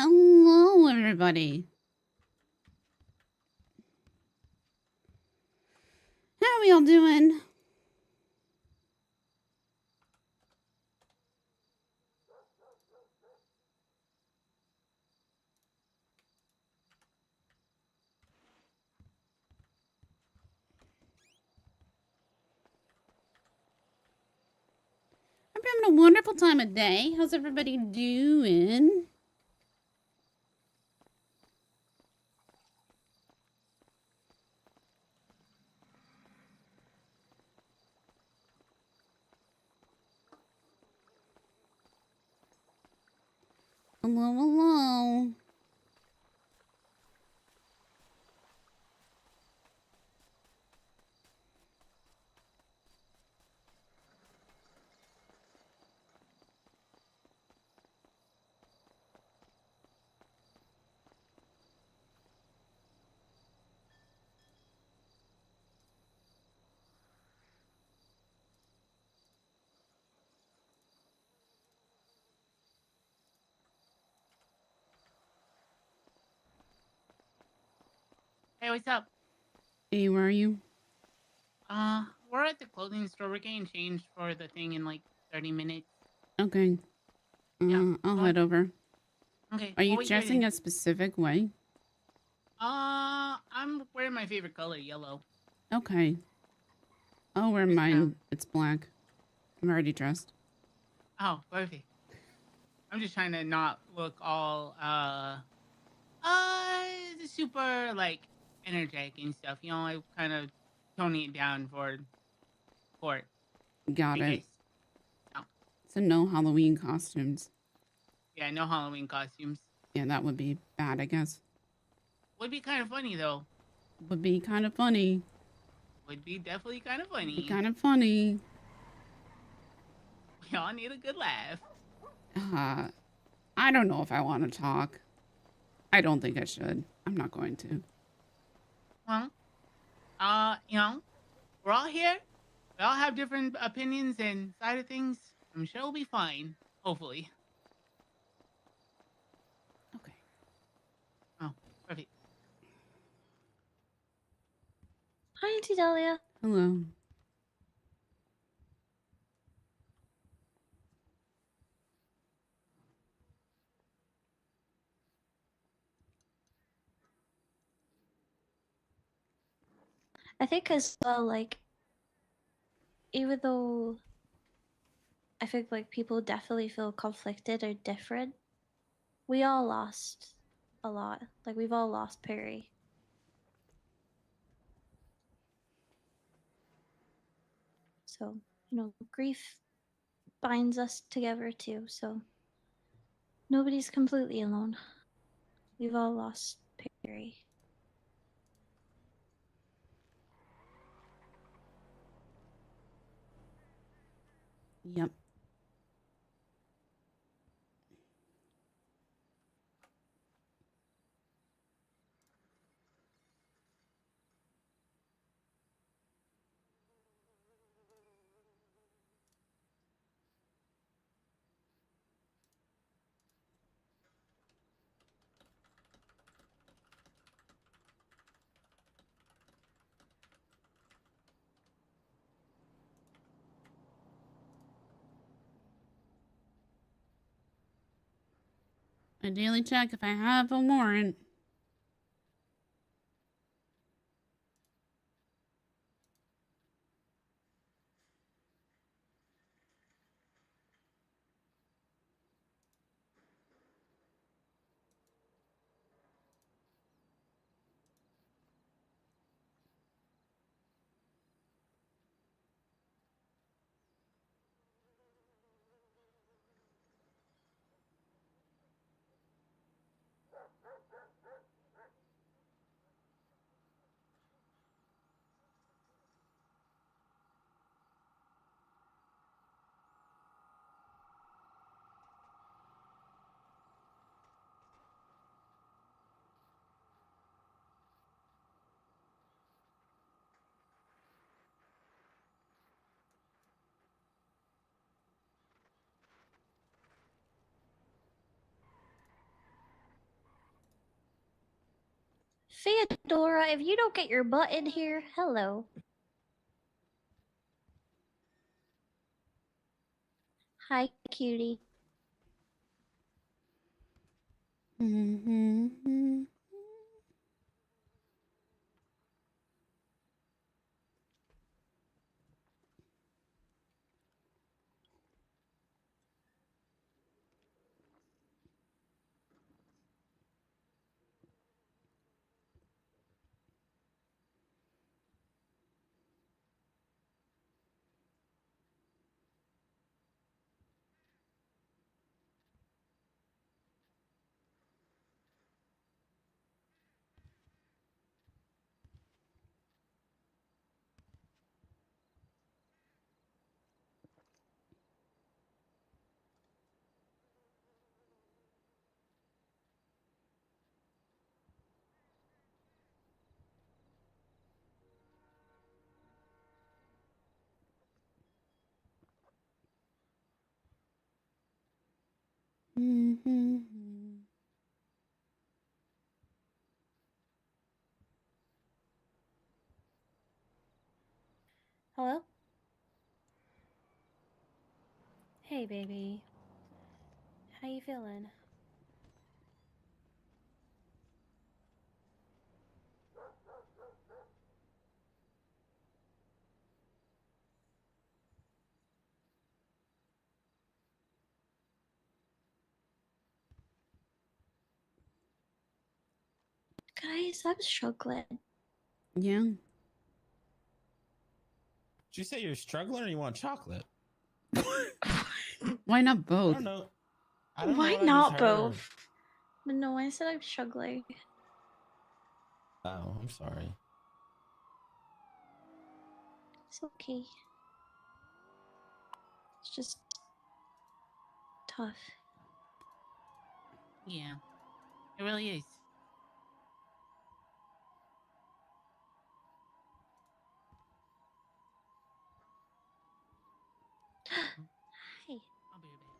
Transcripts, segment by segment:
Hello, everybody. How are we all doing? I'm having a wonderful time of day. How's everybody doing? Hello, hello. Hey, what's up? Hey, where are you? We're at the clothing store. We're getting changed for the thing in like 30 minutes. Okay. Yeah. I'll Well, head over. okay. Are We'll you wait here dressing then. a specific way? I'm wearing my favorite color, yellow. Okay. I'll wear Just mine. It's black. I'm already dressed. Oh, perfect. I'm just trying to not look all super like energetic and stuff. You know, I kind of toning it down for court. Got Hey it. guys. Oh, So no Halloween costumes. yeah, no Halloween costumes. Yeah, that would be bad, I guess. Would be kind of funny though. Would be kind of funny. Would be definitely kind of Would be funny. kind of funny. We all need a good laugh. Uh, I don't know if I want to talk. I don't think I should. I'm not going to. Well, you know, we're all here. We all have different opinions and side of things. I'm sure we'll be fine. Hopefully. Okay. Oh, perfect. Hi, Auntie Dahlia. Hello. I think as well, like, even though I think like people definitely feel conflicted or different, we all lost a lot. Like we've all lost Perry. So, grief binds us together too. So nobody's completely alone. We've all lost Perry. Yep. I daily check if I have a warrant. Theodora, if you don't get your butt in here, hello. Hi, cutie. Mm-hmm. Mm-hmm. Hello? Hey, baby. How you feeling? Guys, I'm struggling. Yeah. Did you say you're struggling or you want chocolate? Why not I both? don't know. I don't know Why what I not just heard. both? But no, I said I'm struggling. Oh, I'm sorry. It's okay. It's just tough. Yeah, it really is. Hi. I'll be right back.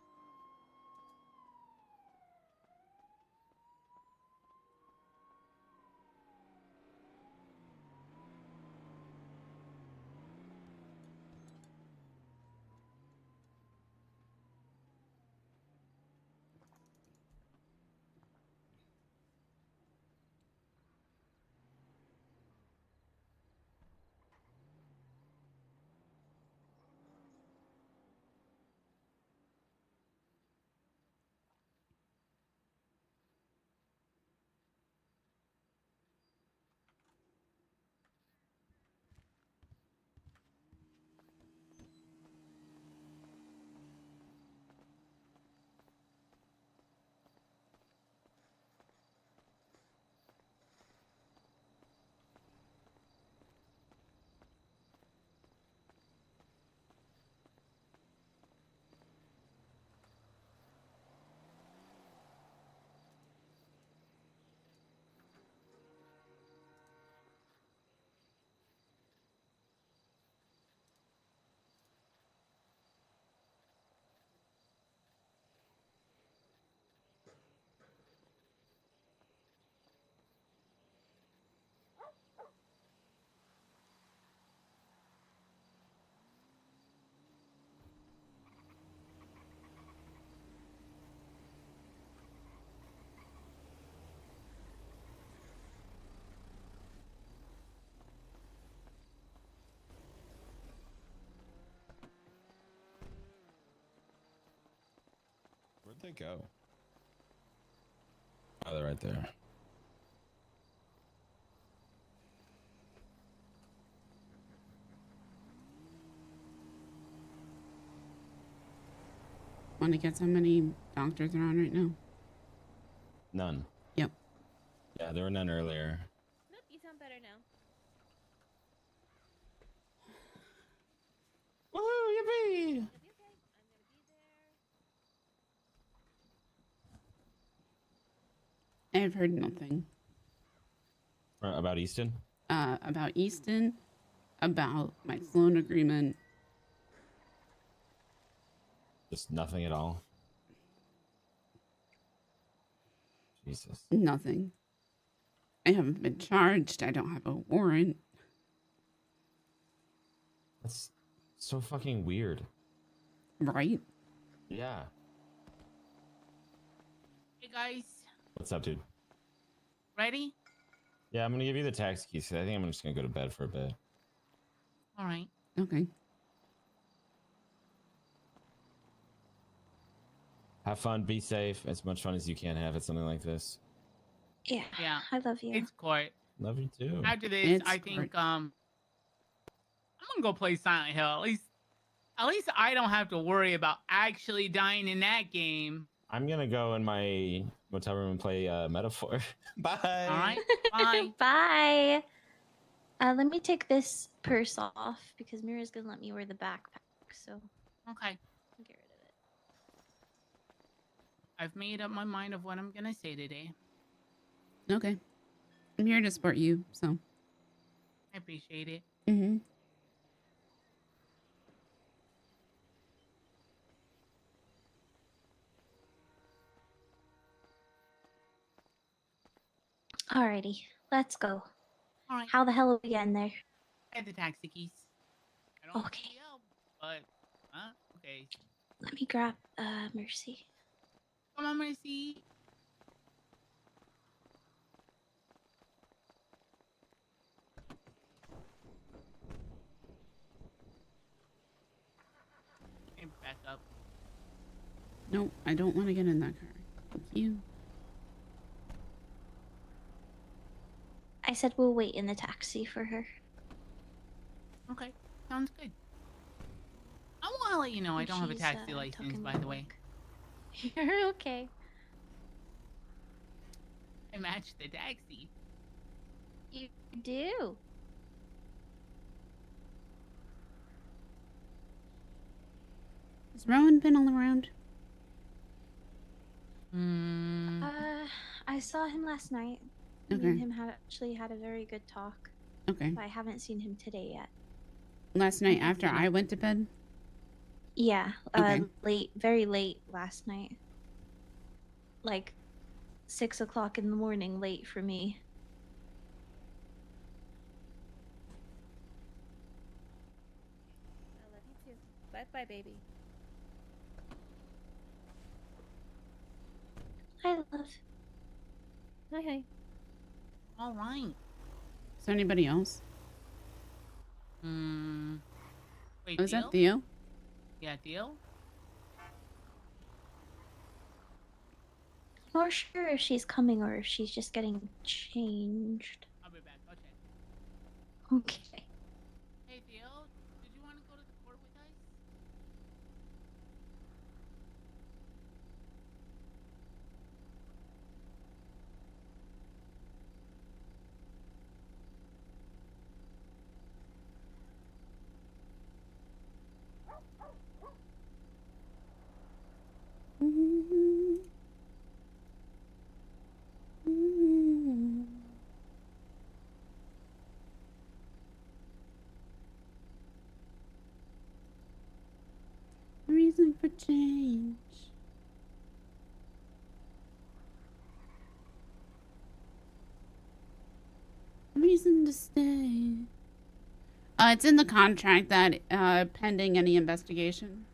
Where'd they go? Oh, they're right there. Want to guess how many doctors are on right now? None. Yep. Yeah, there were none earlier. Nope, you sound better now. Woohoo! Yippee! You'll be okay. I'm gonna be there. I've heard nothing. About Easton? About Easton, about my Sloan agreement. Just nothing at all. Jesus. Nothing. I haven't been charged. I don't have a warrant. That's so fucking weird. Right? Yeah. Hey guys, What's up, dude? ready? Yeah, I'm gonna give you the taxi keys. I think I'm just gonna go to bed for a bit. All right. Okay. Have fun, be safe, as much fun as you can have at something like this. Yeah. Yeah. I love you. It's court. Love you too. After this, It's I think court. I'm gonna go play Silent Hill. At least I don't have to worry about actually dying in that game. I'm gonna go in my motel room and play Metaphor. Bye. All right. Bye. Bye. Let me take this purse off because Mira's gonna let me wear the backpack, so Okay. I'll get rid of it. I've made up my mind of what I'm gonna say today. Okay. I'm here to support you, so. I appreciate it. Mm-hmm. Alrighty, let's go. All right. How the hell are we getting there? I had the taxi keys. I don't have Okay. PL, but okay. Let me grab Mercy. Come on, Mercy. And back up. No, I don't want to get in that car. Thank you. I said we'll wait in the taxi for her. Okay, sounds good. I want to let you know I don't have a She's, taxi talking license, by about the way. work. You're okay. I matched the taxi. You do. Has Rowan been all around? Hmm. I saw him last night. Me Okay. and him actually had a very good talk. Okay. But I haven't seen him today yet. Last night Okay, after fine. I went to bed? Yeah, Okay. late, very late last night. Like 6 o'clock in the morning, late for me. I love you too. Bye bye, baby. I love. Hi, hi. All right. Is there anybody else? Hmm. Wait, Oh, is Theo? that Theo? Yeah, Theo? I'm not sure if she's coming or if she's just getting changed. I'll be back. I'll check. Okay. Hey, Theo, did you want to go to the court with us? Reason for change. Reason to stay. It's in the contract that pending any investigation.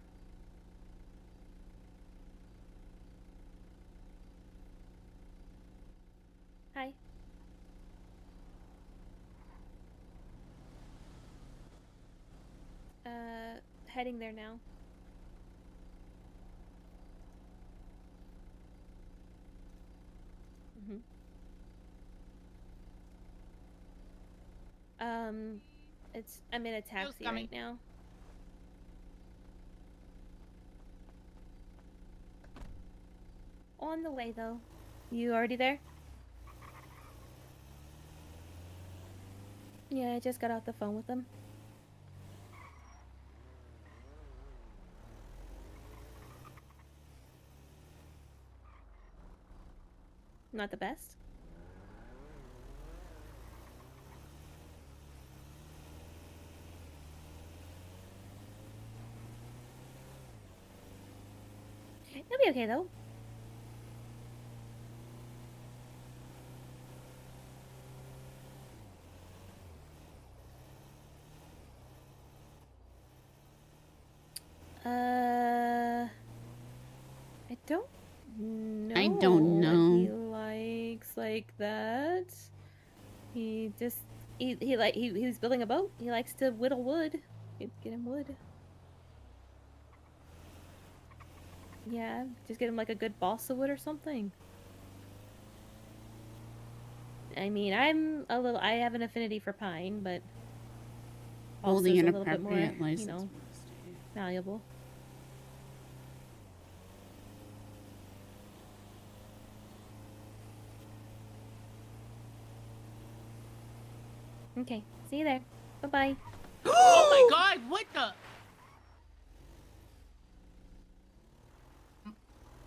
Hi. Heading there now. I'm in a taxi coming. right now. On the way though. You already there? Yeah, I just got off the phone with them. Not the best. It'll be okay though. I don't know. I don't What he know. likes like that. He just he was building a boat. He likes to whittle wood. Get him wood. Yeah, just get him like a good balsa wood or something. I mean, I have an affinity for pine, but Holding balsa's an a little bit more, appropriate you license know, from the state. malleable. Okay, see you there. Bye-bye. Oh my god, what the?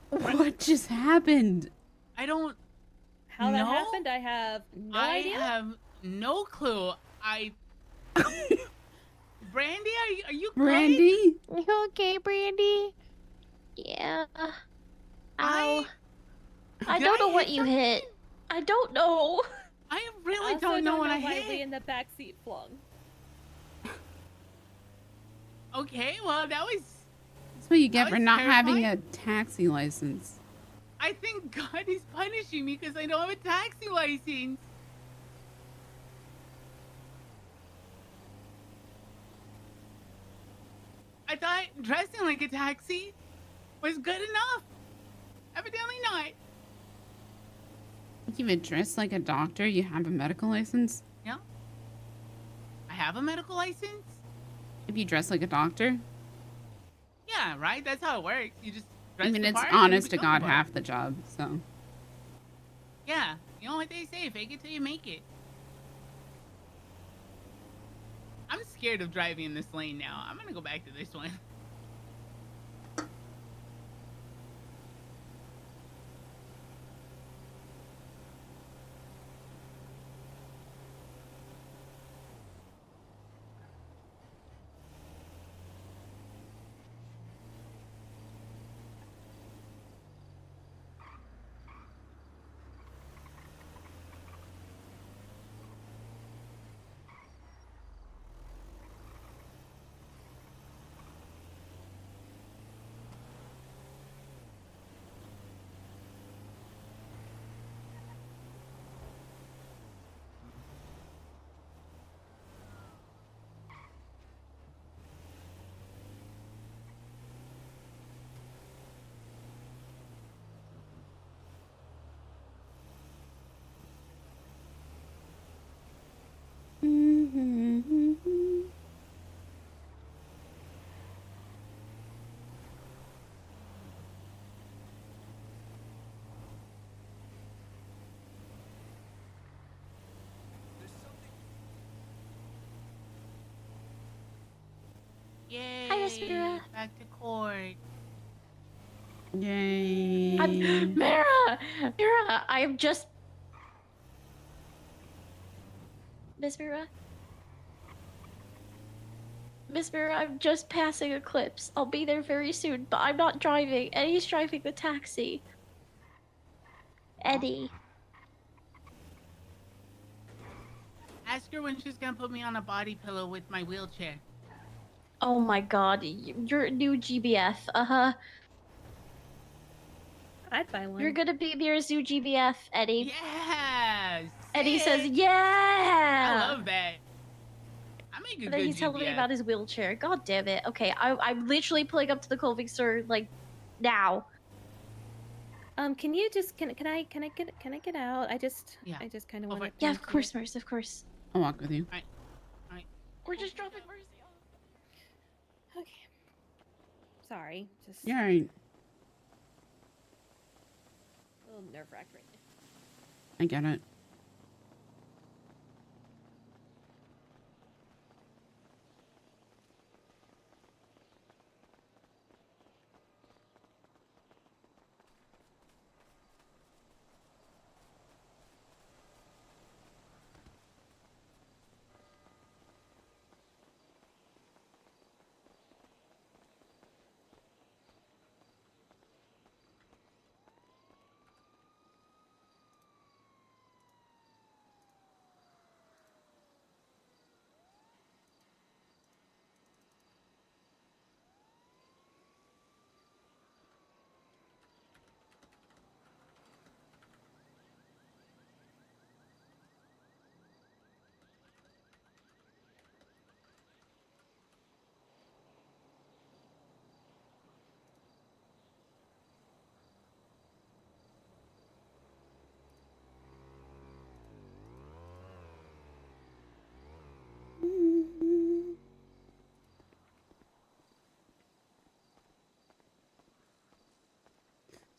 What just happened? I don't How that know. happened, I have no I idea. have no clue. Brandy, are you good? Brandy? You okay, Brandy? Yeah. Ow. I Did don't know hit what you something? hit. I don't know. I really Also don't know what I why hit. we in the backseat flung. Okay, well that was. That's what you get That for was not having terrifying. a taxi license. I think God is punishing me because I don't have a taxi license. I thought dressing like a taxi was good enough. Evidently not. You even dress like a doctor? You have a medical license? Yeah. I have a medical license. If you dress like a doctor? Yeah, right. That's how it works. You just dress I mean, the it's part and you honest to become the God part. half the job, so. Yeah, you know what they say, fake it till you make it. I'm scared of driving in this lane now. I'm gonna go back to this one. Yay! Hi, Miss Mira. Back to court. Yay. Mira! Mira, I'm just... Miss Mira? Miss Mira, I'm just passing Eclipse. I'll be there very soon, but I'm not driving. Eddie's driving the taxi. Eddie. Ask her when she's gonna put me on a body pillow with my wheelchair. Oh my god, you're new GBF. Uh-huh. I'd buy one. You're gonna be Mira's new GBF, Eddie. Yes. Eddie says, sick. yeah! I love that. I make a And then good he's telling me GPS. about his wheelchair. God damn it. Okay, I'm literally pulling up to the clothing store, like, now. Can you just can I get out? I just kind of Go want for to. it. Yeah, of course, Merce, of course. I'll walk with you. We're just dropping Mercy off. Okay. Sorry, just You're alright. a little nerve wracked right now. I get it.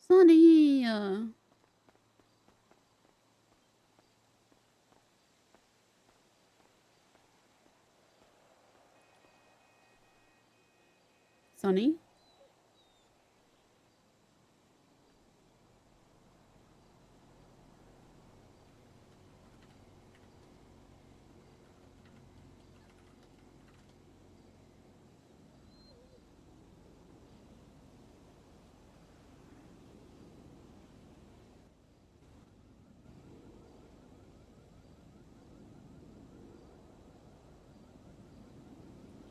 Sunny. Sunny?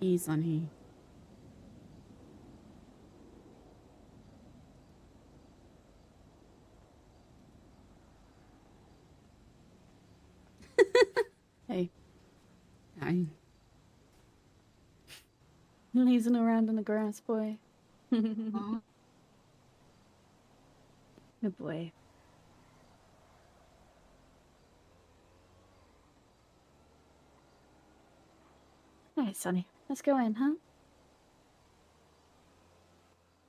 Hey, Sunny. Hey. Hi. Lazing around in the grass, boy. Aw. Good boy. Alright, Sonny. Let's go in, huh?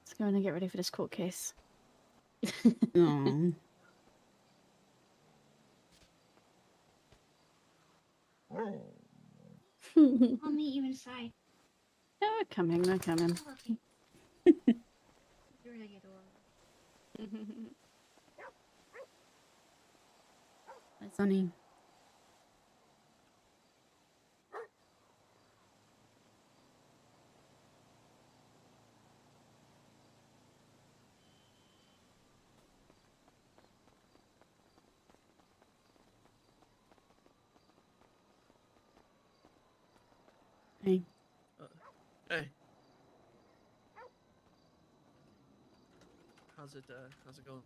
Let's go in and get ready for this court case. Aw. I'll meet you inside. They're coming, they're coming. Oh, okay. You're really adorable. Hi, Sunny. Hey. Hey. How's it going?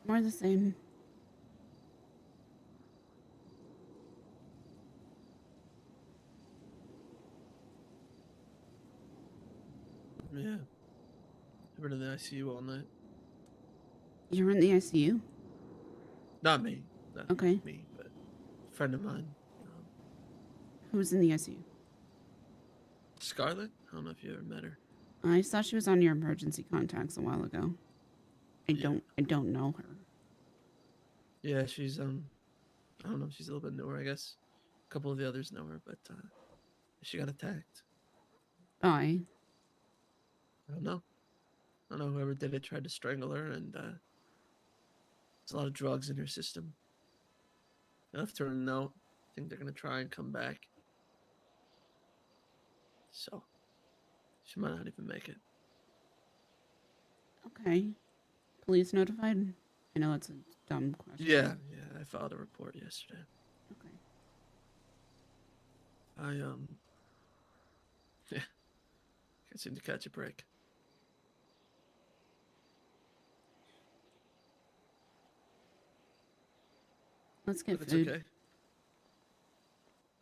More the same. Yeah. I've been in the ICU all night. You're in the ICU? Not me. Not Okay. me, but a friend of mine. Who's in the ICU? Scarlett? I don't know if you ever met her. I saw she was on your emergency contacts a while ago. I Yeah. don't know her. Yeah, she's I don't know, she's a little bit newer, I guess. A couple of the others know her, but she got attacked. Bye. I don't know. I don't know, whoever did it tried to strangle her, and there's a lot of drugs in her system. I left her a note. I think they're gonna try and come back. So she might not even make it. Okay. Police notified? I know it's a dumb question. Yeah, I filed a report yesterday. Okay. I yeah, can't seem to catch a break. Let's get But it's food.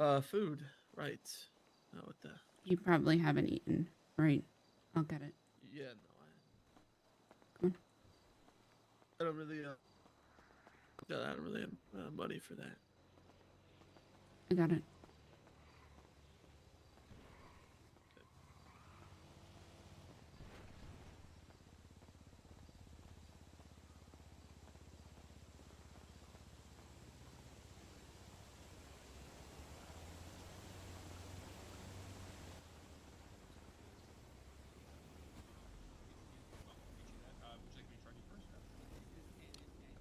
okay. Food, right? Oh, what the? You probably haven't eaten, right? I'll get it. Yeah, no, Come on. I don't really I don't really have money for that. I got it.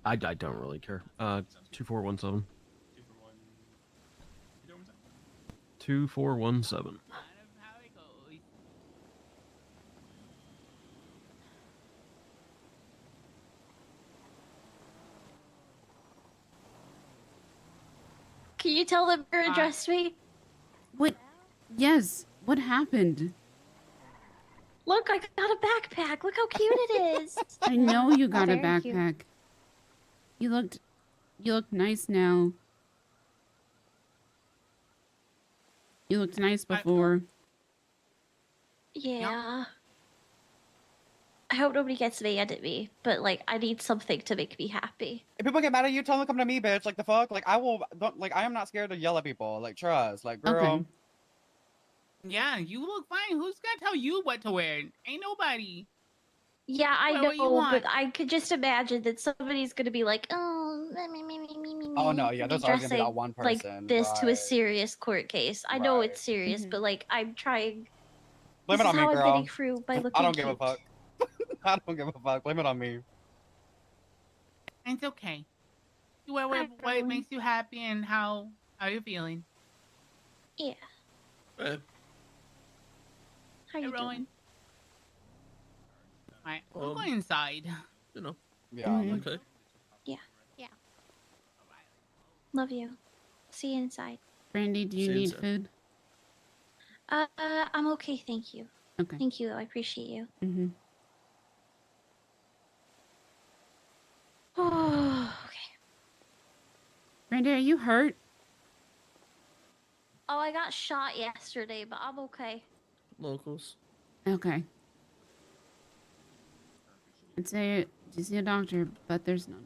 I don't really care. 2417. 2417. How it goes. Can you tell them your address me? What? Yes. What happened? Look, I got a backpack. Look how cute it is. I know you got a Very cute. backpack. You look nice now. You looked nice before. Yeah. I hope nobody gets mad at me, but like I need something to make me happy. If people get mad at you, tell them to come to me, bitch. Like the fuck? Like I will don't like I am not scared to yell at people. Like trust. Like girl. Okay. Yeah, you look fine. Who's gonna tell you what to wear? Ain't nobody. Yeah, I What you know, want? but I could just imagine that somebody's gonna be like, "Oh, Oh no, yeah, there's always gonna be that addressing one like person. this to a Right. serious court case." I know it's Right. serious, but like I'm trying. Blame This it is on me, how I'm getting girl. through by I looking don't give a cute. fuck. I don't give a fuck. Blame it on me. It's okay. Do Hi, what Rowan. makes you happy and how you feeling. Yeah. Eh, How Hey, you Rowan. doing? Alright, we'll go inside. you know. Yeah. Mhm. Okay. Yeah. Yeah. Love you. See you inside. Brandy, do you See you need inside. food? I'm okay, thank you. Okay. Thank you, I appreciate you. Mm-hmm. Oh, okay. Brandy, are you hurt? Oh, I got shot yesterday, but I'm okay. Locals. Okay. I'd say, do you see a doctor? But there's none.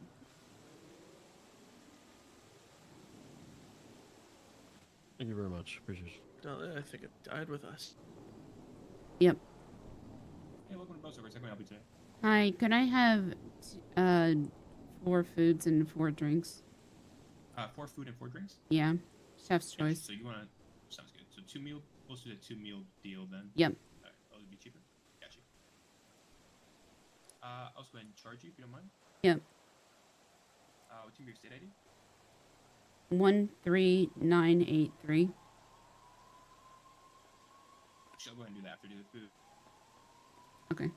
Thank you very much. Appreciate it. Dahlia, I think it died with us. Yep. Hey, welcome to Boatsuckers. How can I help you today? Hi, could I have 4 foods and 4 drinks? 4 food and 4 drinks? Yeah. Chef's Yes, choice. so you want to... Sounds good. So 2 meal... We'll do a 2-meal deal then. Yep. Alright, that'll be cheaper. Got you. I'll just go ahead and charge you if you don't mind. Yep. What's your state ID? 13983. Actually, I'll go ahead and do that after do the food. Okay.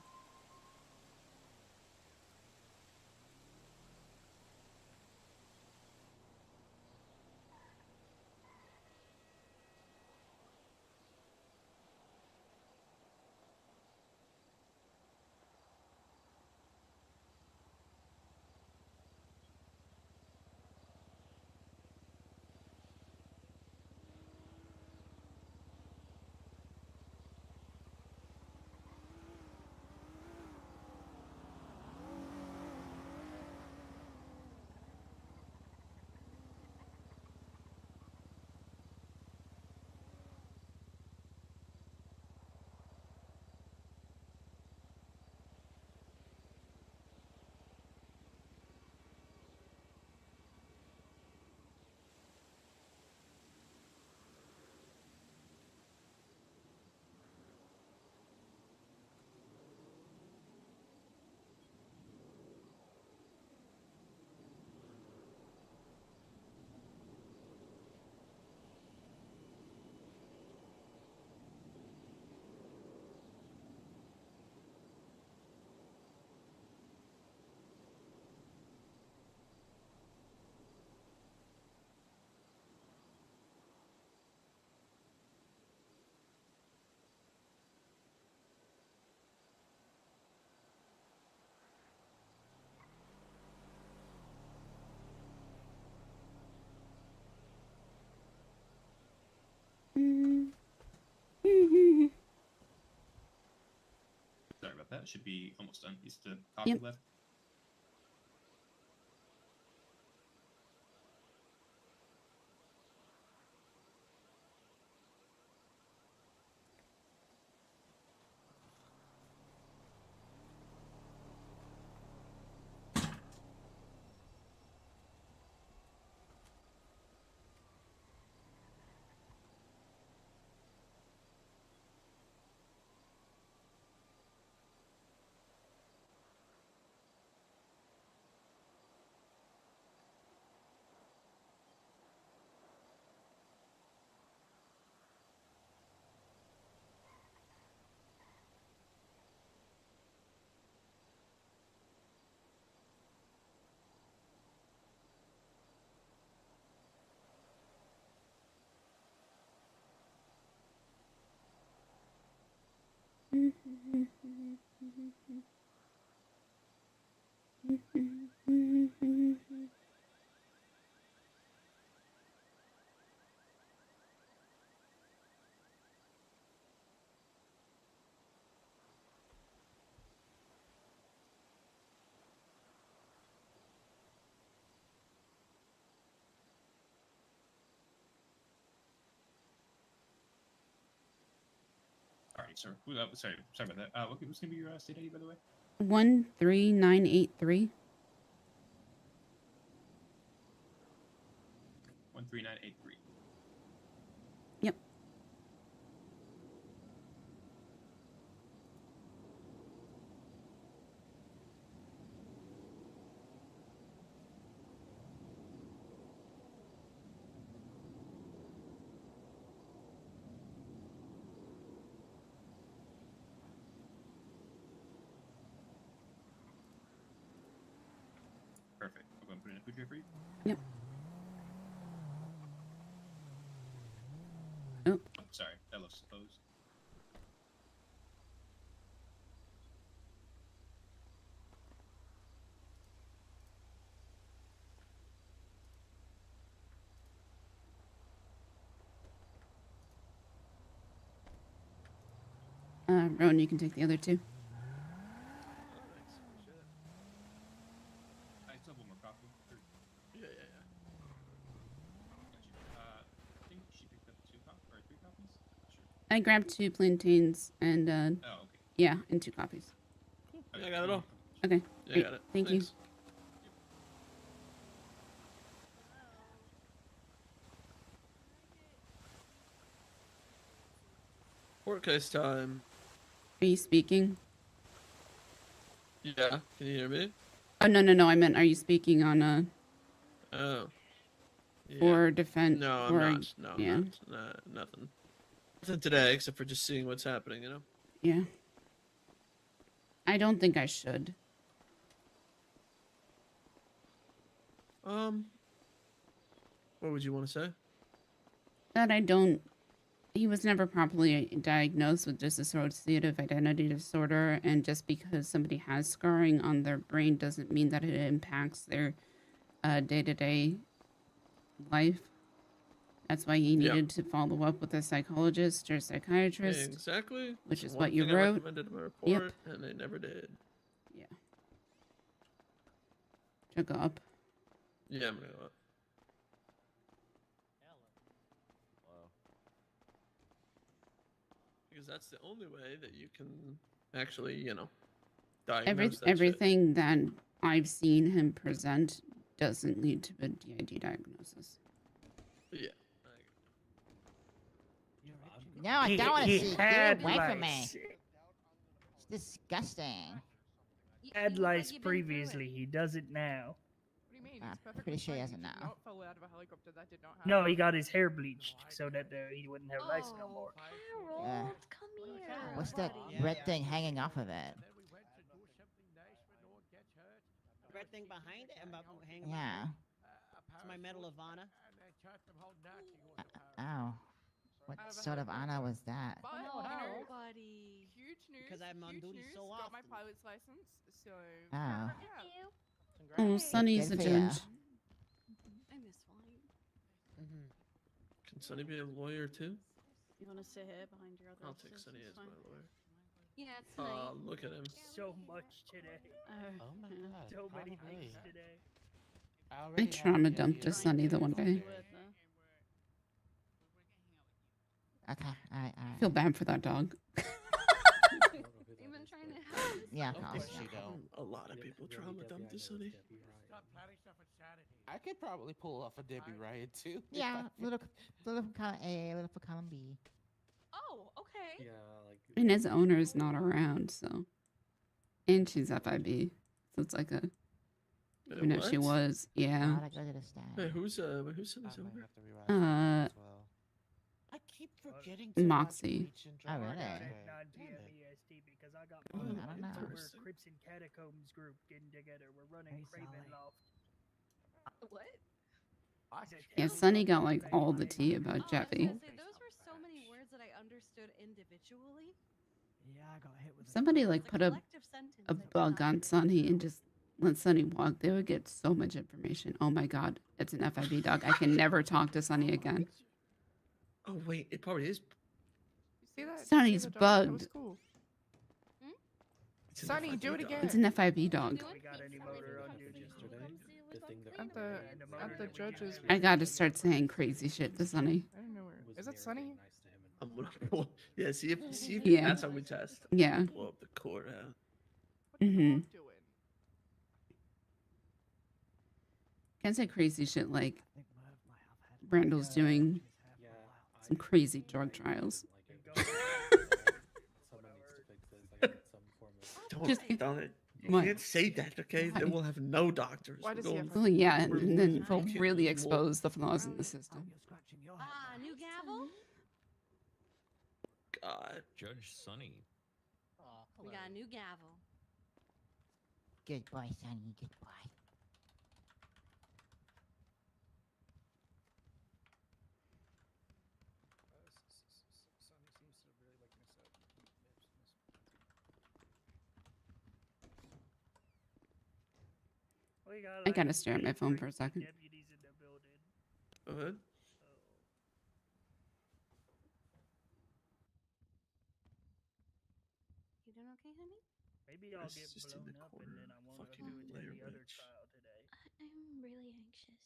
Sorry about that. It should be almost done. Is the coffee Yep. left? Alright, sir. Sorry about that. What's going to be your state ID, by the way? 13983. 13983. Yep. Perfect. I'm going to put in a food tray for you. Yep. Oh, sorry. That looks closed. Rowan, you can take the other two. Thanks. Appreciate it. I still have one more coffee. Or- Yeah. Got you. I think she picked up 2 or 3 copies. Not sure. I grabbed 2 plantains and, Oh, okay. yeah, and 2 copies. Yeah, I got it all. Okay. Yeah, I Great. got it. Thank Thanks. Court case time. Are you speaking? Yeah, can you hear me? Oh, no. I meant, are you speaking on, Oh. Yeah. for defense? No, I'm or, not. No, I'm yeah. not. Nah, nothing. Nothing today, except for just seeing what's happening, you know? Yeah. I don't think I should. What would you want to say? That he was never properly diagnosed with dissociative identity disorder, and just because somebody has scarring on their brain doesn't mean that it impacts their day-to-day life. That's why he Yeah. needed to follow up with a psychologist or psychiatrist. Exactly. Which That's is one what you thing I wrote. recommended in my report, and they never did. Yeah. Should go up. Yeah, I'm gonna go up. Because that's the only way that you can actually, you know, diagnose that shit. Everything that I've seen him present doesn't lead to a DID diagnosis. Yeah. No, I don't want to He see. Get had away from me. lice. It's disgusting. Had lice previously. He does it now. I'm pretty sure he hasn't now. No, he got his hair bleached so that he wouldn't have lice no more. Yeah. Come here. What's that red thing hanging off of it? Red thing behind it? Yeah. It's my Medal of Honor. Ow. What sort of honor was that? Buddy. Huge news. Because I'm on duty so often. Got my pilot's license, so. Oh. Oh, Sonny's a Good for ya. judge. I miss flying. Can Sonny be a lawyer too? You want to sit here behind your other I'll take officers? Sonny It's as my fine. lawyer. Yeah, it's Oh, nice. look at him. So much today. Oh my yeah. god. So many things today. I trauma dumped a Sonny the one day. Okay, alright. I feel bad for that dog. You've been trying to help. Yeah, Of no, course yeah. you don't. A lot of people trauma dumped to Sonny. I could probably pull off a Debbie Riot too. if Yeah, I- little for column A, little for column B. Oh, okay. And his owner is not around, so. And she's FIB. So it's like a. Wait, You know, she what? was. Yeah. Gotta go to the stand. Wait, who's Sonny's owner? I keep forgetting to watch Moxie. Bleach and Oh, Drama really? Today. Non-PMEST because I got I don't with know. our Crips and Catacombs group getting together. We're running Craven Loft. What? Yeah, Sonny got like all the tea Oh, about I was Jeffy. gonna say, those were so many words that I understood individually. Yeah, I got hit with Somebody like It's put a a collective sentence. a bug on Sonny and just let Sonny walk, they would get so much information. Oh my god, it's an FIB dog. I can never talk to Sonny again. Oh wait, it probably is. See that? Sonny's See the dog? That was bugged. cool. It's an Sonny, FIB do it dog. again. It's an FIB dog. We got any motor on duty yesterday? At the judges. I gotta start saying crazy shit to Sonny. I don't know where. Is that Sonny? I'm gonna pull. Yeah, see if Yeah. that's how we test. Yeah. Blow up the court out. What are Mhm. you doing? Can't say crazy shit like Brandle's doing some crazy drug trials. Just- Don't. You What? can't say that, okay? Then we'll have no doctors. Why We're does he going have Well, yeah, we're and then losing we'll kids really more. expose the flaws in the system. Ah, new gavel? God. Judge Sonny. We got a new gavel. Good boy, Sonny. Good boy. We got, I like, gotta stare at my phone for a 60 second. deputies in the building. Go ahead. You doing okay, honey? Maybe I'll That's get just in blown the up and corner. then I won't have to Fucking attend layer the other witch. trial today. I'm really anxious.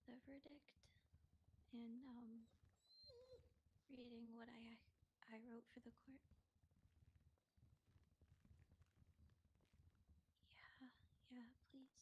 The verdict and reading what I wrote for the court. Yeah, please.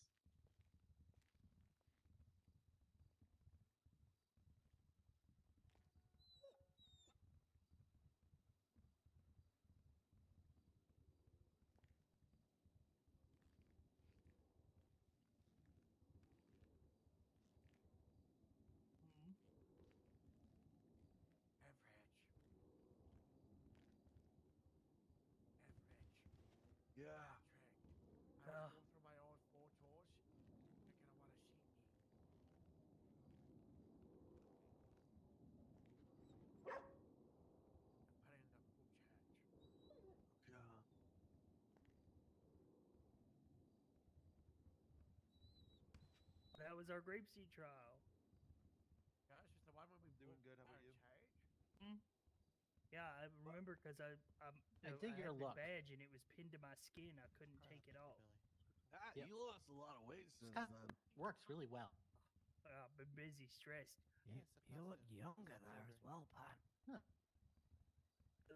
Yeah. Ah. Going through my own photos. Thinking I want to see me. Put in the group chat. Yeah. That was our grapeseed trial. Yeah, it's just why were we doing good? How are you? Yeah, I remember because I dig your had the luck. badge and it was pinned to my skin. I couldn't take it off. You lost a lot of weight since Scott then. works really well. I've been busy, stressed. You look younger there as well, Pat.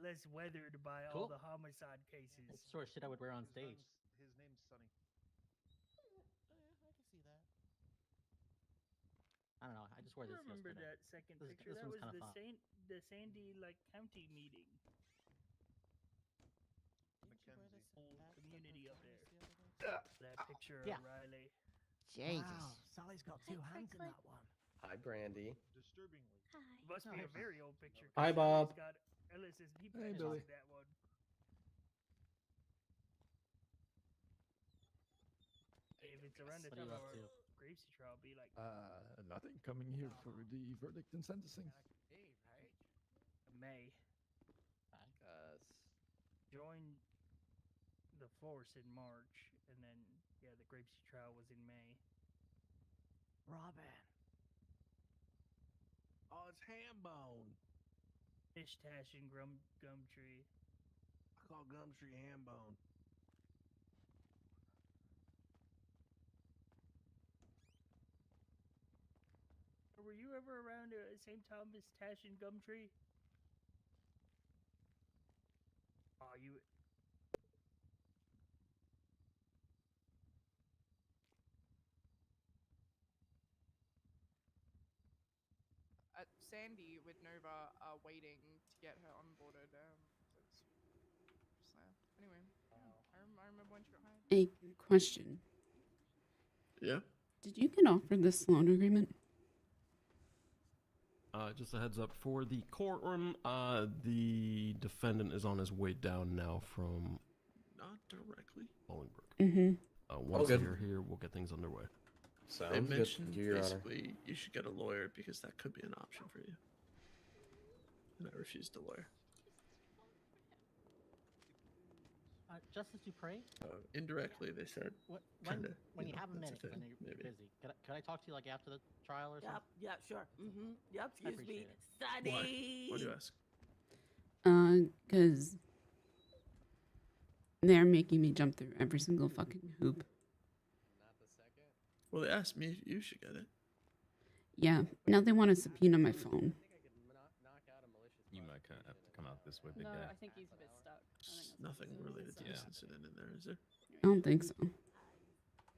Less weathered by all Cool. the homicide cases. That's the sort of shit I would wear on stage. His name's Sonny. I can see that. I don't know. I just wear I this. remember yesterday. that second This picture. That one's was kinda the fun. the Sandy like county meeting. Whole community up there. That picture Yeah. of Riley. Jesus. Wow, Sally's got two hands in that one. Hi, Brandy. Disturbingly. Hi. Must Oh, be hey, a very old picture. 'cause Hi, Sally's Bob. got LSSD Hey, patches Billy. in that one. If it's around the What are time you of up our to? Gracie trial, be like Nothing. Coming here for the verdict and sentencing. May. Joined the force in March, and then yeah, the Grapeseed trial was in May. Robin. Oh, it's Hambone. Ish Tash and Gumtree. I call Gumtree Hambone. Were you ever around at the same time as Tash and Gumtree? Oh, you. At Sandy with Nova are waiting to get her onboarded. So it's just anyway, yeah, I remember when she got hired. A question. Yeah. Did you get offered this loan agreement? Just a heads up for the courtroom. The defendant is on his way down now from Not directly. Bolingbrook. Mm-hmm. Once good. you're here, we'll get things underway. They Sounds good. mentioned Your Honor. basically you should get a lawyer because that could be an option for you. And I refused a lawyer. Justice Dupre? Indirectly, they said. When you have a that's minute, thing, when you're maybe. busy, could I talk to you like after the trial or something? Yeah, sure. Mm-hmm. Yep, I excuse me. appreciate it. Sunny. Why do you ask? Because they're making me jump through every single fucking hoop. Well, they asked me if you should get it. Yeah, now they want to subpoena my phone. You might kind of have to come out this way, big No, guy. I think he's a bit stuck. I think that's Nothing related to this incident in there, is there? I don't think so.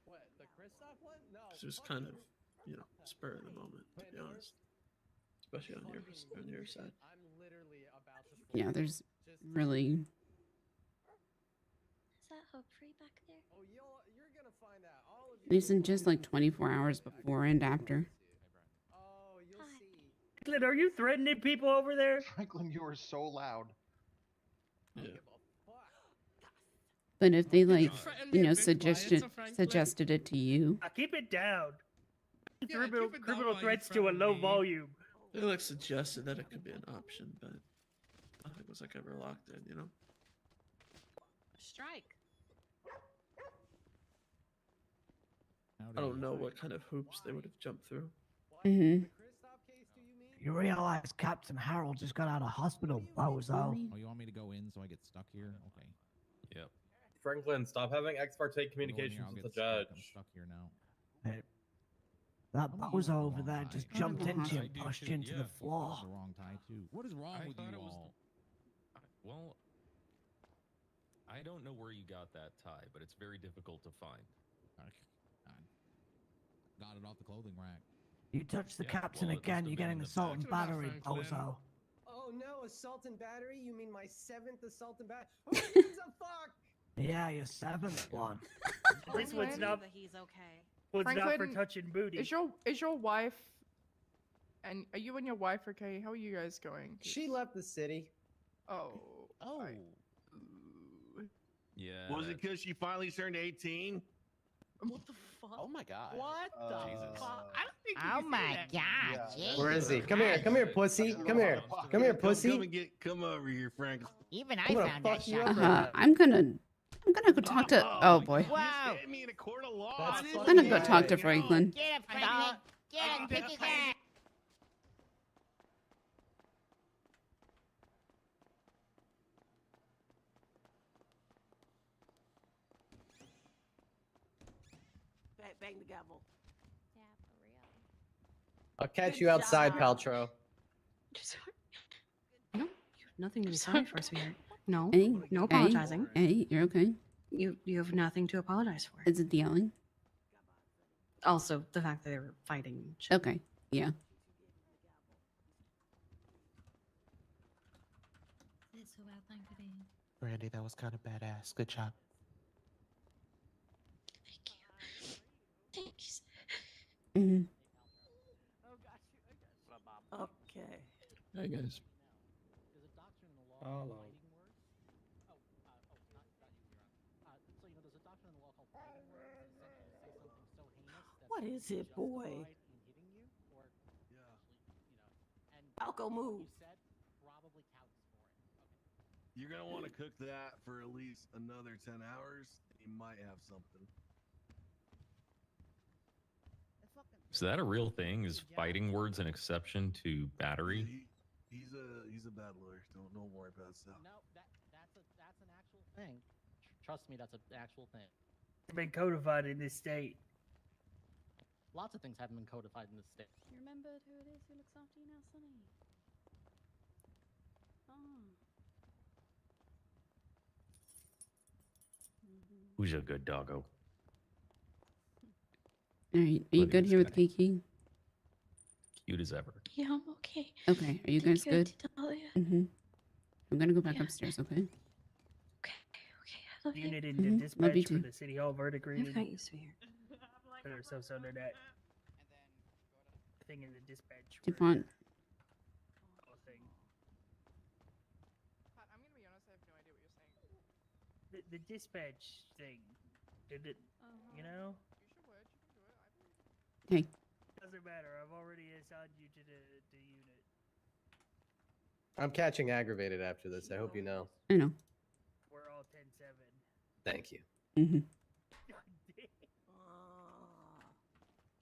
What, the Kristoff one? No. It was kind of, spur of the moment, to be honest. Especially on your side. I'm literally about to Yeah, there's really. Is that Hope Free back there? Oh, you're gonna find out. All of you. These in just like 24 hours before and after. Oh, you'll see. Franklin, are you threatening people over there? Franklin, you are so loud. Yeah. But if they like, Friendly, a bit quiet, suggested it to you, Keep it down. Yeah, criminal keep it down criminal while threats you're to a low friendly. volume. They like suggested that it could be an option, but nothing was like ever locked in, Strike. I don't know what kind of hoops they would have jumped through. mm-hmm. You realize Captain Harold just got out of hospital, bozo. Oh, you want me to go in so I get stuck here? Okay. Yep. Franklin, stop having ex parte communications I'll with the get stuck. I'm judge. stuck here now. Hey, that bozo over there just I jumped don't know into you how and I do pushed too, you into yeah. the floor. The wrong tie too. What is wrong I with thought you it was all? Well, I don't know where you got that tie, but it's very difficult to find. Got it off the clothing rack. You touch the Yeah, captain well, it must again, have you're been getting in the assault and back. battery, Franklin. bozo. Oh no, assault and battery? You mean my 7th assault and battery? Who gives a fuck? Yeah, your 7th one. This one's not. That he's okay. One's not for Franklin, touching booty. Is your wife and are you and your wife okay? How are you guys going? She left the city. Oh. Yeah. Was it because she finally turned 18? What the fuck? Oh my god. What the Jesus. fuck? I don't think. Oh my god. Yeah. Where is he? Come here, pussy. Come here, pussy. Come over here, Franklin. Even I I'm gonna found that fuck you up shot. right I'm gonna go talk to. Oh boy, Wow. Hit me in a court of law. That's I'm fucking gonna go right. talk to Franklin. Get him, Franklin. Get him, pick his ass. Bang the gavel. Yeah, for real. I'll catch Good you outside, job. Paltrow. No, you have nothing to be sorry for, sweetheart. No, Hey, no apologizing. Hey, you're okay. You have nothing to apologize for. Is it the yelling? Also, the fact that they were fighting. and shit. Okay, yeah. Brandy, that was kind of badass. Good job. Thanks. Mm-hmm. Okay. Hey guys. Oh. What is it, boy? Falco, move. You're gonna want to cook that for at least another 10 hours. You might have something. Is that a real thing? Is fighting words an exception to battery? He's a bad lawyer. Don't worry about stuff. No, that's an actual thing. Trust me, that's an actual thing. It's been codified in this state. Lots of things haven't been codified in this state. You remembered who it is who looks after you now, Sonny? Oh. Who's a good doggo? All right, are you good here with Kiki? Cute as ever. Yeah, I'm okay. Okay, are you Thank guys good? Dahlia. Mm-hmm. I'm gonna go back Yeah. upstairs. Okay. I love you. Unit in Mhm, the love dispatch you for too. the city hall verdict reading. I've got you, sweetheart. Put ourselves under that thing in the dispatch. DuPont. Thing. Pat, I'm gonna be honest, I have no idea what you're saying. The dispatch thing. Did it? You know? Use your words, you can do it. I believe. Okay. Doesn't matter. I've already assigned you to the unit. I'm catching aggravated after this. I hope you know. I know. We're all 10-7. Thank you. Mm-hmm.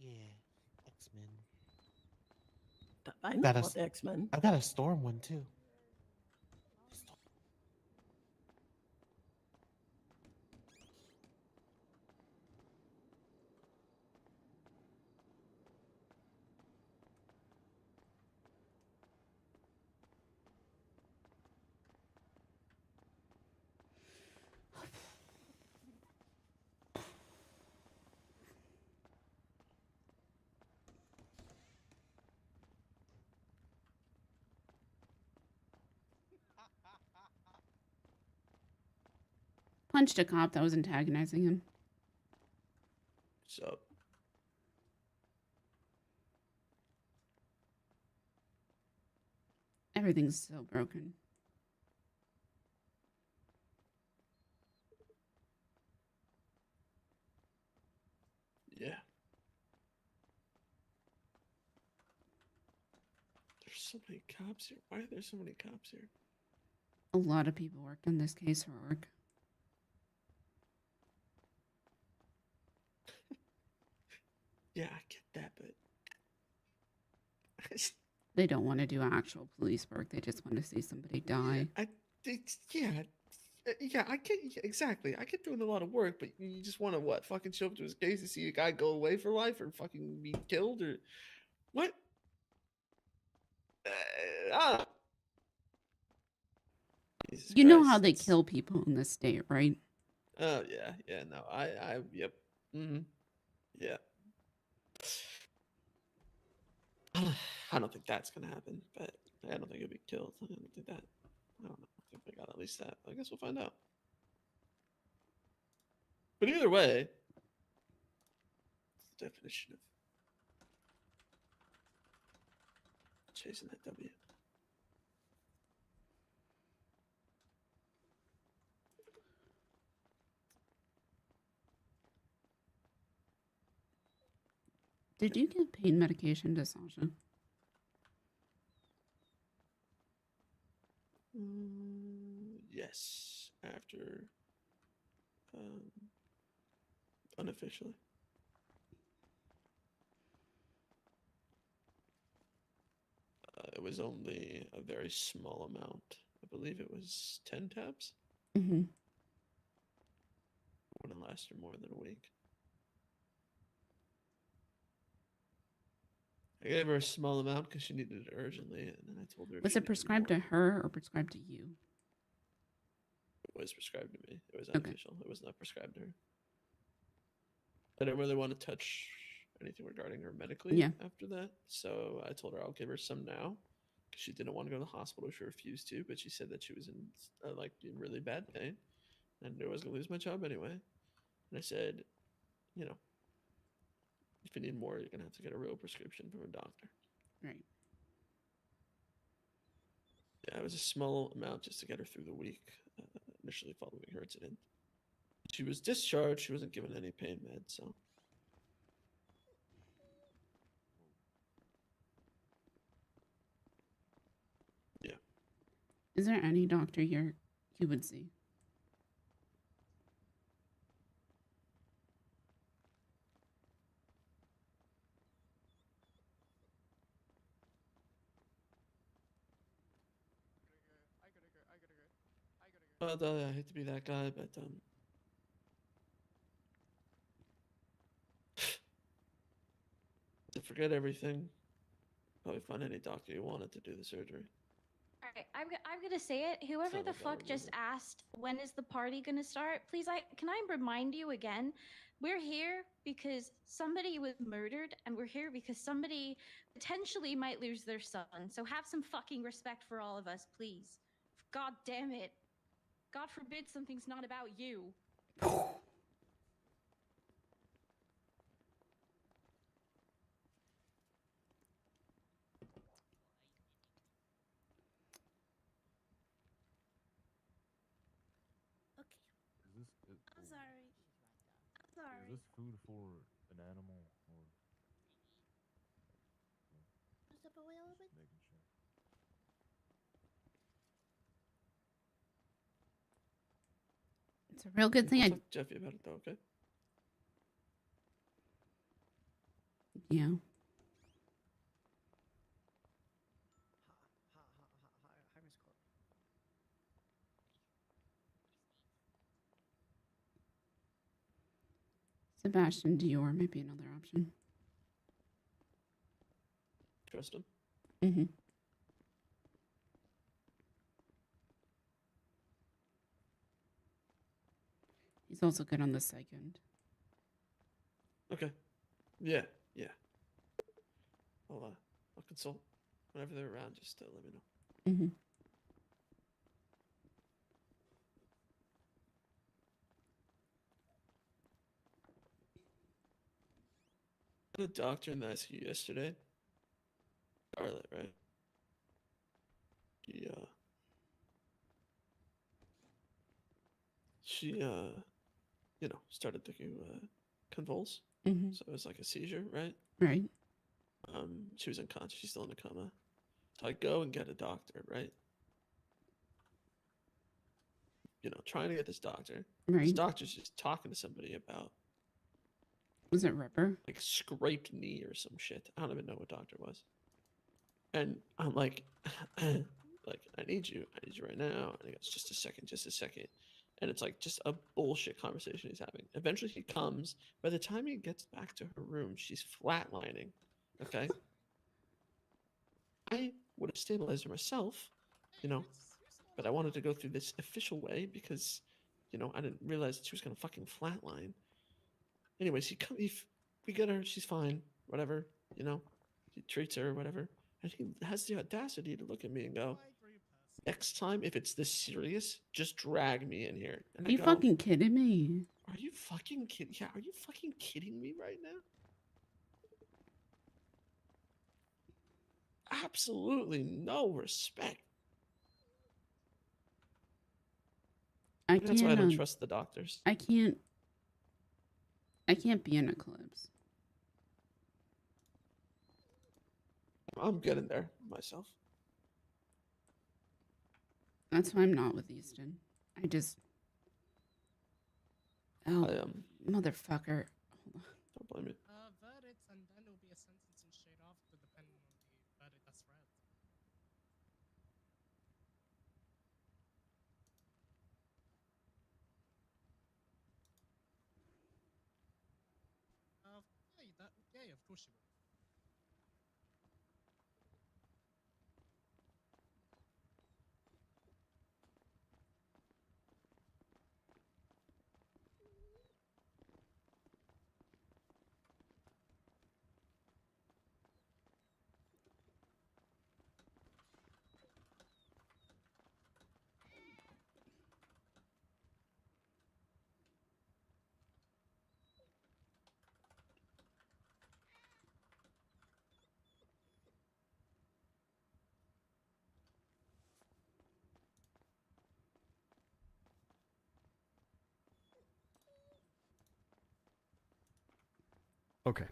Yeah, X-Men. I know Got a about X-Men. I've got a storm one too. punched a cop that was antagonizing him. So Everything's so broken. yeah. There's so many cops here. Why are there so many cops here? A lot of people worked on this case for work. Yeah, I get that, but They don't want to do actual police work. They just want to see somebody die. yeah, I get exactly. I get doing a lot of work, but you just want to what? Fucking show up to his case to see a guy go away for life or fucking be killed or what? Ah. Jesus You know Christ, how they that's- kill people in this state, right? Oh yeah. No, yep. Yeah. I don't think that's gonna happen, but I don't think he'll be killed. I don't think that. I don't know. I think they got at least that. I guess we'll find out. But either way, it's the definition of chasing that W. Did you give pain medication to Sasha? Yes, after unofficially. It was only a very small amount. I believe it was 10 tabs. Mm-hmm. Wouldn't last her more than a week. I gave her a small amount because she needed it urgently, and then I told her. if Was she it needed prescribed more, to her or prescribed to you? It was prescribed to me. It was Okay. unofficial. It was not prescribed to her. I didn't really want to touch anything regarding her medically Yeah. after that, so I told her I'll give her some now because she didn't want to go to the hospital. She refused to, but she said that she was in in really bad pain, and I knew I was gonna lose my job anyway. And I said, you know, if you need more, you're gonna have to get a real prescription from a doctor. Right. Yeah, it was a small amount just to get her through the week initially following her incident. She was discharged. She wasn't given any pain meds, so. Yeah. Is there any doctor here you would see? Well, Dahlia, I hate to be that guy, but to forget everything, probably find any doctor you wanted to do the surgery. All right, I'm gonna say it. Whoever not the like I'll fuck just remember. asked when is the party gonna start? Please, can I remind you again? We're here because somebody was murdered, and we're here because somebody potentially might lose their son. So have some fucking respect for all of us, please. God damn it. God forbid something's not about you. I'm sorry. I'm sorry. Is this food for an animal or? Is it available? Just making sure. It's a real good thing. I'll I talk to Jeffy about it though, okay? yeah. Hi, Miss Court. Sebastian Dior might be another option. Trust him. Mm-hmm. He's also good on the psych end. Okay. Yeah. I'll consult whenever they're around. Just let me know. Mm-hmm. The doctor in the ICU yesterday. Scarlet, right? She started to convulse. Mm-hmm. So it was like a seizure, right? Right. She was unconscious. She's still in a coma. So I go and get a doctor, right? Trying to get this doctor. Right. This doctor's just talking to somebody about, Was it Ripper? like, scraped knee or some shit. I don't even know what doctor it was. And I'm like, I need you right now. And he goes, just a second. And it's like just a bullshit conversation he's having. Eventually he comes. By the time he gets back to her room, she's flatlining. Okay? I would have stabilized her myself, but I wanted to go through this official way because, I didn't realize that she was gonna fucking flatline. Anyways, we get her, she's fine, whatever, he treats her, whatever, and he has the audacity to look at me and go, next time, if it's this serious, just drag me in here. And Are you fucking kidding me? Are you fucking kidding? Yeah, are you fucking kidding me right now? Absolutely no respect. That's why I don't trust the doctors. I can't be in Eclipse. I'm getting there myself. That's why I'm not with Easton. Motherfucker. Hold on. Don't blame me. Verdict, and then there will be a sentencing straight after, depending on the verdict that's read. Yeah, of course you will. Okay.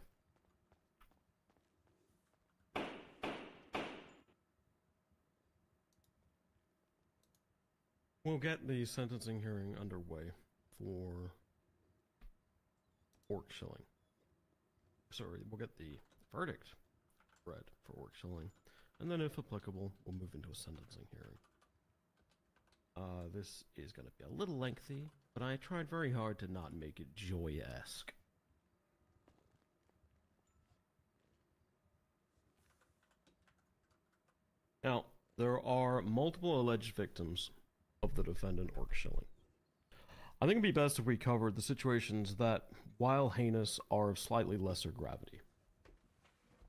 We'll get the sentencing hearing underway for orc shilling. Sorry, we'll get the verdict read for orc shilling, and then if applicable, we'll move into a sentencing hearing. This is going to be a little lengthy, but I tried very hard to not make it joy-esque. Now, there are multiple alleged victims of the defendant orc shilling. I think it'd be best if we covered the situations that, while heinous, are of slightly lesser gravity.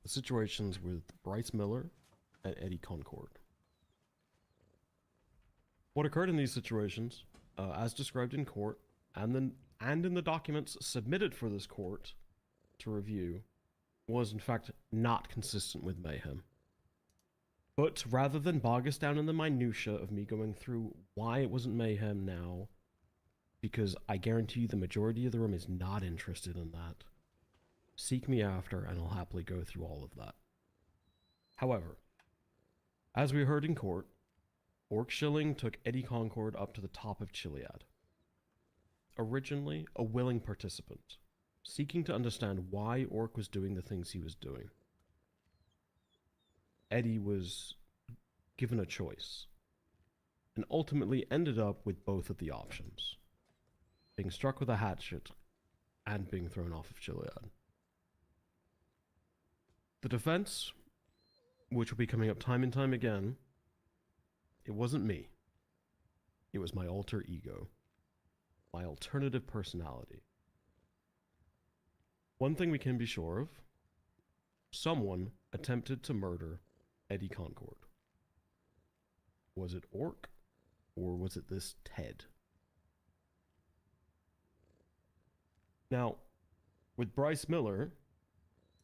The situations with Bryce Miller and Eddie Concord. What occurred in these situations, as described in court, and in the documents submitted for this court to review, was in fact not consistent with mayhem. But rather than bog us down in the minutiae of me going through why it wasn't mayhem now, because I guarantee you the majority of the room is not interested in that, seek me after and I'll happily go through all of that. However, as we heard in court, orc shilling took Eddie Concord up to the top of Chiliad. Originally a willing participant, seeking to understand why Orc was doing the things he was doing. Eddie was given a choice, and ultimately ended up with both of the options. Being struck with a hatchet, and being thrown off of Chiliad. The defense, which will be coming up time and time again, it wasn't me. It was my alter ego. My alternative personality. One thing we can be sure of, someone attempted to murder Eddie Concord. Was it Orc, or was it this Ted? Now, with Bryce Miller,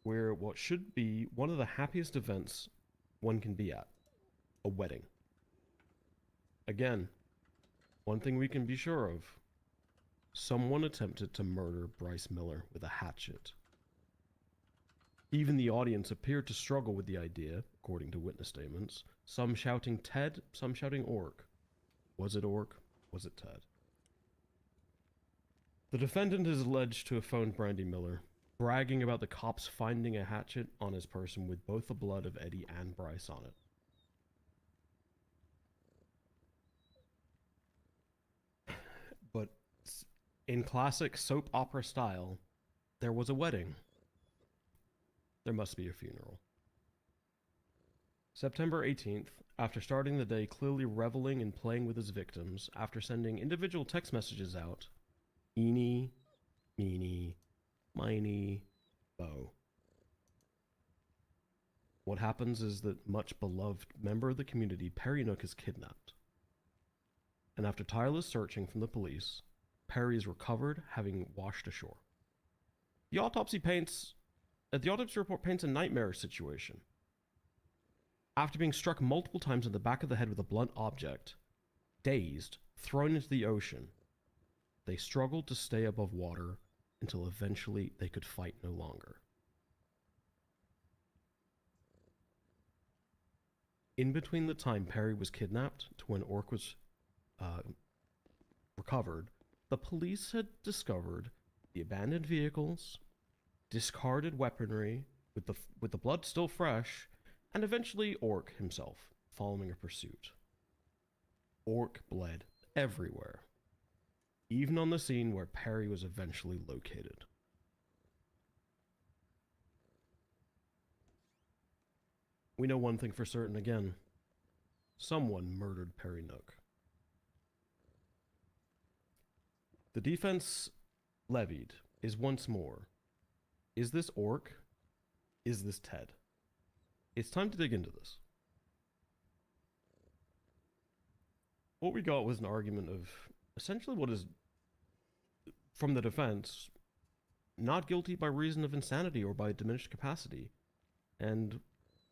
where what should be one of the happiest events one can be at, a wedding. Again, one thing we can be sure of, someone attempted to murder Bryce Miller with a hatchet. Even the audience appeared to struggle with the idea, according to witness statements, some shouting Ted, some shouting Orc. Was it Orc? Was it Ted? The defendant is alleged to have phoned Brandy Miller, bragging about the cops finding a hatchet on his person with both the blood of Eddie and Bryce on it. But in classic soap opera style, there was a wedding. There must be a funeral. September 18th, after starting the day clearly reveling and playing with his victims, after sending individual text messages out, eeny, meeny, miny, mo. What happens is that much beloved member of the community, Perry Nook, is kidnapped. And after tireless searching from the police, Perry is recovered, having washed ashore. The autopsy report paints a nightmarish situation. After being struck multiple times in the back of the head with a blunt object, dazed, thrown into the ocean, they struggled to stay above water until eventually they could fight no longer. In between the time Perry was kidnapped to when Orc was recovered, the police had discovered the abandoned vehicles, discarded weaponry with the blood still fresh, and eventually Orc himself following a pursuit. Orc bled everywhere, even on the scene where Perry was eventually located. We know one thing for certain again. Someone murdered Perry Nook. The defense levied is once more, is this Orc? Is this Ted? It's time to dig into this. What we got was an argument of essentially what is, from the defense, not guilty by reason of insanity or by diminished capacity. And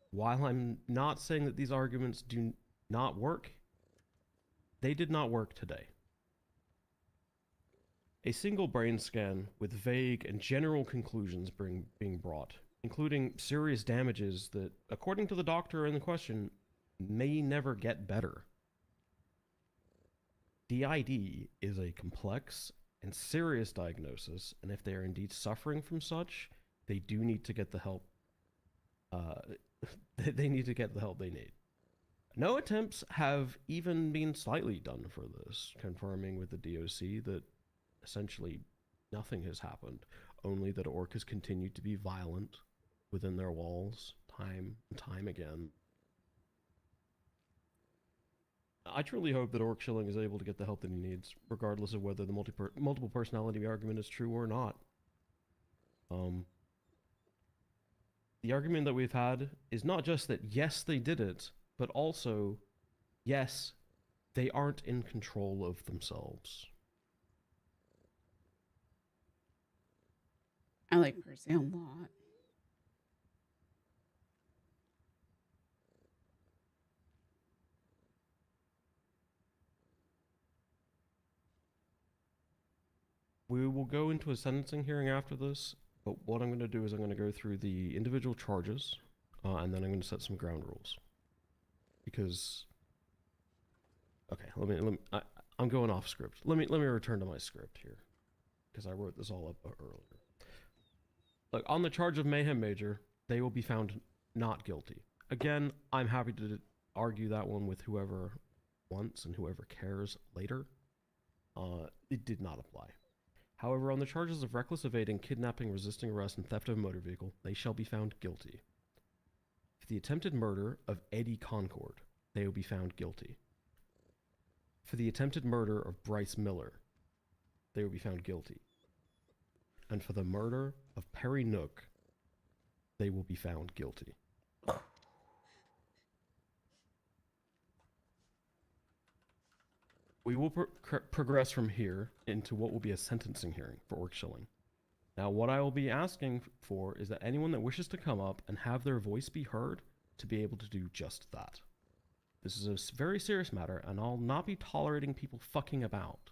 while I'm not saying that these arguments do not work, they did not work today. A single brain scan with vague and general conclusions being brought, including serious damages that, according to the doctor in the question, may never get better. DID is a complex and serious diagnosis, and if they are indeed suffering from such, they do need to get the help. They need to get the help they need. No attempts have even been slightly done for this, confirming with the DOC that essentially nothing has happened, only that Orc has continued to be violent within their walls time and time again. I truly hope that Orc Schilling is able to get the help that he needs, regardless of whether the multiple personality argument is true or not. The argument that we've had is not just that yes, they did it, but also, yes, they aren't in control of themselves. I like Percy a lot. We will go into a sentencing hearing after this, but what I'm going to do is I'm going to go through the individual charges, and then I'm going to set some ground rules. Because, okay, I'm going off script. Let me return to my script here, because I wrote this all up earlier. Look, on the charge of mayhem major, they will be found not guilty. Again, I'm happy to argue that one with whoever wants and whoever cares later. It did not apply. However, on the charges of reckless evading, kidnapping, resisting arrest, and theft of a motor vehicle, they shall be found guilty. For the attempted murder of Eddie Concord, they will be found guilty. For the attempted murder of Bryce Miller, they will be found guilty. And for the murder of Perry Nook, they will be found guilty. We will progress from here into what will be a sentencing hearing for Orc Schilling. Now, what I will be asking for is that anyone that wishes to come up and have their voice be heard to be able to do just that. This is a very serious matter, and I'll not be tolerating people fucking about.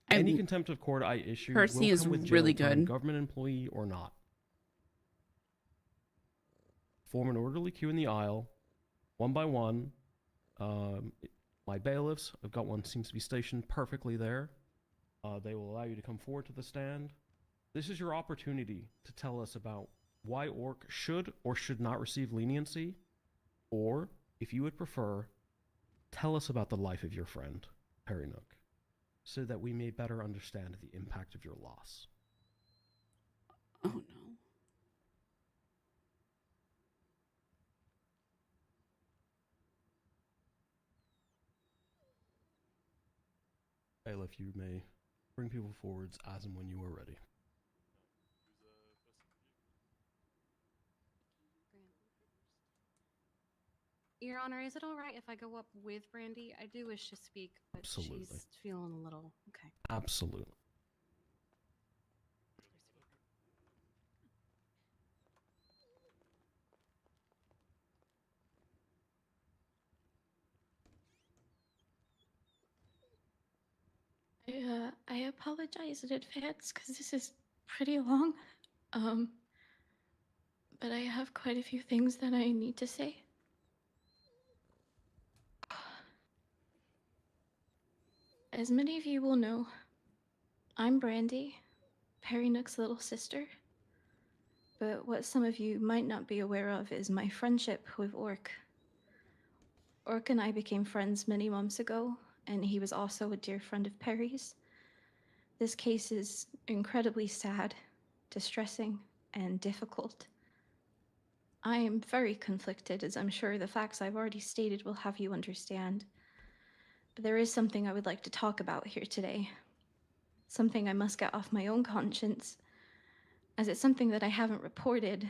Any contempt of court I issue Percy will is come with jail really time, good. government employee or not. Form an orderly queue in the aisle, one by one. My bailiffs, I've got one, seems to be stationed perfectly there. They will allow you to come forward to the stand. This is your opportunity to tell us about why Orc should or should not receive leniency, or, if you would prefer, tell us about the life of your friend, Perry Nook, so that we may better understand the impact of your loss. Oh no. Bailiff, you may bring people forwards as and when you are ready. Your Honor, is it all right if I go up with Brandy? I do wish to speak, but Absolutely. she's feeling a little... Okay. Absolutely. I apologize in advance because this is pretty long. But I have quite a few things that I need to say. As many of you will know, I'm Brandy, Perry Nook's little sister. But what some of you might not be aware of is my friendship with Orc. Orc and I became friends many months ago, and he was also a dear friend of Perry's. This case is incredibly sad, distressing, and difficult. I am very conflicted, as I'm sure the facts I've already stated will have you understand. But there is something I would like to talk about here today. Something I must get off my own conscience, as it's something that I haven't reported,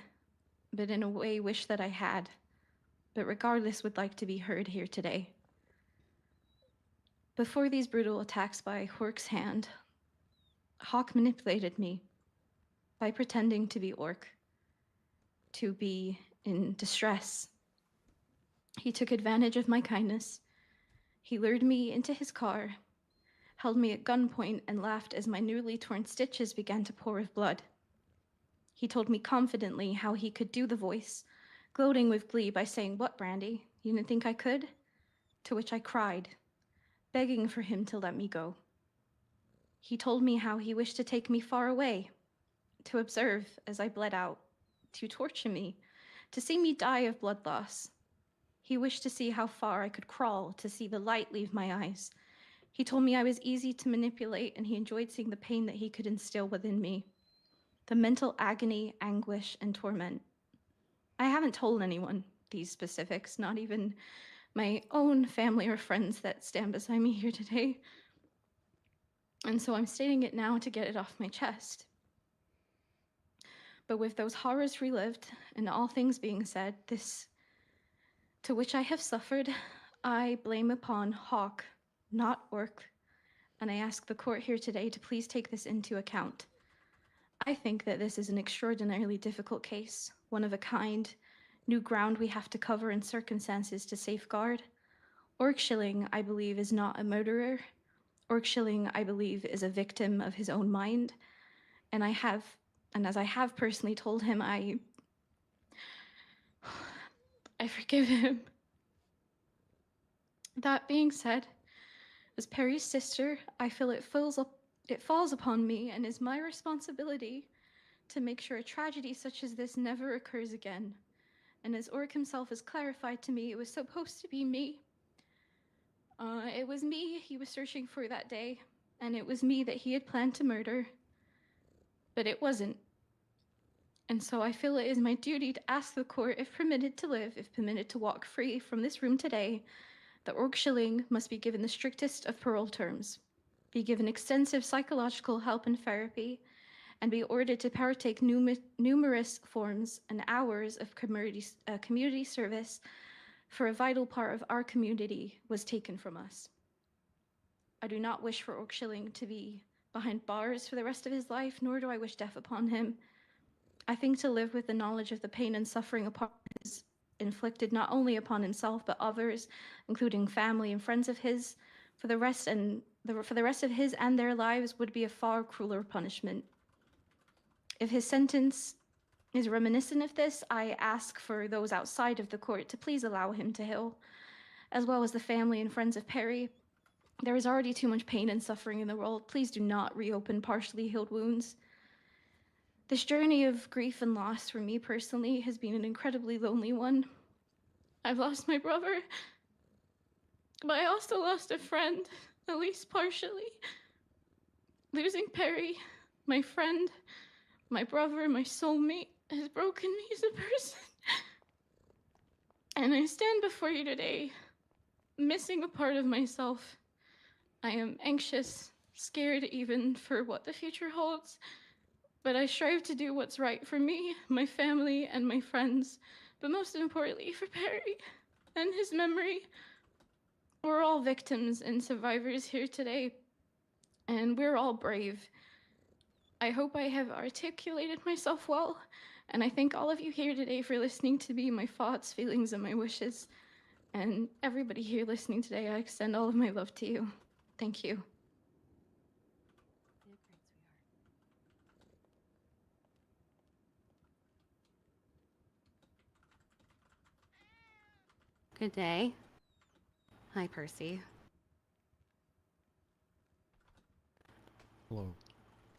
but in a way wish that I had, but regardless would like to be heard here today. Before these brutal attacks by Orc's hand, Hawk manipulated me by pretending to be Orc, to be in distress. He took advantage of my kindness. He lured me into his car, held me at gunpoint, and laughed as my newly torn stitches began to pour with blood. He told me confidently how he could do the voice, gloating with glee by saying, "What, Brandy? You didn't think I could?" To which I cried, begging for him to let me go. He told me how he wished to take me far away, to observe as I bled out, to torture me, to see me die of blood loss. He wished to see how far I could crawl to see the light leave my eyes. He told me I was easy to manipulate, and he enjoyed seeing the pain that he could instill within me. The mental agony, anguish, and torment. I haven't told anyone these specifics, not even my own family or friends that stand beside me here today. And so I'm stating it now to get it off my chest. But with those horrors relived and all things being said, this to which I have suffered, I blame upon Hawk, not Orc, and I ask the court here today to please take this into account. I think that this is an extraordinarily difficult case, one of a kind, new ground we have to cover in circumstances to safeguard. Orc Shilling, I believe, is not a murderer. Orc Shilling, I believe, is a victim of his own mind, and as I have personally told him, I forgive him. That being said, as Perry's sister, I feel it falls upon me and is my responsibility to make sure a tragedy such as this never occurs again. And as Orc himself has clarified to me, it was supposed to be me. It was me he was searching for that day, and it was me that he had planned to murder. But it wasn't. And so I feel it is my duty to ask the court, if permitted to live, if permitted to walk free from this room today, that Orc Shilling must be given the strictest of parole terms, be given extensive psychological help and therapy, and be ordered to partake numerous forms and hours of community service, for a vital part of our community was taken from us. I do not wish for Orc Shilling to be behind bars for the rest of his life, nor do I wish death upon him. I think to live with the knowledge of the pain and suffering upon his inflicted not only upon himself but others, including family and friends of his, for the rest of his and their lives would be a far crueler punishment. If his sentence is reminiscent of this, I ask for those outside of the court to please allow him to heal, as well as the family and friends of Perry. There is already too much pain and suffering in the world. Please do not reopen partially healed wounds. This journey of grief and loss for me personally has been an incredibly lonely one. I've lost my brother, but I also lost a friend, at least partially. Losing Perry, my friend, my brother, my soulmate, has broken me as a person. And I stand before you today, missing a part of myself. I am anxious, scared even for what the future holds, but I strive to do what's right for me, my family, and my friends, but most importantly for Perry and his memory. We're all victims and survivors here today, and we're all brave. I hope I have articulated myself well, and I thank all of you here today for listening to me, my thoughts, feelings, and my wishes. And everybody here listening today, I extend all of my love to you. Thank you. Good day. Hi, Percy. Hello.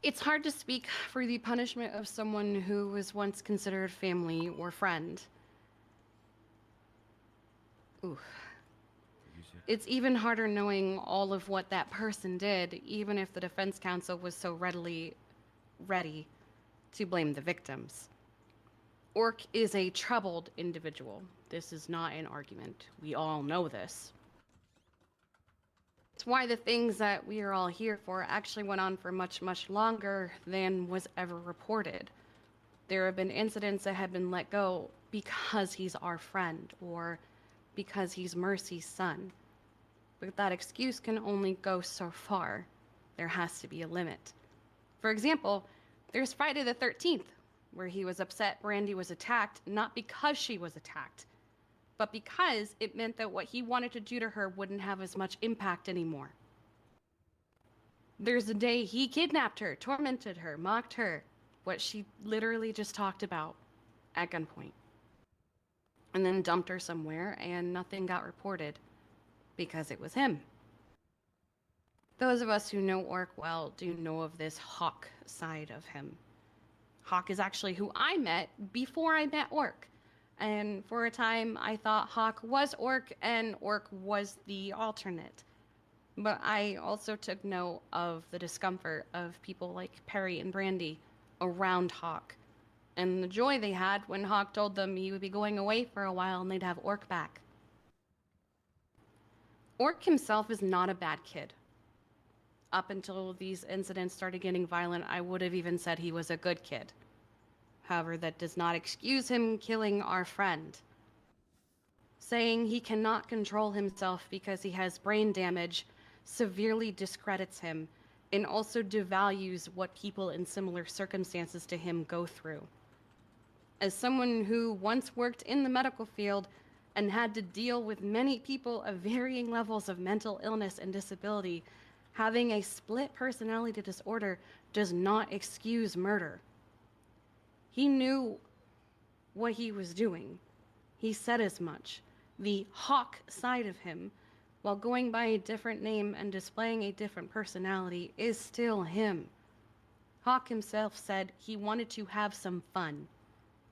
It's hard to speak for the punishment of someone who was once considered family or friend. Ooh. It's even harder knowing all of what that person did, even if the defense counsel was so ready to blame the victims. Orc is a troubled individual. This is not an argument. We all know this. It's why the things that we are all here for actually went on for much, much longer than was ever reported. There have been incidents that have been let go because he's our friend or because he's Mercy's son. But that excuse can only go so far. There has to be a limit. For example, there's Friday the 13th, where he was upset Brandy was attacked, not because she was attacked, but because it meant that what he wanted to do to her wouldn't have as much impact anymore. There's a day he kidnapped her, tormented her, mocked her, what she literally just talked about at gunpoint. And then dumped her somewhere and nothing got reported because it was him. Those of us who know Orc well do know of this Hawk side of him. Hawk is actually who I met before I met Orc. And for a time, I thought Hawk was Orc and Orc was the alternate. But I also took note of the discomfort of people like Perry and Brandy around Hawk, and the joy they had when Hawk told them he would be going away for a while and they'd have Orc back. Orc himself is not a bad kid. Up until these incidents started getting violent, I would have even said he was a good kid. However, that does not excuse him killing our friend. Saying he cannot control himself because he has brain damage severely discredits him and also devalues what people in similar circumstances to him go through. As someone who once worked in the medical field and had to deal with many people of varying levels of mental illness and disability, having a split personality disorder does not excuse murder. He knew what he was doing. He said as much. The Hawk side of him, while going by a different name and displaying a different personality, is still him. Hawk himself said he wanted to have some fun,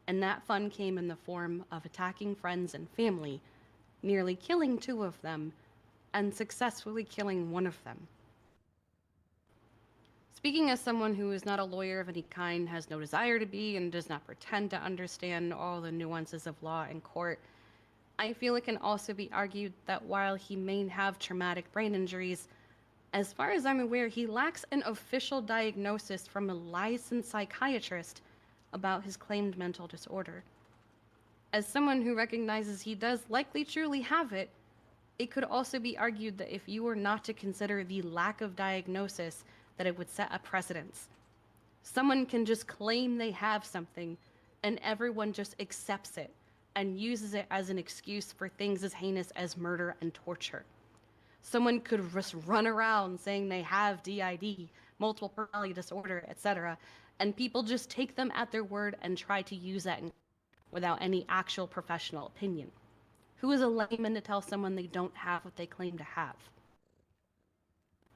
and that fun came in the form of attacking friends and family, nearly killing 2 of them, and successfully killing 1 of them. Speaking as someone who is not a lawyer of any kind, has no desire to be, and does not pretend to understand all the nuances of law and court, I feel it can also be argued that while he may have traumatic brain injuries, as far as I'm aware, he lacks an official diagnosis from a licensed psychiatrist about his claimed mental disorder. As someone who recognizes he does likely truly have it, it could also be argued that if you were not to consider the lack of diagnosis that it would set a precedence. Someone can just claim they have something, and everyone just accepts it and uses it as an excuse for things as heinous as murder and torture. Someone could just run around saying they have DID, multiple personality disorder, etc., and people just take them at their word and try to use that without any actual professional opinion. Who is a layman to tell someone they don't have what they claim to have?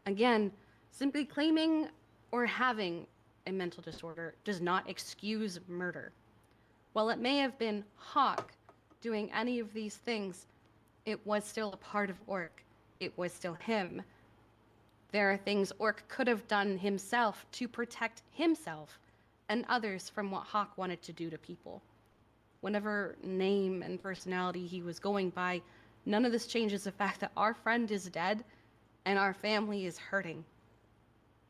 Again, simply claiming or having a mental disorder does not excuse murder. While it may have been Hawk doing any of these things, it was still a part of Orc. It was still him. There are things Orc could have done himself to protect himself and others from what Hawk wanted to do to people. Whatever name and personality he was going by, none of this changes the fact that our friend is dead and our family is hurting.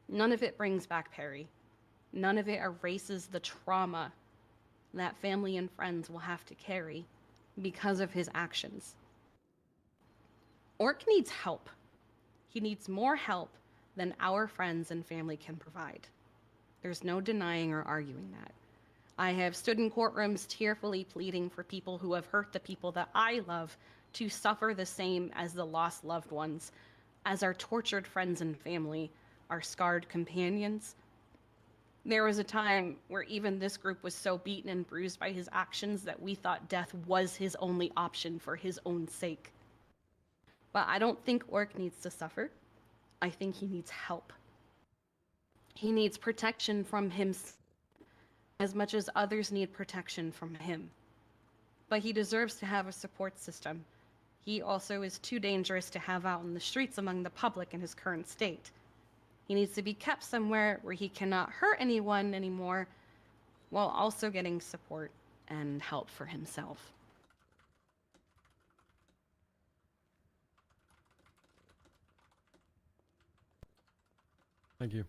None of it brings back Perry. None of it erases the trauma that family and friends will have to carry because of his actions. Orc needs help. He needs more help than our friends and family can provide. There's no denying or arguing that. I have stood in courtrooms tearfully pleading for people who have hurt the people that I love to suffer the same as the lost loved ones, as our tortured friends and family, our scarred companions. There was a time where even this group was so beaten and bruised by his actions that we thought death was his only option for his own sake. But I don't think Orc needs to suffer. I think he needs help. He needs protection from himself as much as others need protection from him. But he deserves to have a support system. He also is too dangerous to have out in the streets among the public in his current state. He needs to be kept somewhere where he cannot hurt anyone anymore, while also getting support and help for himself. Thank you.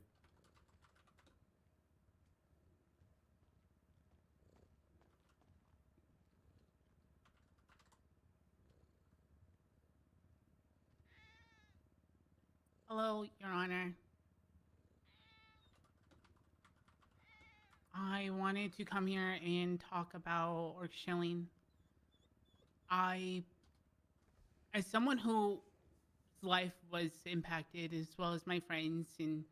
Hello, Your Honor. I wanted to come here and talk about Orc Shilling. As someone whose life was impacted, as well as my friends and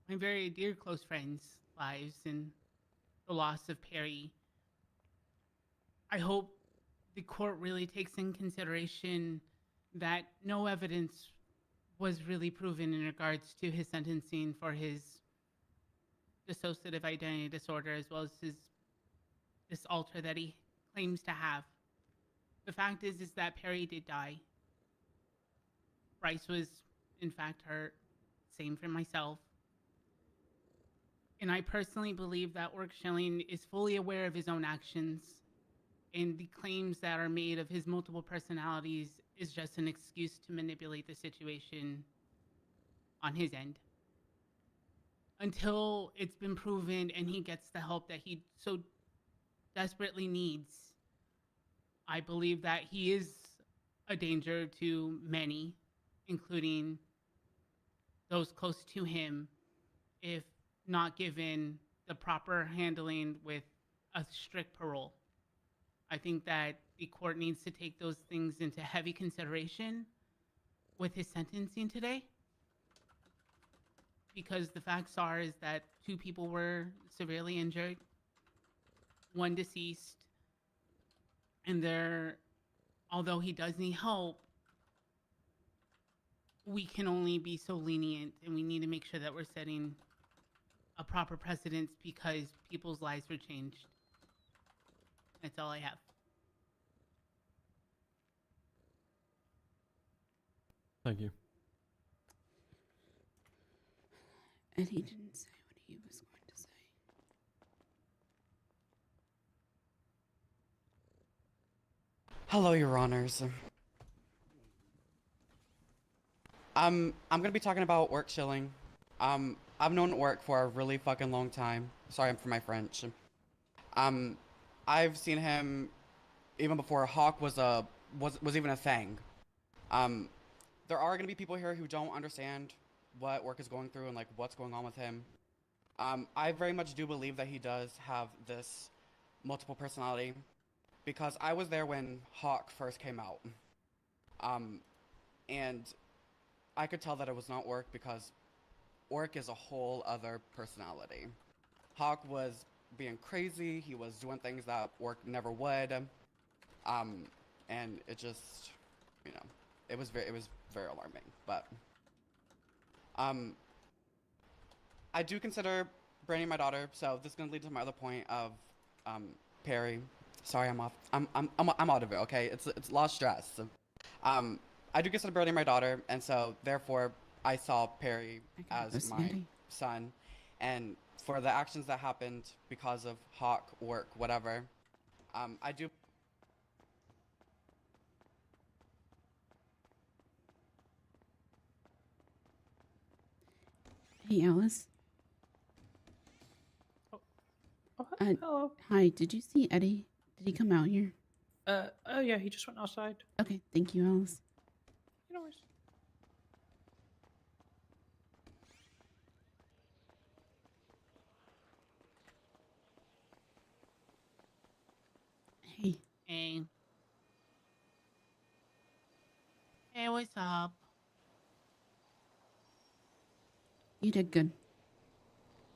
my very dear close friends' lives and the loss of Perry, I hope the court really takes in consideration that no evidence was really proven in regards to his sentencing for his dissociative identity disorder, as well as this alter that he claims to have. The fact is that Perry did die. Bryce was, in fact, hurt. Same for myself. And I personally believe that Orc Shilling is fully aware of his own actions, and the claims that are made of his multiple personalities is just an excuse to manipulate the situation on his end. Until it's been proven and he gets the help that he so desperately needs, I believe that he is a danger to many, including those close to him, if not given the proper handling with a strict parole. I think that the court needs to take those things into heavy consideration with his sentencing today, because the facts are is that 2 people were severely injured, 1 deceased, and although he does need help, we can only be so lenient, and we need to make sure that we're setting a proper precedence because people's lives were changed. That's all I have. Thank you. And he didn't say what he was going to say. Hello, Your Honors. I'm gonna be talking about Orc Shilling. I've known Orc for a really fucking long time. Sorry for my French. I've seen him even before Hawk was even a thing. There are gonna be people here who don't understand what Orc is going through and like what's going on with him. I very much do believe that he does have this multiple personality because I was there when Hawk first came out. And I could tell that it was not Orc because Orc is a whole other personality. Hawk was being crazy. He was doing things that Orc never would. And it just, you know, it was very alarming. But I do consider branding my daughter. So this is gonna lead to my other point of Perry. Sorry, I'm off. I'm out of it. Okay, it's a lot of stress. I do consider branding my daughter, and so therefore I saw Perry as my son, and for the actions that happened because of Hawk, Orc, whatever, I do. Hey, Alice. Hello. Hi, did you see Eddie? Did he come out here? Oh yeah, he just went outside. Okay, thank you, Alice. You know, worries. Hey. Hey. Hey, what's up? You did good.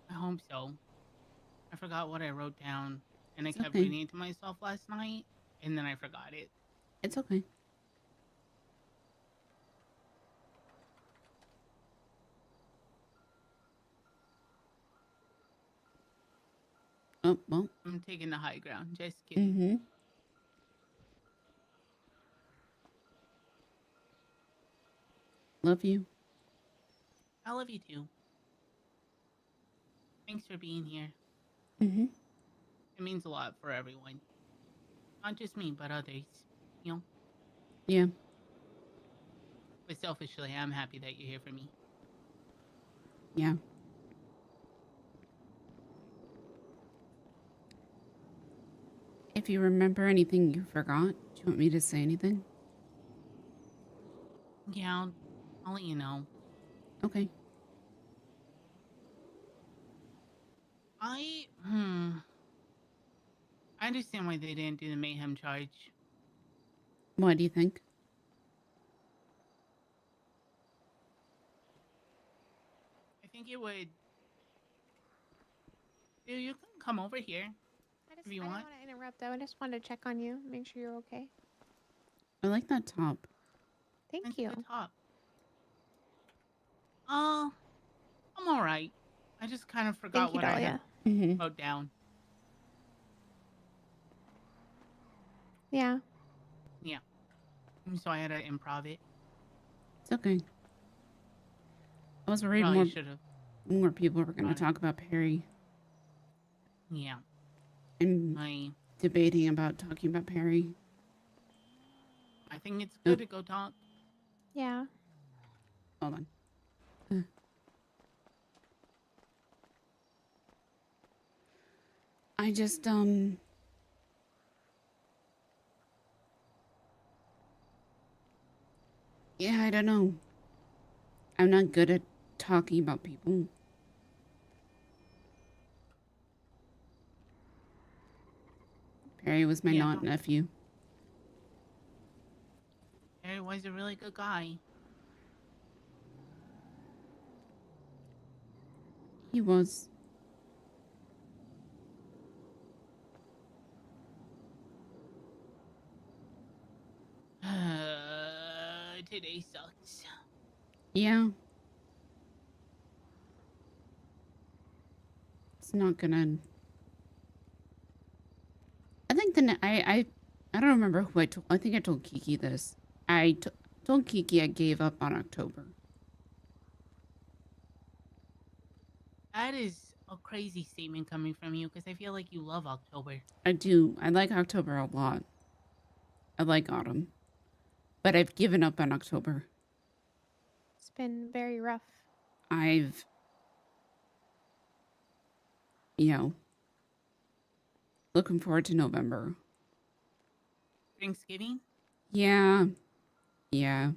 I hope so. I forgot what I wrote down, and I It's kept okay. reading it to myself last night, and then I forgot it. It's okay. Oh, well. I'm taking the high ground. Just kidding. Mm-hmm. Love you. I love you too. Thanks for being here. Mm-hmm. It means a lot for everyone. Not just me, but others. You know? Yeah. But selfishly, I'm happy that you're here for me. Yeah. If you remember anything you forgot, do you want me to say anything? Yeah, I'll let you know. Okay. I understand why they didn't do the mayhem charge. What do you think? I think it would. Dude, you can come over here if you I want. don't want to interrupt. I just wanted to check on you, make sure you're okay. I like that top. Thank you. Good top. I'm all right. I just kind of forgot Thank you, what I Dahlia. had wrote down. Yeah. Yeah. So I had to improv it. It's okay. I was worried Probably should've. more people were going to talk about Perry. Yeah. And debating about talking about Perry. I think it's good to go talk. Yeah. Hold on. I just, yeah, I don't know. I'm not good at talking about people. Perry was my not nephew. Harry was a really good guy. He was. Today sucks. Yeah. It's not gonna. I think I don't remember who I told. I think I told Kiki this. I told Kiki I gave up on October. That is a crazy statement coming from you because I feel like you love October. I do. I like October a lot. I like autumn. But I've given up on October. It's been very rough. Looking forward to November. Thanksgiving? Yeah. Yeah.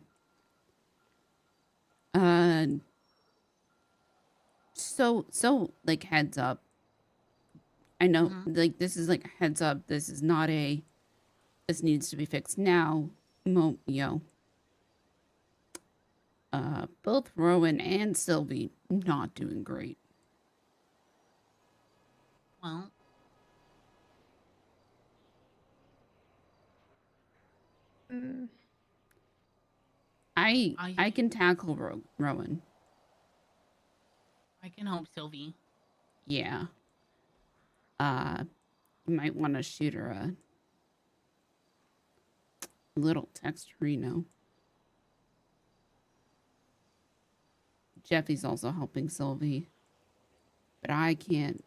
So like heads up. I know like this is like a heads up. This is not a this needs to be fixed now. Both Rowan and Sylvie not doing great. Well, Mm. I can tackle Rowan. I can help Sylvie. Yeah. You might want to shoot her a little text Reno. Jeffy's also helping Sylvie, but I can't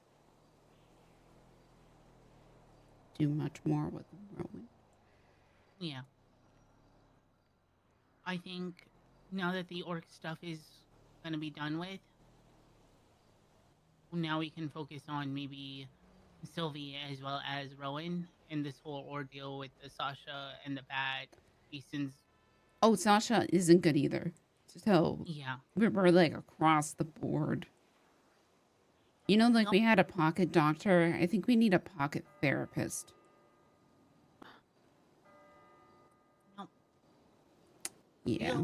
do much more with Rowan. Yeah. I think now that the orc stuff is gonna be done with, now we can focus on maybe Sylvie as well as Rowan and this whole ordeal with the Sasha and the bad Easton's. Oh, Sasha isn't good either. So Yeah. we're like across the board. You know, like we had a pocket doctor. I think we need a pocket therapist. Nope. Yeah.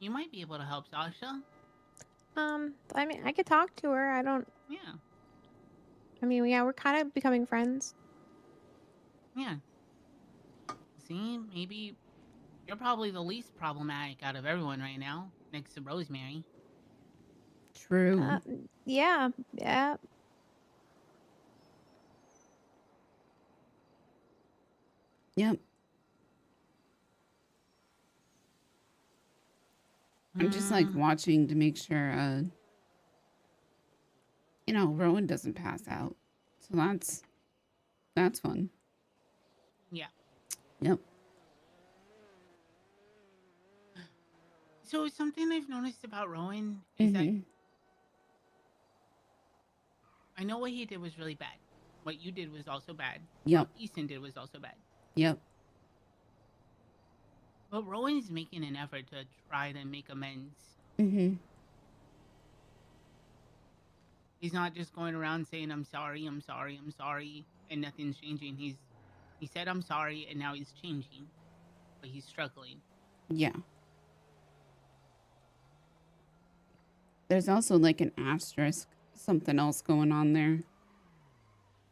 You might be able to help Sasha. I mean, I could talk to her. I don't. Yeah. I mean, yeah, we're kind of becoming friends. Yeah. See, maybe you're probably the least problematic out of everyone right now, next to Rosemary. True. Yeah. Yeah. Yep. I'm just like watching to make sure, you know, Rowan doesn't pass out. So that's fun. Yeah. Yep. So something I've noticed about Rowan is that I know what he did was really bad. What you did was also bad. Yep. What Easton did was also bad. Yep. But Rowan's making an effort to try to make amends. He's not just going around saying, I'm sorry, I'm sorry, I'm sorry, and nothing's changing. He said, I'm sorry, and now he's changing. But he's struggling. Yeah. There's also like an asterisk, something else going on there.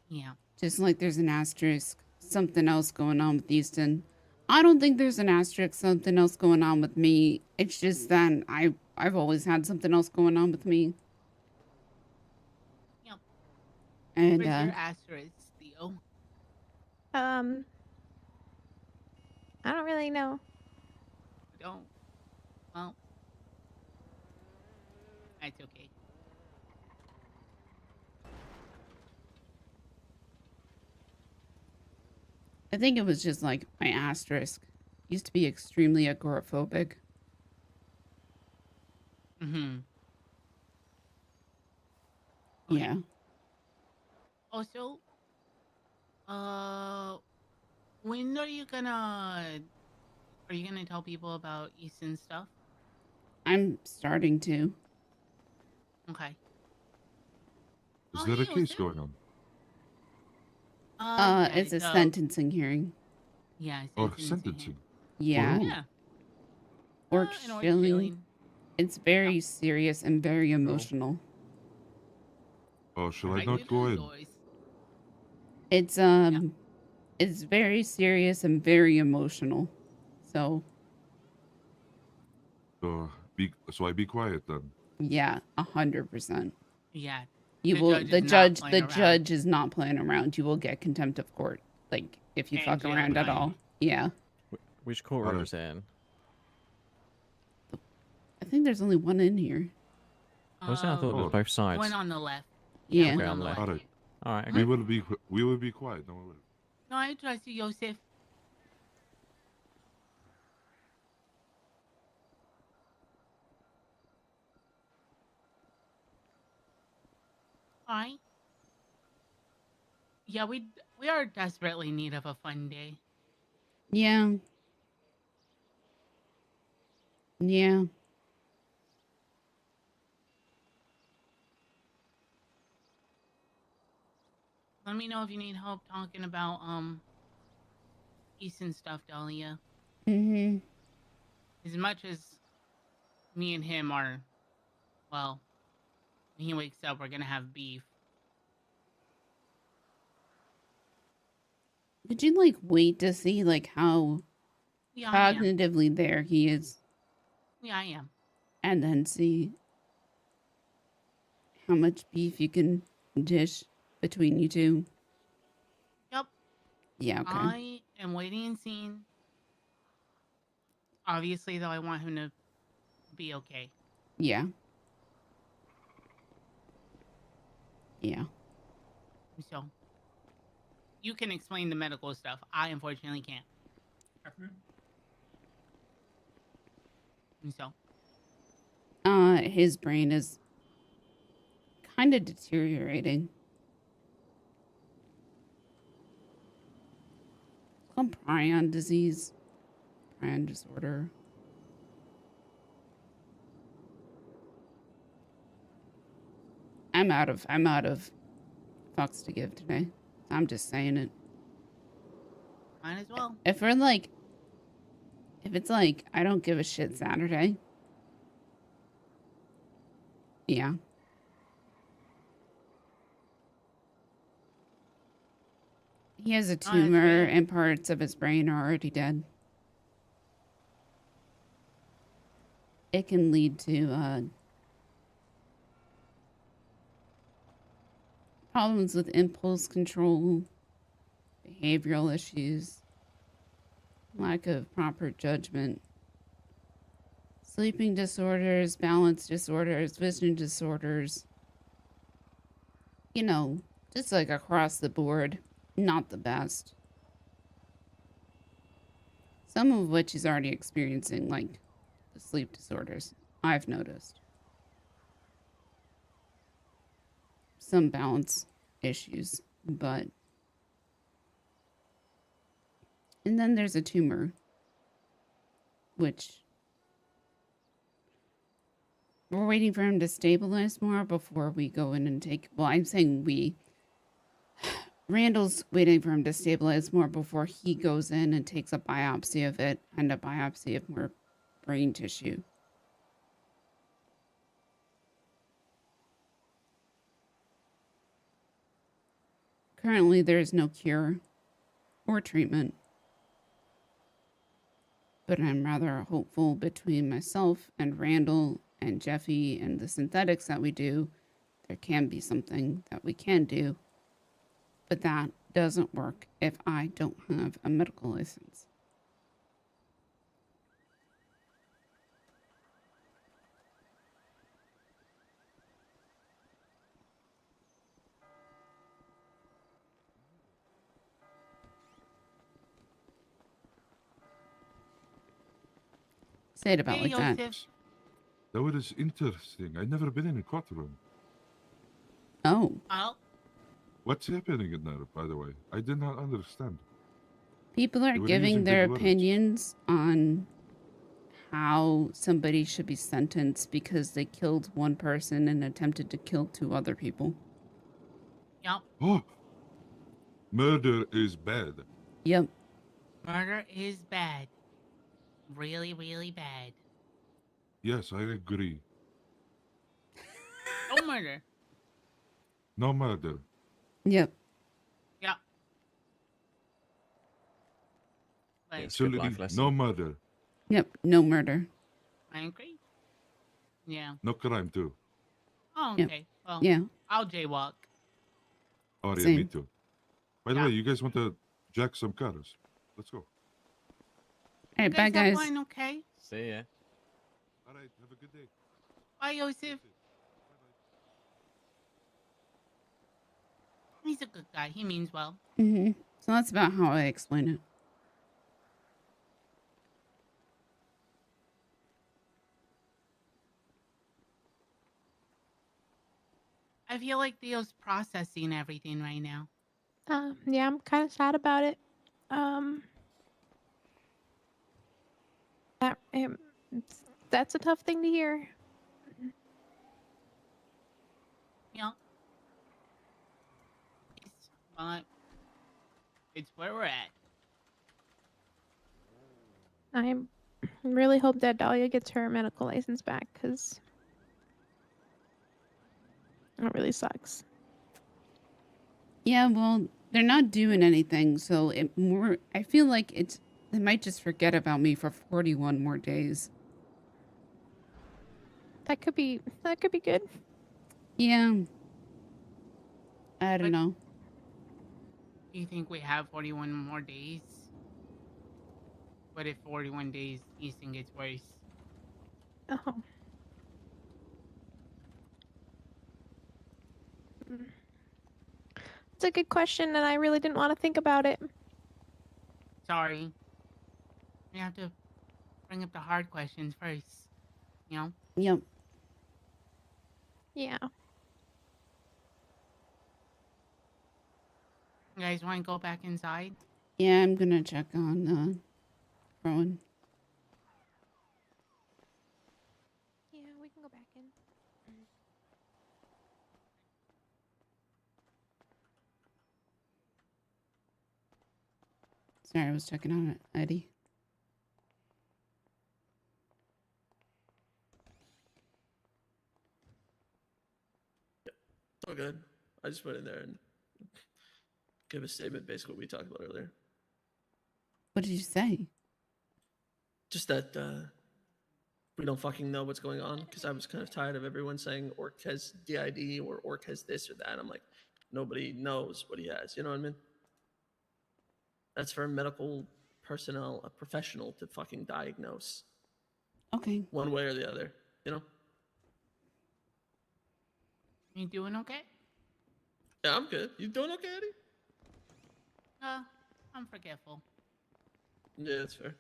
Yeah. Just like there's an asterisk, something else going on with Easton. I don't think there's an asterisk, something else going on with me. It's just that I've always had something else going on with me. Yep. And Where's your asterisk, Theo? I don't really know. Don't. Well, that's okay. I think it was just like my asterisk used to be extremely agoraphobic. Mm-hmm. Yeah. Also, when are you gonna tell people about Easton stuff? I'm starting to. Okay. Is there a case going on? Yeah, It's a sentencing hearing. Yeah. Oh, sentencing. Yeah. For who? Yeah. Or an orc chilling. chilling. It's very serious and very emotional. Oh, shall I Right not through go the in? doors. It's very serious and very emotional. So So I be quiet then. yeah, 100%. Yeah. You The will. judge The is not judge. playing The around. judge is not playing around. You will get contempt of court. Like if you And fuck jail around at time. all. Yeah. Which courtroom is it in? I think there's only one in here. I was I thought it was both sides. One on the left. Yeah. Okay, on the left. Alright. Alright, We okay. will be quiet. Don't worry. No, I trust you, Joseph. Alright. Yeah, we are desperately in need of a fun day. Yeah. Yeah. Let me know if you need help talking about Easton stuff, Dahlia. Mm-hmm. As much as me and him are, well, when he wakes up, we're gonna have beef. Could you like wait to see like how Yeah, I am. cognitively there he is, Yeah, I am. and then see how much beef you can dish between you two? Yep. Yeah, okay. I am waiting and seeing. Obviously, though, I want him to be okay. Yeah. Yeah. So, you can explain the medical stuff. I unfortunately can't. So, His brain is kind of deteriorating. It's called prion disease. Prion disorder. I'm out of fucks to give today. I'm just saying it. might as well. If it's like I don't give a shit Saturday. Yeah. He has a tumor and parts of his brain are already dead. It can lead to problems with impulse control, behavioral issues, lack of proper judgment, sleeping disorders, balance disorders, vision disorders. You know, just like across the board, not the best. Some of which he's already experiencing, like the sleep disorders, I've noticed. Some balance issues, but... And then there's a tumor, which we're waiting for him to stabilize more before we go in and take... Well, I'm saying we... Randall's waiting for him to stabilize more before he goes in and takes a biopsy of it and a biopsy of more brain tissue. Currently, there is no cure or treatment, but I'm rather hopeful between myself and Randall and Jeffy and the synthetics that we do, there can be something that we can do, but that doesn't work if I don't have a medical license. Say it about Hey, like that. Joseph. That was interesting. I've never been in a courtroom. Oh. Oh. What's happening in there, by the way? I did not understand. People are They were giving using their big words. opinions on how somebody should be sentenced because they killed one person and attempted to kill 2 other people. Yep. Oh, murder is bad. Yep. Murder is bad. Really, really bad. Yes, I agree. No murder. No murder. Yep. Yep. Yeah, Like, it's a good life Absolutely lesson. no murder. Yep. No murder. I agree. Yeah. No crime too. Oh, Yep. okay. Well, Yeah. I'll jaywalk. Oh yeah, Same. me too. By the way, you guys want to jack some cars? Let's go. All right, bye, Have guys. fun, okay? See ya. All right, have a good day. Bye, Joseph. He's a good guy. He means well. Mm-hmm. So that's about how I explain it. I feel like Theo's processing everything right now. Yeah, I'm kind of sad about it. That's a tough thing to hear. Yeah. but it's where we're at. I really hope that Dahlia gets her medical license back, because it really sucks. Yeah, well, they're not doing anything, so I feel like they might just forget about me for 41 more days. That could be good. Yeah. I don't But know. do you think we have 41 more days? What if 41 days Easton gets worse? Oh. It's a good question, and I really didn't want to think about it. Sorry. We have to bring up the hard questions first. You know? Yep. Yeah. You guys want to go back inside? Yeah, I'm gonna check on Rowan. Yeah, we can go back in. Sorry, I was checking on Eddie. It's all good. I just went in there and give a statement, basically what we talked about earlier. What did you say? Just that we don't fucking know what's going on, because I was kind of tired of everyone saying Orc has DID or Orc has this or that. I'm like, nobody knows what he has. You know what I mean? That's for medical personnel, a professional to fucking diagnose. Okay. One way or the other, you know? You doing okay? Yeah, I'm good. You doing okay, Eddie? I'm forgetful. Yeah, that's fair.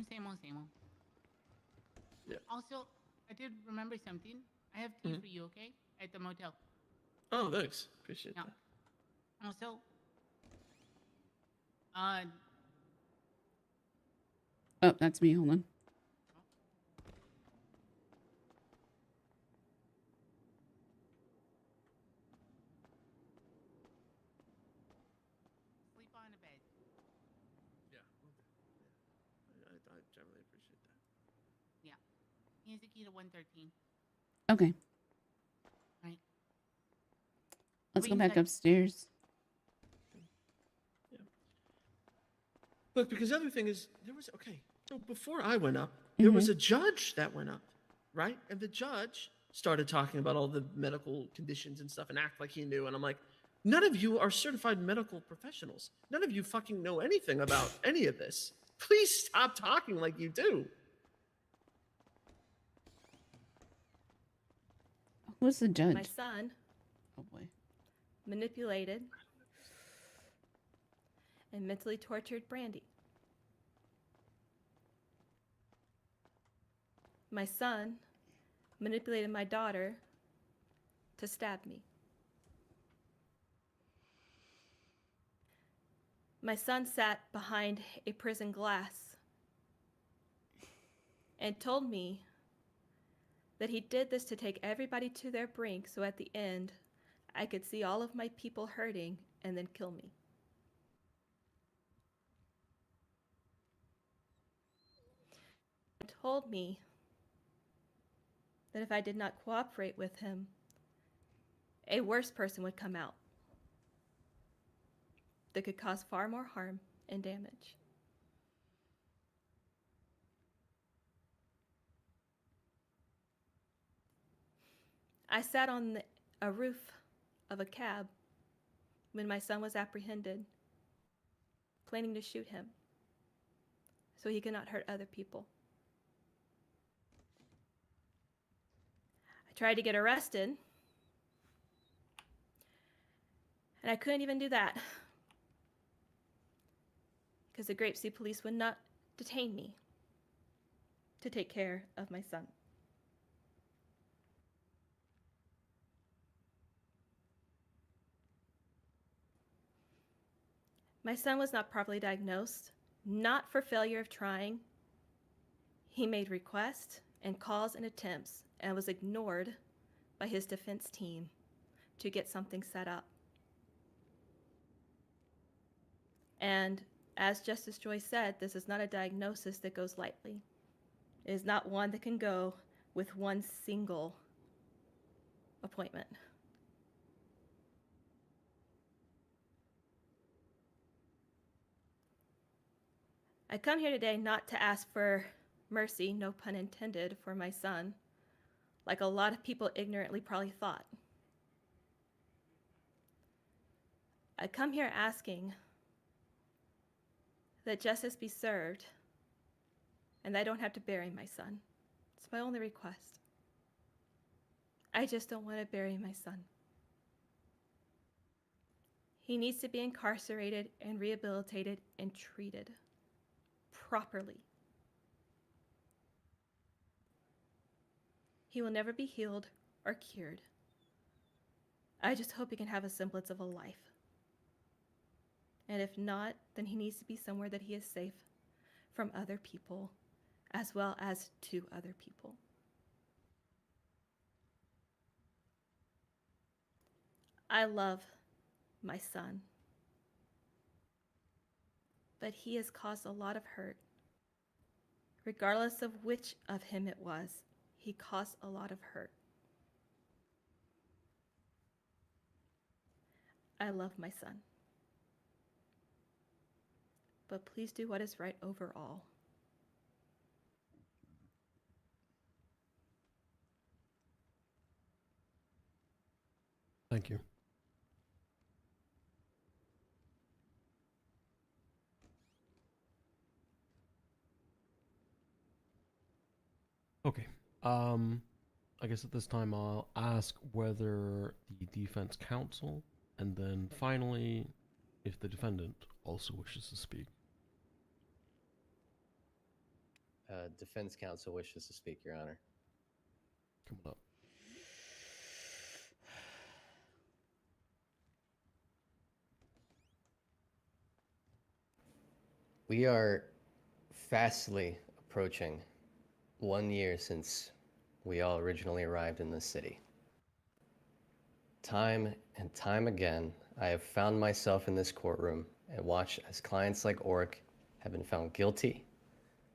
Same old, same old. Yeah. Also, I did remember something. I have tea for you, okay? At the motel. Oh, thanks. Appreciate that. Also, Oh, that's me. Hold on. sleep on the bed. Yeah, I generally appreciate that. Yeah. Here's the key to 113. Okay. Right. Let's Wait go back inside. upstairs. Look, because the other thing is, so before I went up, there was a judge that went up, right? And the judge started talking about all the medical conditions and stuff and act like he knew. And I'm like, none of you are certified medical professionals. None of you fucking know anything about any of this. Please stop talking like you do. Who's the judge? My son Oh boy. manipulated and mentally tortured Brandy. My son manipulated my daughter to stab me. My son sat behind a prison glass and told me that he did this to take everybody to their brink so at the end I could see all of my people hurting and then kill me. He told me that if I did not cooperate with him, a worse person would come out that could cause far more harm and damage. I sat on a roof of a cab when my son was apprehended, planning to shoot him so he could not hurt other people. I tried to get arrested, and I couldn't even do that because the Grapeseed police would not detain me to take care of my son. My son was not properly diagnosed, not for failure of trying. He made requests and calls and attempts and was ignored by his defense team to get something set up. And as Justice Joy said, this is not a diagnosis that goes lightly. It is not one that can go with one single appointment. I come here today not to ask for mercy, no pun intended, for my son, like a lot of people ignorantly probably thought. I come here asking that justice be served and that I don't have to bury my son. It's my only request. I just don't want to bury my son. He needs to be incarcerated and rehabilitated and treated properly. He will never be healed or cured. I just hope he can have a semblance of a life. And if not, then he needs to be somewhere that he is safe from other people, as well as to other people. I love my son, but he has caused a lot of hurt. Regardless of which of him it was, he caused a lot of hurt. I love my son, but please do what is right overall. Thank you. Okay. I guess at this time I'll ask whether the defense counsel, and then finally, if the defendant also wishes to speak. Defense counsel wishes to speak, Your Honor. Come on up. We are fastly approaching 1 year since we all originally arrived in this city. Time and time again, I have found myself in this courtroom and watched as clients like Oric have been found guilty,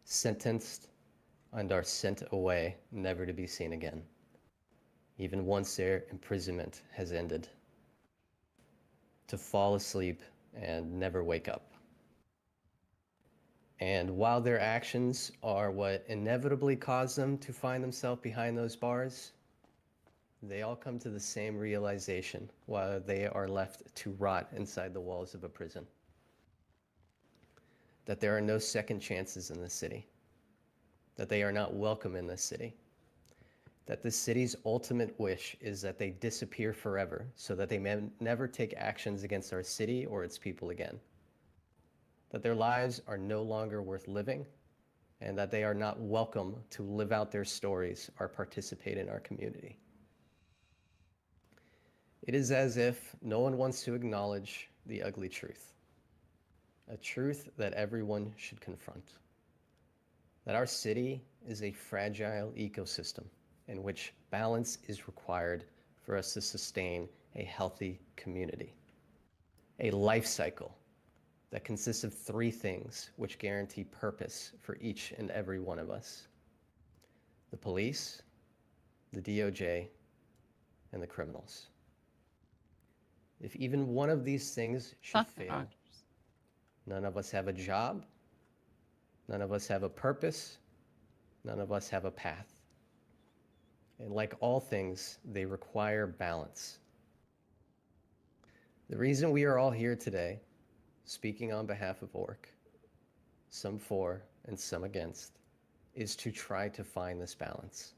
sentenced, and are sent away, never to be seen again, even once their imprisonment has ended, to fall asleep and never wake up. And while their actions are what inevitably caused them to find themselves behind those bars, they all come to the same realization while they are left to rot inside the walls of a prison. That there are no second chances in this city. That they are not welcome in this city. That the city's ultimate wish is that they disappear forever so that they may never take actions against our city or its people again. That their lives are no longer worth living, and that they are not welcome to live out their stories or participate in our community. It is as if no one wants to acknowledge the ugly truth, a truth that everyone should confront. That our city is a fragile ecosystem in which balance is required for us to sustain a healthy community. A life cycle that consists of 3 things which guarantee purpose for each and every one of us: the police, the DOJ, and the criminals. If even one of these things should fail, none of us have a job, none of us have a purpose, none of us have a path. And like all things, they require balance. The reason we are all here today, speaking on behalf of ORC, some for and some against, is to try to find this balance.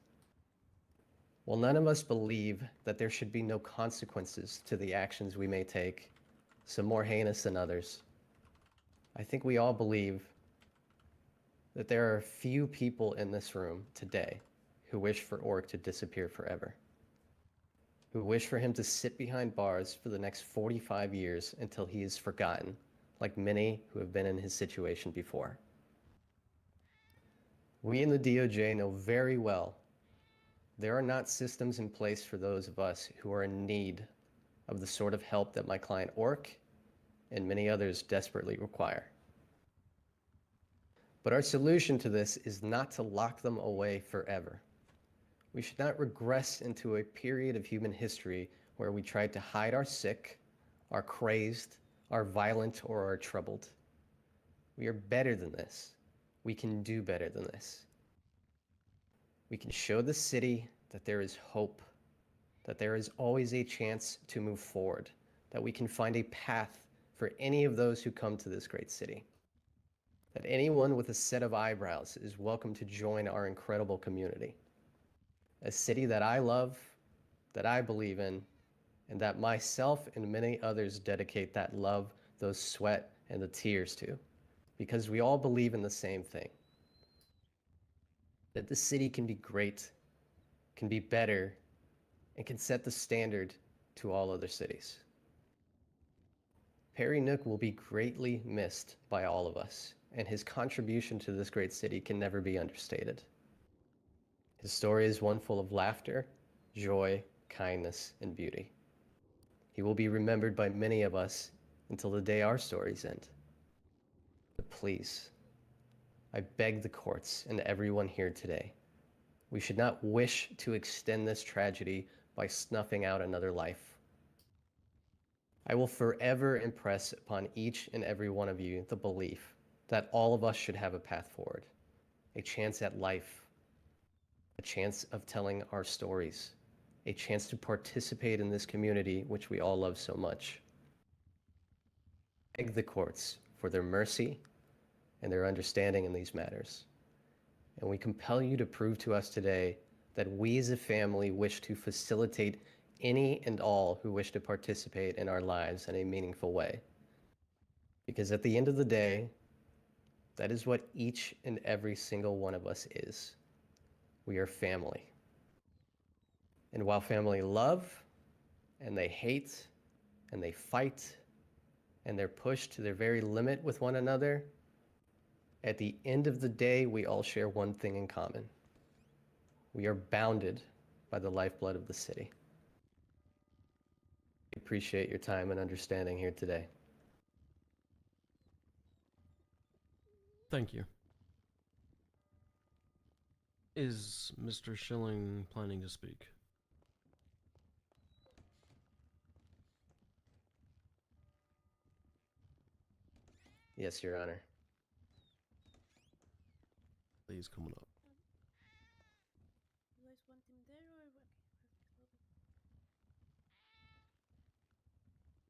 While none of us believe that there should be no consequences to the actions we may take, some more heinous than others, I think we all believe that there are few people in this room today who wish for ORC to disappear forever, who wish for him to sit behind bars for the next 45 years until he is forgotten, like many who have been in his situation before. We in the DOJ know very well there are not systems in place for those of us who are in need of the sort of help that my client ORC and many others desperately require. But our solution to this is not to lock them away forever. We should not regress into a period of human history where we tried to hide our sick, our crazed, our violent, or our troubled. We are better than this. We can do better than this. We can show the city that there is hope, that there is always a chance to move forward, that we can find a path for any of those who come to this great city, that anyone with a set of eyebrows is welcome to join our incredible community. A city that I love, that I believe in, and that myself and many others dedicate that love, those sweat, and the tears to, because we all believe in the same thing. That the city can be great, can be better, and can set the standard to all other cities. Perry Nook will be greatly missed by all of us, and his contribution to this great city can never be understated. His story is one full of laughter, joy, kindness, and beauty. He will be remembered by many of us until the day our stories end. But please, I beg the courts and everyone here today, we should not wish to extend this tragedy by snuffing out another life. I will forever impress upon each and every one of you the belief that all of us should have a path forward, a chance at life, a chance of telling our stories, a chance to participate in this community which we all love so much. Beg the courts for their mercy and their understanding in these matters. And we compel you to prove to us today that we as a family wish to facilitate any and all who wish to participate in our lives in a meaningful way. Because at the end of the day, that is what each and every single one of us is. We are family. And while family love, and they hate, and they fight, and they're pushed to their very limit with one another, at the end of the day, we all share one thing in common. We are bounded by the lifeblood of the city. I appreciate your time and understanding here today. Thank you. Is Mr. Schilling planning to speak? Yes, Your Honor. Please come on up.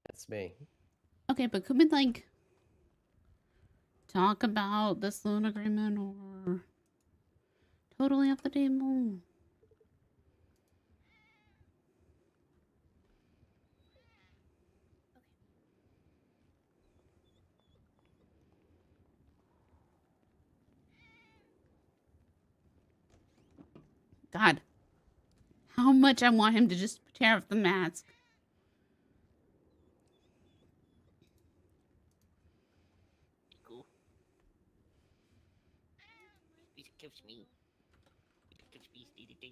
That's me. Okay, but could we like talk about this loan agreement or totally off the table? God, how much I want him to just tear off the mask. Gives me day.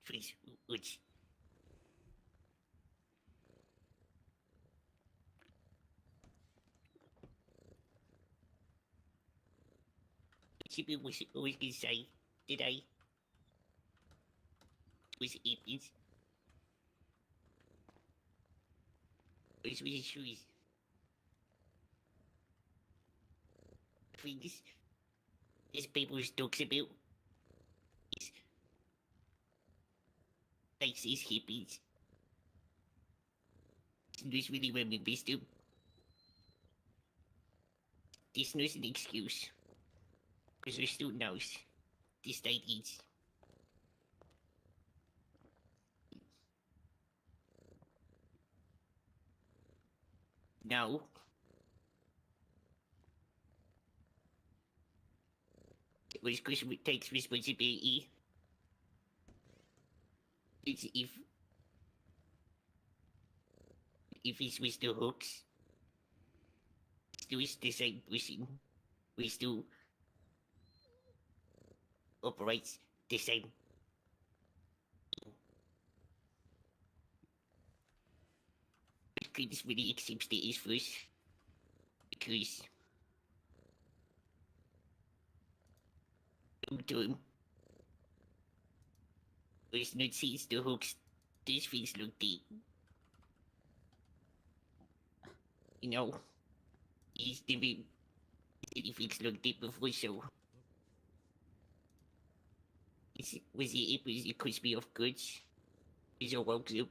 Please, which was always gonna say, did I? Was it was really shoes. Things this people talks about is like these hippies. It's really when we missed them. This not an excuse. Because we still knows this state is. No. was takes responsibility. It's if it was the hooks, still is the same person. We still operates the same. I couldn't really accept that as first because long-term was not since the hooks. These things look deep. You know, he's never things look deep before, so was it cost me off goods? Is a welcome.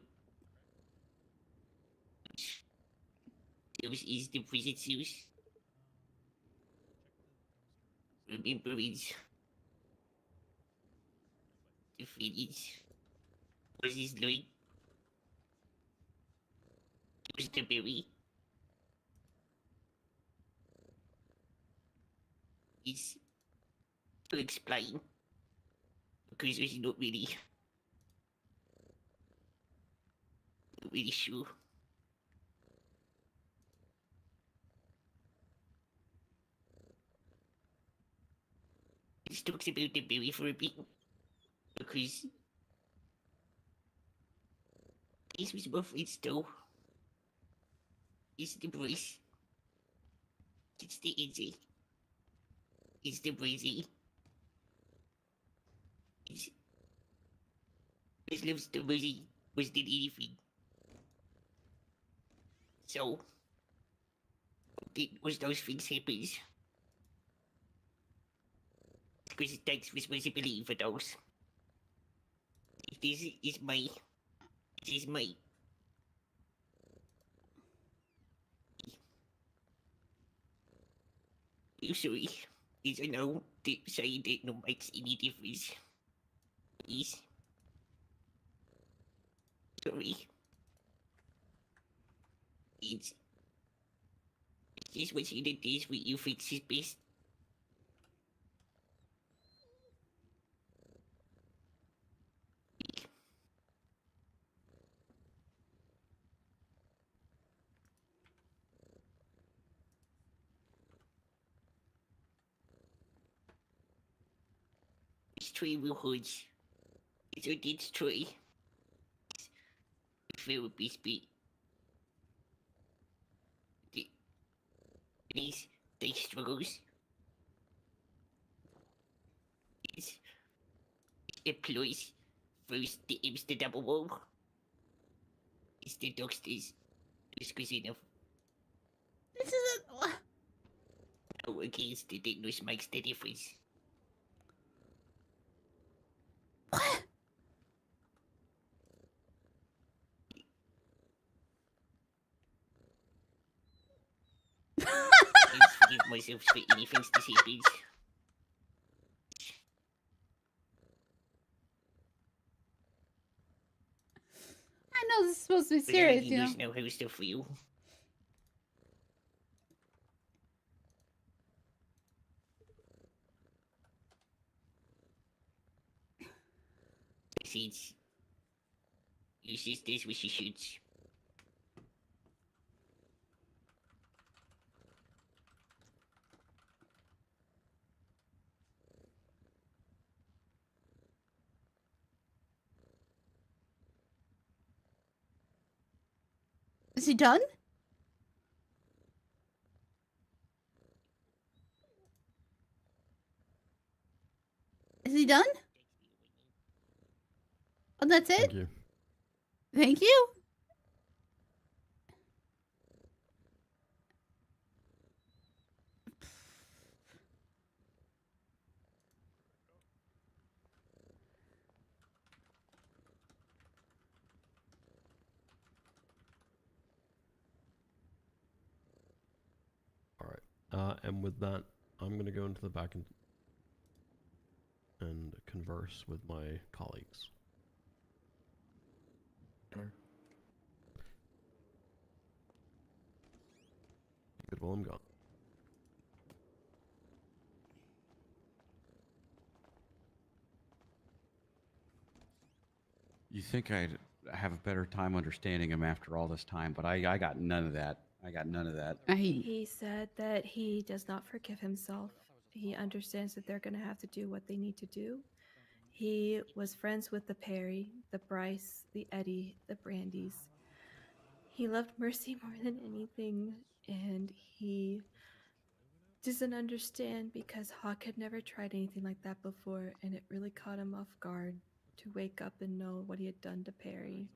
Those is the prison series. Remembering the feelings. Was his line? Was the berry? Is to explain because it's not really sure. Let's talk about the berry for a bit because this was my friend's though. It's the voice. It's the easy. It's the breezy. His lips the mercy was not anything. So was those things happens. Because it takes responsibility for those. This is my I'm sorry. Is I know that saying that no makes any difference. Please. Sorry. It's just what you did is what you fix is best. It's true, will hoods. It's a dead true. Therapist, but these struggles. It's employs first the Amsterdam wall. It's the doctors. This goes enough. This isn't. No, against the diagnosis makes the difference. What? I forgive myself for anything this happens. I know this is supposed to be But serious, I you know. know how stuff for you. Since you sisters with your shoots. Is he done? Is he done? Oh, that's it? Thank you. Thank you. All right. And with that, I'm going to go into the back and converse with my colleagues. Good, well, I'm gone. You think I'd have a better time understanding him after all this time, but I got none of that. I got none of that. He said that he does not forgive himself. He understands that they're going to have to do what they need to do. He was friends with the Perry, the Bryce, the Eddie, the Brandys. He loved Mercy more than anything, and he doesn't understand because Hawk had never tried anything like that before, and it really caught him off guard to wake up and know what he had done to Perry,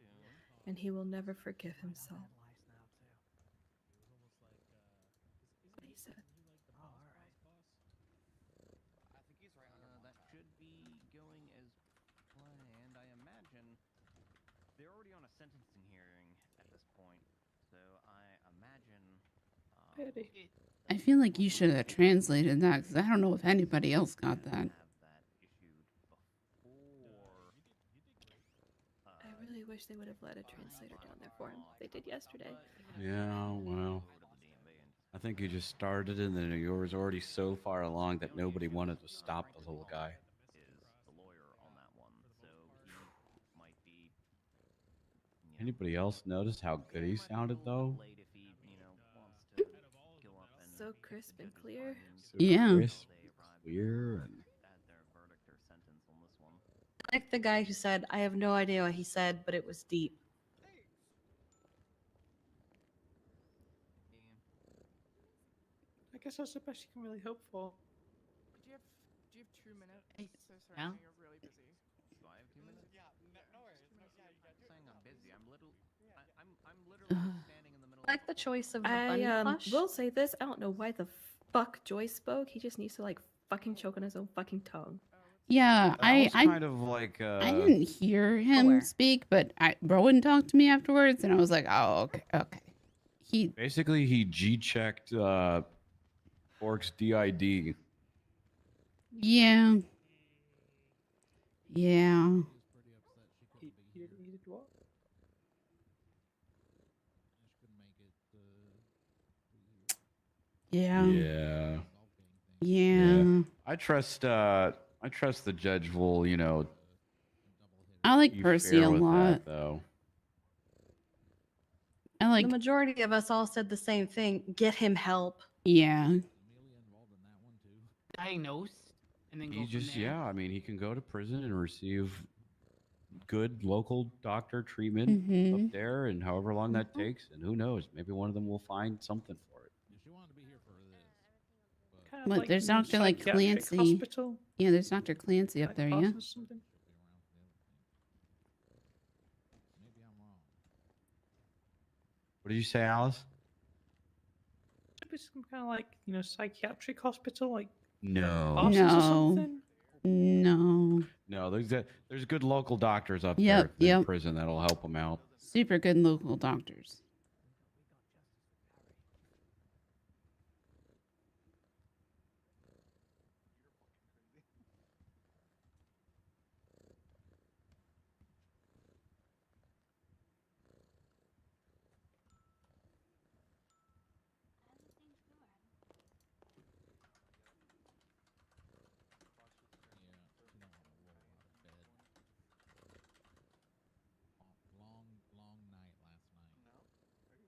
and he will never forgive himself. What he said. That should be going as planned. I imagine they're already on a sentencing hearing at this point, so I imagine. I feel like you should have translated that because I don't know if anybody else got that. I really wish they would have let a translator down there for him. They did yesterday. Yeah, well, I think you just started and then you was already so far along that nobody wanted to stop the little guy. Anybody else notice how good he sounded though? So crisp and clear. Yeah. Crisp, clear, and Like the guy who said, I have no idea what he said, but it was deep. I guess that's the best you can really hope for. Do you have 2 minutes? So sorry, Yeah. I know you're really busy. Do I have 2 minutes? Yeah, no worries. Yeah, you got saying I'm busy. I'm literally standing in the middle. I like the choice of the I bunny plush. will say this. I don't know why the fuck Joyce spoke. He just needs to like fucking choke on his own fucking tongue. Yeah, That was kind of like I didn't hear him speak, but Rowan talked to me afterwards, and I was like, oh, okay. basically he G-checked Orc's DID. Yeah. Yeah. He did what? Yeah. Yeah. Yeah. I trust the judge will, I like be Percy fair a with lot. that, though. I like the majority of us all said the same thing. Get him help. Yeah. Diagnosed and then He go just, from there. yeah, I mean, he can go to prison and receive good local doctor treatment Mhm. up there, and however long that takes, and who knows, maybe one of them will find something for it. Kind of What? like, There's you know, Dr. like psychiatric Clancy. Hospital. Yeah, there's Dr. Clancy up Like there. Yeah. Parsons or something. What did you say, Alice? Maybe some kind of like, you know, psychiatric hospital, like No. Parsons or No. something. No. No, there's good local doctors up Yep, there if they're in yep. prison that'll help them out. Super good local doctors. Long night last night.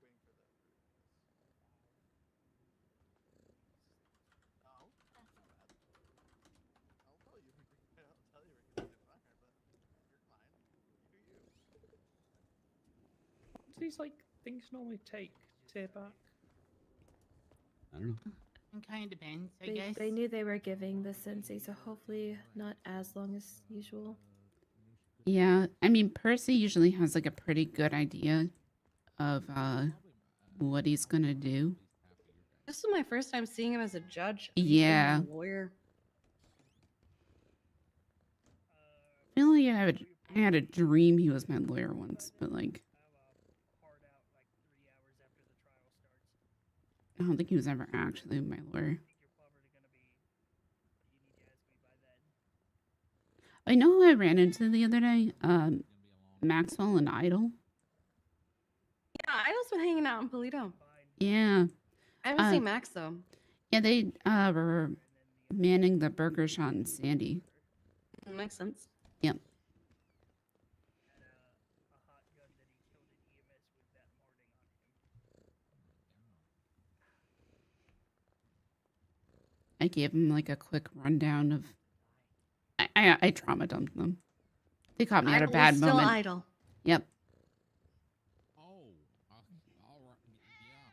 What do these like things normally take to hear back? I don't know. It kind of depends, I They, guess. they knew they were giving the sentencing, so hopefully not as long as usual. Yeah. I mean, Percy usually has like a pretty good idea of what he's gonna do. This is my first time seeing him as a judge. Yeah. He's been a lawyer. I feel like I had a dream he was my lawyer once, but like I don't think he was ever actually my lawyer. I know who I ran into the other day. Maxwell and Idol. Yeah, Idol's been hanging out in Polito. Yeah. I haven't seen Max though. Yeah, they were manning the burger shot in Sandy. Makes sense. Yep. I gave them like a quick rundown of. I trauma dumped them. They caught me at a Idle is bad still moment. idle. Yep. Oh, all right. Yeah.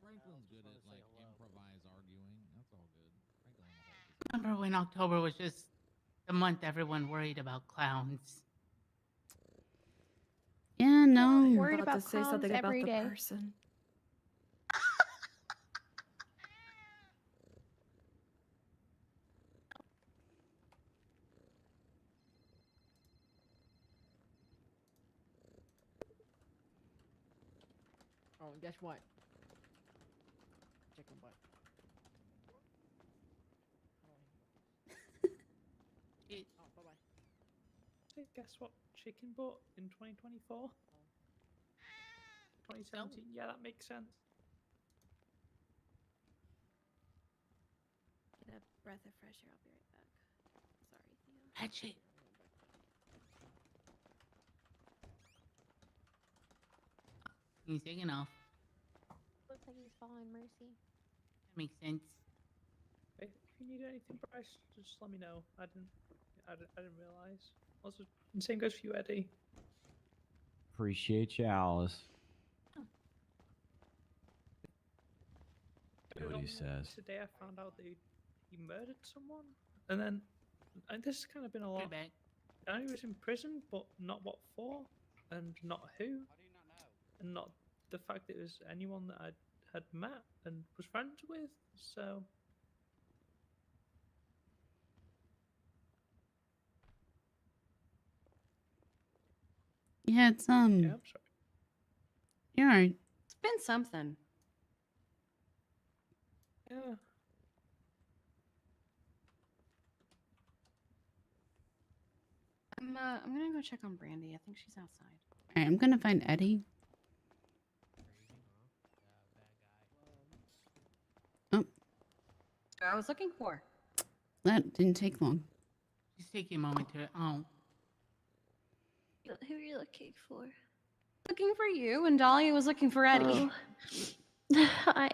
Franklin's good at like improvise arguing. That's all good. Franklin on the whole is Remember when October was just the month everyone worried about clowns? Yeah, no. Worried About to about say clowns something about every the day. person. Oh, and guess what? Chicken butt. Oh, bye-bye. Hey, guess what? Chicken butt in 2024? 2017. Yeah, that makes sense. Get a breath of fresh air. I'll be right back. Sorry, Theo. Hatchet. He's taking off. Looks like he's following Mercy. That makes sense. Hey, if you need anything, Bryce, just let me know. I didn't realize. Also, the same goes for you, Eddie. Appreciate you, Alice. See what he says. Today I found out that he murdered someone, and then and this has kind of been a lot. I know he was in prison, but not what for, and not who, and not the fact that it was anyone that I had met and was friends with. So. Yeah, it's Yeah, I'm sorry. You're right. It's been something. Yeah. I'm gonna go check on Brandy. I think she's outside. Alright, I'm gonna find Eddie. Oh, I was looking for. that didn't take long. Just take a moment to. Oh. Who are you looking for? Looking for you, and Dahlia was looking for Eddie. Oh. Hi.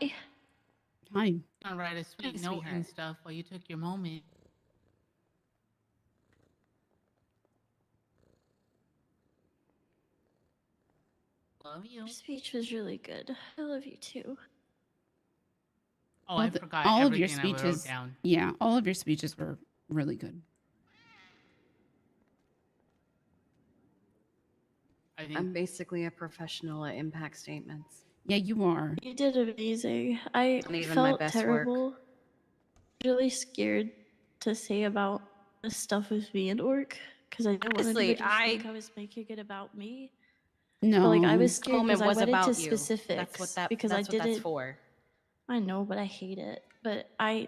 Hi. I'll write a sweet Hi, note and sweetheart. stuff while you took your moment. Love you. Your speech was really good. I love you too. Oh, I forgot all of everything your I speeches. wrote down. Yeah, all of your speeches were really good. I'm basically a professional at impact statements. Yeah, you are. You did amazing. I Not even my felt best work. terrible. Really scared to say about the stuff with me and Orc because I didn't want Honestly, anybody to think I was making it about me. No. But like I was This scared moment because I was went about into you. specifics That's what because that's I what didn't. that's for. I know, but I hate it. But I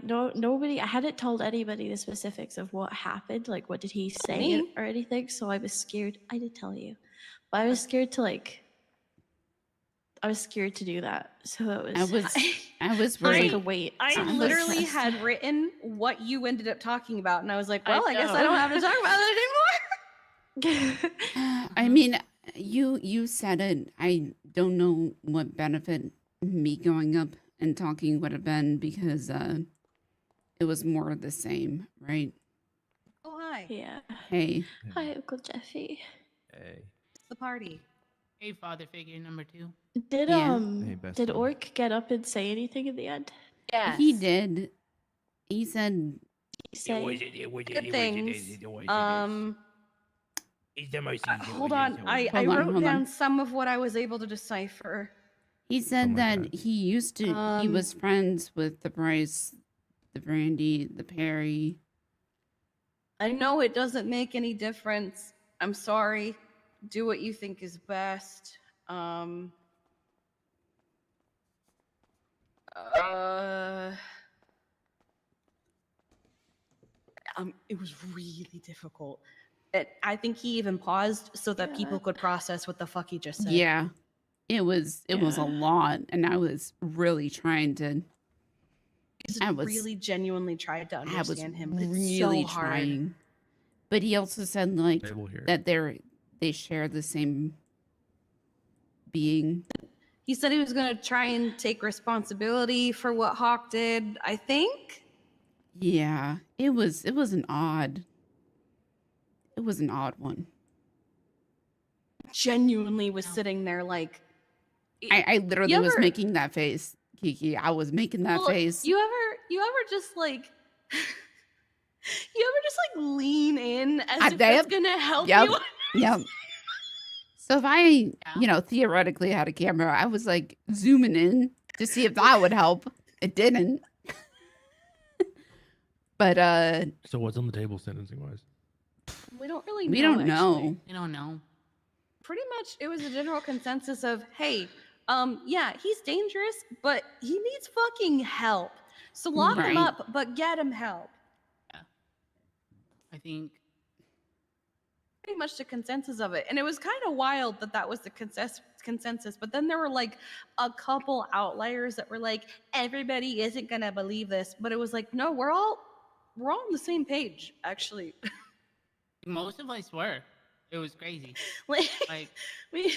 hadn't told anybody the specifics of what happened, like what did he say Me? or anything. So I was scared. I did tell you, but I was scared to I was scared to do that. So it was. I was It was like worried. a weight. I on my literally chest. had written what you ended up talking about, and I was like, I well, I guess I know. don't have to talk about it anymore. I mean, you said it. I don't know what benefit me going up and talking would have been because it was more of the same, right? Oh, hi. Yeah. Hey. Hi, Uncle Jeffy. Hey. It's the party. Hey, father figure number 2. Did Yeah. Hey, best did friend. Orc get up and say anything in the end? Yes. He did. He said Good things. Hold on. I Hold on, wrote hold down on. some of what I was able to decipher. He said my that God. he used to. He was friends with the Bryce, the Brandy, the Perry. I know it doesn't make any difference. I'm sorry. Do what you think is best. It was really difficult. I think he even paused so that people could process what the fuck he just said. Yeah, it was a Yeah. lot, and I was really trying to. I really genuinely tried to I was understand him. But really it's so hard. trying. But he also said like They will hear that they share the same being. He said he was going to try and take responsibility for what Hawk did, I think. Yeah, it was an odd one. Genuinely was sitting there like I literally was ever- making that face, Kiki. I was making that Well, face. You ever just like you ever just like lean in as if that's gonna help you? Yep. So if I, theoretically had a camera, I was like zooming in to see if that would help. It didn't. But So what's on the table sentencing wise? We don't really know. we don't know. actually. We don't know. Pretty much it was a general consensus of, hey, yeah, he's dangerous, but he needs fucking help. So lock him Right. up, but get him help. I think Pretty much the consensus of it. And it was kind of wild that that was the consensus. But then there were like a couple outliers that were like, everybody isn't going to believe this. But it was like, no, we're all on the same page, actually. most of us were. It was crazy. Like we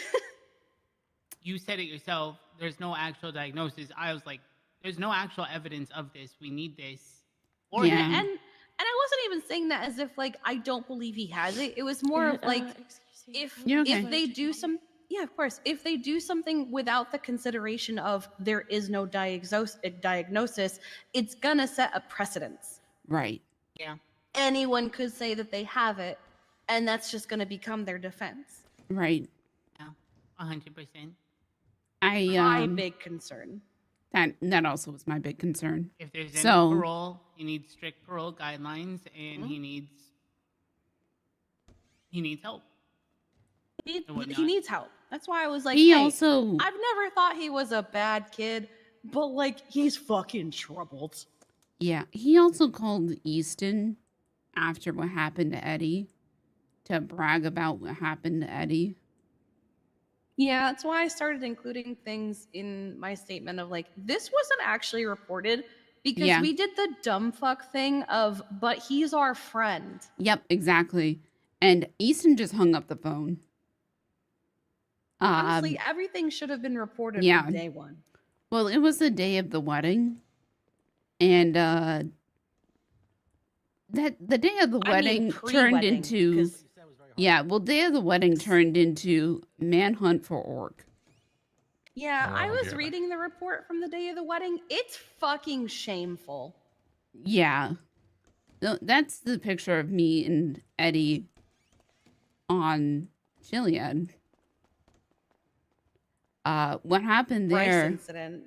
You said it yourself. There's no actual diagnosis. I was like, there's no actual evidence of this. We need this. Or Yeah. And I wasn't even saying that as if like I don't believe he has it. It was more of like if they do some of course. If they do something without the consideration of there is no diagnosis, it's gonna set a precedence. Right. Yeah. Anyone could say that they have it, and that's just gonna become their defense. Right. Yeah. 100%. My big concern. That also was my big concern. If there's any So parole, he needs strict parole guidelines, and he needs help. He needs help. That's why I was like, He hey, also- I've never thought he was a bad kid, but like he's fucking troubled. Yeah, he also called Easton after what happened to Eddie to brag about what happened to Eddie. Yeah, that's why I started including things in my statement of like, this wasn't actually reported because Yeah. we did the dumb fuck thing of, but he's our friend. Yep, exactly. And Easton just hung up the phone. Honestly, everything should have been reported yeah. from day one. Well, it was the day of the wedding. And that the day of the wedding turned pre-wedding, into day of the wedding turned into manhunt for Orc. Yeah, Oh, I was yeah. reading the report from the day of the wedding. It's fucking shameful. Yeah. That's the picture of me and Eddie on Chiliad. What happened Bryce there? incident.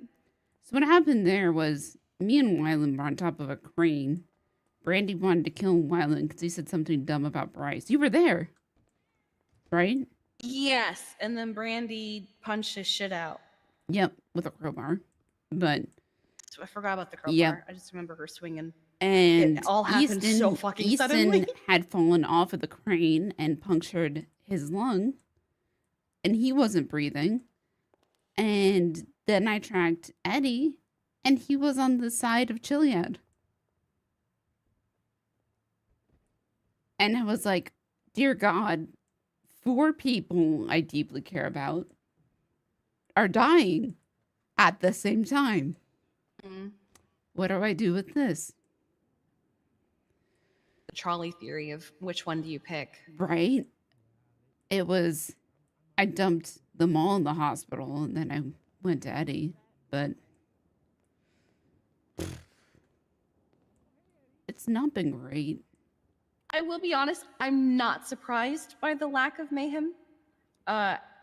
So what happened there was me and Wyland were on top of a crane. Brandy wanted to kill Wyland because he said something dumb about Bryce. You were there, right? Yes, and then Brandy punched his shit out. Yep, with a crowbar. But So I forgot about the crowbar. Yep. I just remember her swinging. and It all happened so fucking Easton suddenly. had fallen off of the crane and punctured his lung, and he wasn't breathing. And then I tracked Eddie, and he was on the side of Chiliad. And I was like, dear God, 4 people I deeply care about are dying at the same time. Mhm. What do I do with this? The trolley theory of which one do you pick? Right? It was, I dumped them all in the hospital and then I went to Eddie, but it's not been great. I will be honest, I'm not surprised by the lack of mayhem.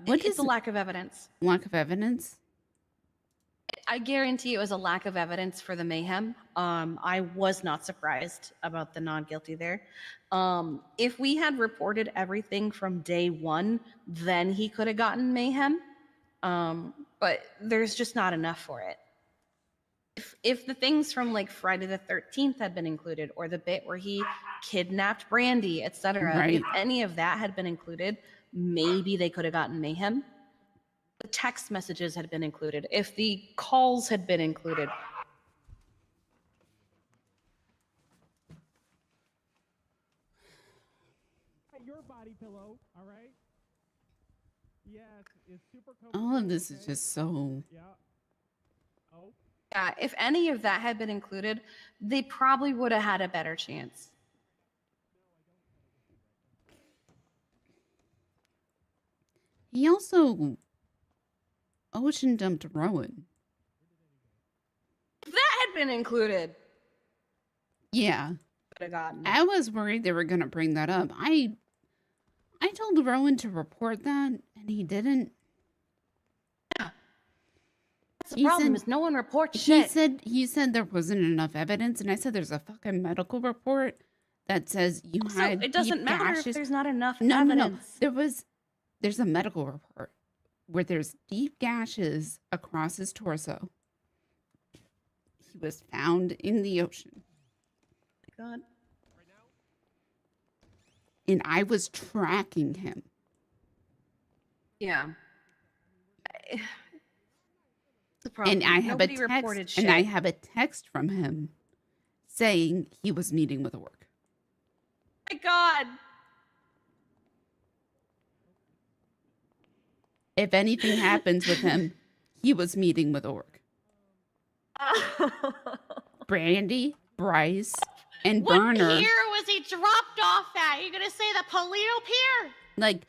It's a lack of evidence. Lack of evidence? I guarantee it was a lack of evidence for the mayhem. I was not surprised about the non-guilty there. If we had reported everything from day one, then he could have gotten mayhem. But there's just not enough for it. If the things from like Friday the 13th had been included, or the bit where he kidnapped Brandy, etc., Right. if any of that had been included, maybe they could have gotten mayhem. The text messages had been included. If the calls had been included. Your body pillow, all right? All of this is just so. Yeah, if any of that had been included, they probably would have had a better chance. He also ocean dumped Rowan. If that had been included, Yeah. would have gotten it. I was worried they were gonna bring that up. I told Rowan to report that, and he didn't. That's the problem is no one reports He shit. said there wasn't enough evidence, and I said there's a fucking medical report that says you So had it doesn't deep matter gashes. if there's not enough No. evidence. There's a medical report where there's deep gashes across his torso. He was found in the ocean. God. And I was tracking him. Yeah. The problem. And I have Nobody a reported text, shit. and I have a text from him saying he was meeting with work. My God. If anything happens with him, he was meeting with org. Brandy, Bryce, and What Burner. pier was he dropped off at? You gonna say the Polito Pier? Like,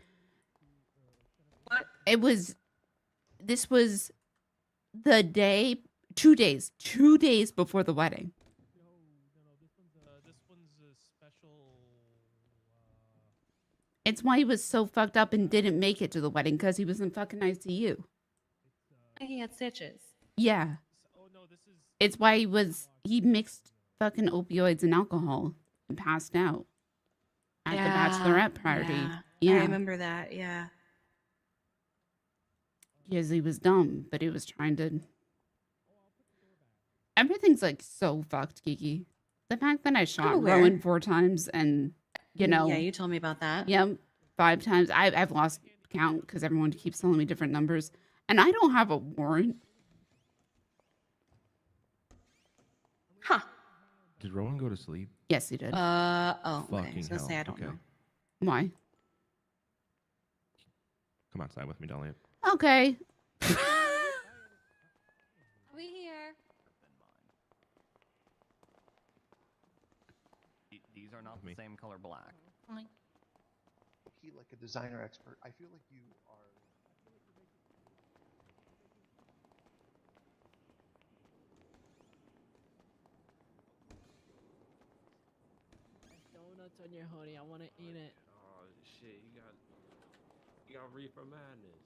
this was the day, 2 days before the wedding. It's why he was so fucked up and didn't make it to the wedding, because he was in fucking ICU. He had stitches. Yeah. It's why he mixed fucking opioids and alcohol and passed out at the bachelorette party. Yeah. I remember that, yeah. Because he was dumb, but he was trying to. Everything's like so fucked, Kiki. The fact that I shot aware. Rowan 4 times and, you know. Yeah, you told me about that. Yep, 5 times. I've lost count because everyone keeps telling me different numbers. And I don't have a warrant. Huh. Did Rowan go to sleep? Yes, he did. Okay. I was Fucking gonna say hell, I don't okay. know. Why? Come outside with me, Dahlia. Okay. We here. These are not the same color black. He like a designer expert. I feel like you are. Donuts on your honey. I want to eat it. Oh shit, you got reefer madness.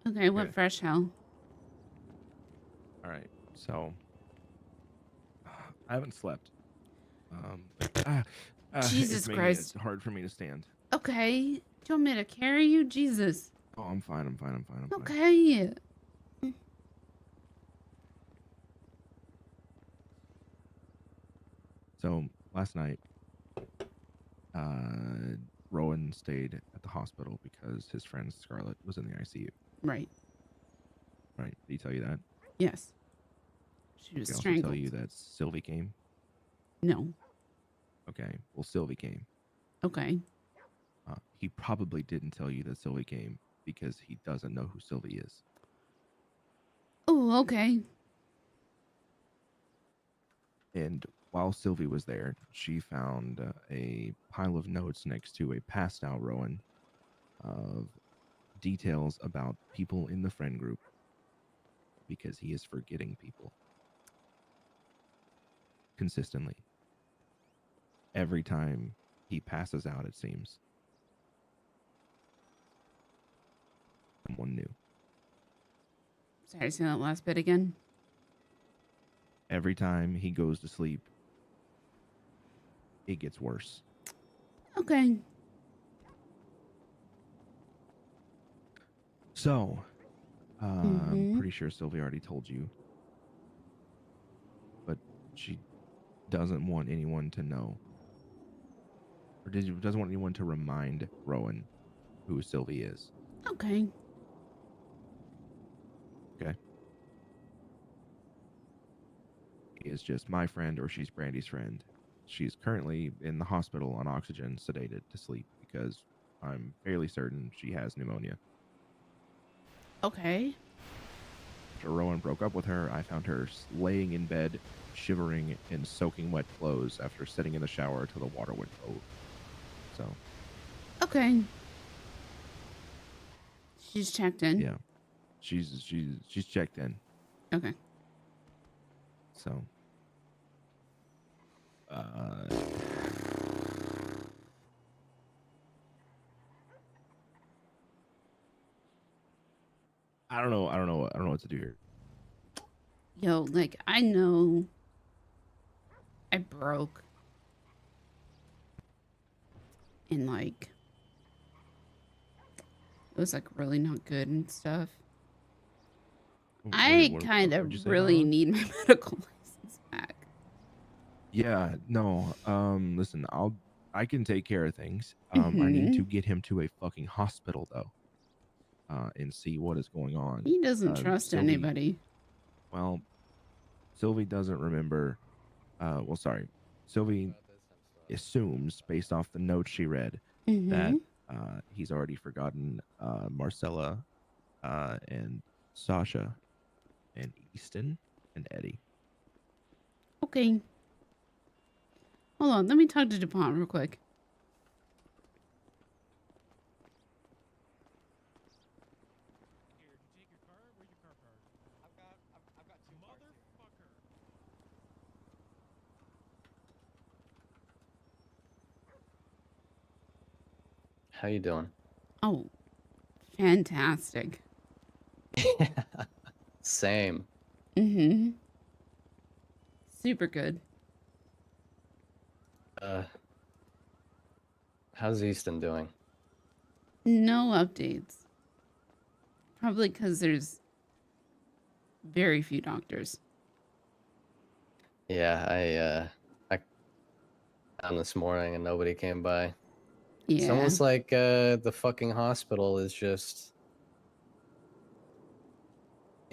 Okay, what Okay. fresh hell? All right, so I haven't slept. Jesus it's making Christ. it hard for me to stand. Okay. Do you want me to carry you? Jesus. Oh, I'm fine. I'm fine. Okay. So last night, Rowan stayed at the hospital because his friend Scarlett was in the ICU. Right. Right? Did he tell you that? Yes. She Did was he also strangled. tell you that Sylvie came? No. Okay. Well, Sylvie came. Okay. He probably didn't tell you that Sylvie came because he doesn't know who Sylvie is. Oh, okay. And while Sylvie was there, she found a pile of notes next to a passed out Rowan of details about people in the friend group because he is forgetting people consistently. Every time he passes out, it seems. Someone new. Sorry, say that last bit again. Every time he goes to sleep, it gets worse. Okay. So, I'm pretty sure Sylvie already told you, but she doesn't want anyone to know, or doesn't want anyone to remind Rowan who Sylvie is. Okay. Okay. He is just my friend, or she's Brandy's friend. She's currently in the hospital on oxygen, sedated to sleep because I'm fairly certain she has pneumonia. Okay. After Rowan broke up with her, I found her laying in bed, shivering in soaking wet clothes after sitting in the shower till the water went cold. So. Okay. She's checked in. Yeah, she's checked in. Okay. So. I don't know what to do here. Yo, like, I know I broke. And, like, it was, like, really not good and stuff. I kind what'd you of say, really Darla? need my medical license back. Yeah, no. Listen, I can take care of things. I need to Mhm. get him to a fucking hospital though. And see what is going on. He doesn't trust Sylvie, anybody. well, Sylvie doesn't remember. Well, sorry. Sylvie assumes, based off the notes she read, that he's already forgotten Marcella, and Sasha, and Easton, and Eddie. Okay. Hold on, let me talk to DuPont real quick. How you doing? Oh, fantastic. Same. Mm-hmm. Super good. How's Easton doing? No updates. Probably because there's very few doctors. Yeah, I found this morning and nobody came by. It's Yeah. almost like the fucking hospital is just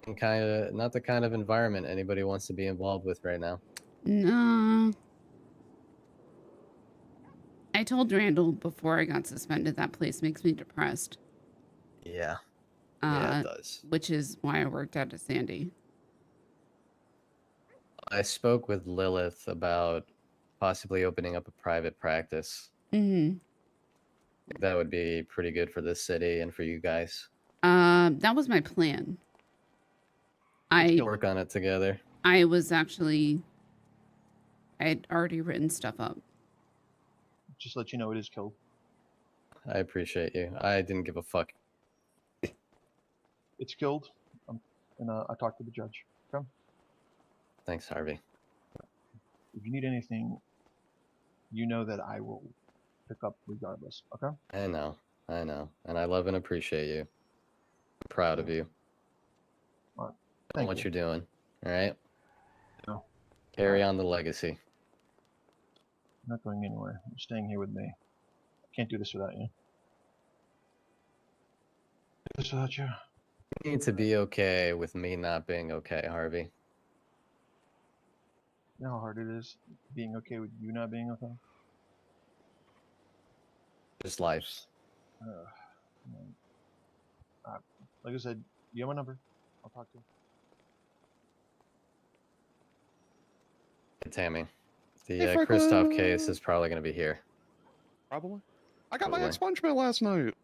in kind of not the kind of environment anybody wants to be involved with right now. No. I told Randall before I got suspended that place makes me depressed. Yeah. Yeah, it does. Which is why I worked out of Sandy. I spoke with Lilith about possibly opening up a private practice. Mm-hmm. That would be pretty good for this city and for you guys. That was my plan. Let's work on it together. I was actually, I had already written stuff up. Just let you know it is killed. I appreciate you. I didn't give a fuck. It's killed, and I talked to the judge. Okay. Thanks, Harvey. If you need anything, you know that I will pick up regardless. Okay. I know, and I love and appreciate you. I'm proud of you. All right. And what you're doing. All right. Yeah. Carry on the legacy. I'm not going anywhere. You're staying here with me. I can't do this without you. Do this without you. You need to be okay with me not being okay, Harvey. You know how hard it is being okay with you not being okay? Just life. Like I said, you have my number. I'll talk to you. Hey, Tammy, the Hey, Kristoff Franklin. case is probably going to be here. Probably. I got my Probably. expungement last night.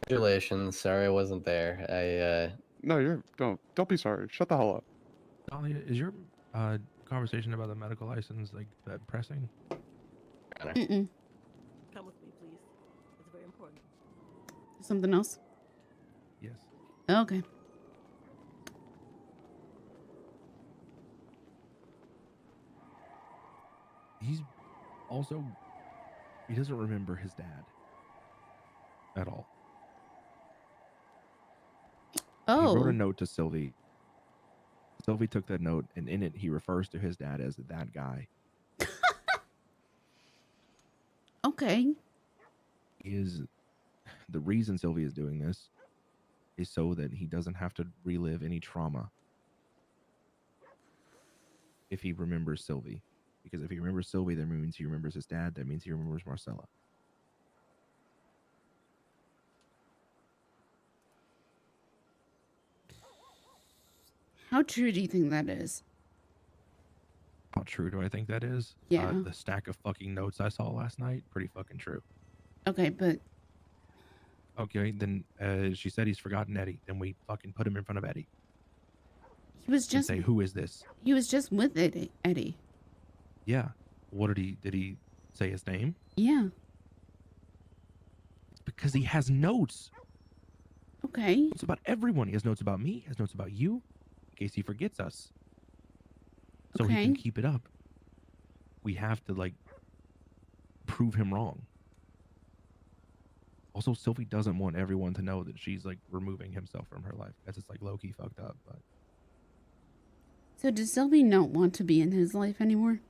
Congratulations. Sorry I wasn't there. No, you're don't be sorry. Shut the hell up. Dahlia, is your conversation about the medical license like that pressing? Mm-mm. Come with me, please. It's very important. Something else? Yes. Okay. He's also, he doesn't remember his dad at all. Oh. He wrote a note to Sylvie. Sylvie took that note, and in it, he refers to his dad as that guy. Okay. The reason Sylvie is doing this is so that he doesn't have to relive any trauma if he remembers Sylvie. Because if he remembers Sylvie, that means he remembers his dad. That means he remembers Marcella. How true do you think that is? How true do I think that is? Yeah. The stack of fucking notes I saw last night, pretty fucking true. Okay, but Okay, then she said he's forgotten Eddie. Then we fucking put him in front of Eddie he was and just say, "Who is this?" he was just with Eddie. Yeah. What did he say his name? Yeah. Because he has notes. Okay. It's about everyone. He has notes about me. He has notes about you, in case he forgets us. So he can Okay. keep it up. We have to like prove him wrong. Also, Sylvie doesn't want everyone to know that she's like removing himself from her life. That's just like low-key fucked up. But So does Sylvie not want to be in his life anymore?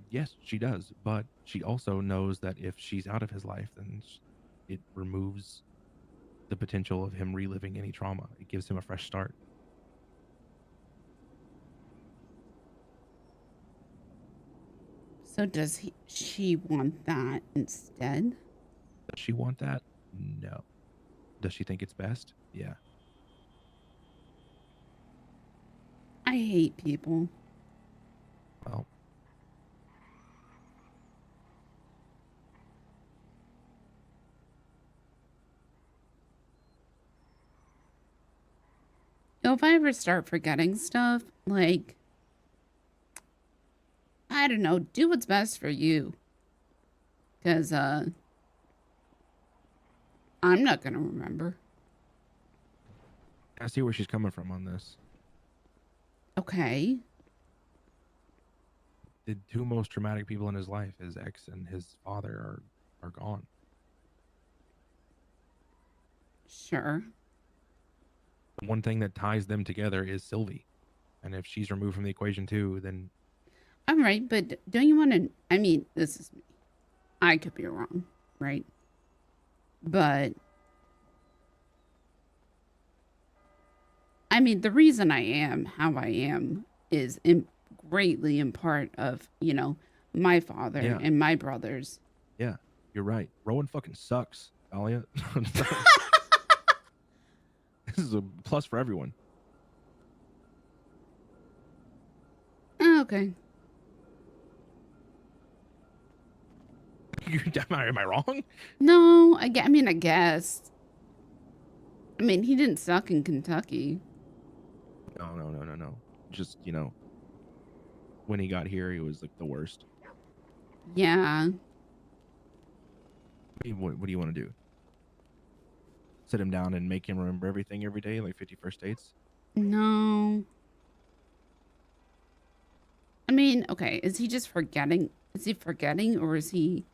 yes, she does. But she also knows that if she's out of his life, then it removes the potential of him reliving any trauma. It gives him a fresh start. So does she want that instead? Does she want that? No. Does she think it's best? Yeah. I hate people. Well, If I ever start forgetting stuff, like, I don't know, do what's best for you. Because, I'm not going to remember. I see where she's coming from on this. Okay. The two most traumatic people in his life, his ex and his father, are gone. Sure. The one thing that ties them together is Sylvie. And if she's removed from the equation too, then All right, but don't you want to, I mean, this is me. I could be wrong, right? But, I mean, the reason I am how I am is greatly in part of, you know, my father Yeah. and my brothers. yeah, you're right. Rowan fucking sucks, Dahlia. This is a plus for everyone. Okay. Am I wrong? No, I mean, I guess. I mean, he didn't suck in Kentucky. No. Just, you know, when he got here, he was like the worst. Yeah. What do you want to do? Sit him down and make him remember everything every day, like 51st dates? No. I mean, okay, is he just forgetting? Is he forgetting or is he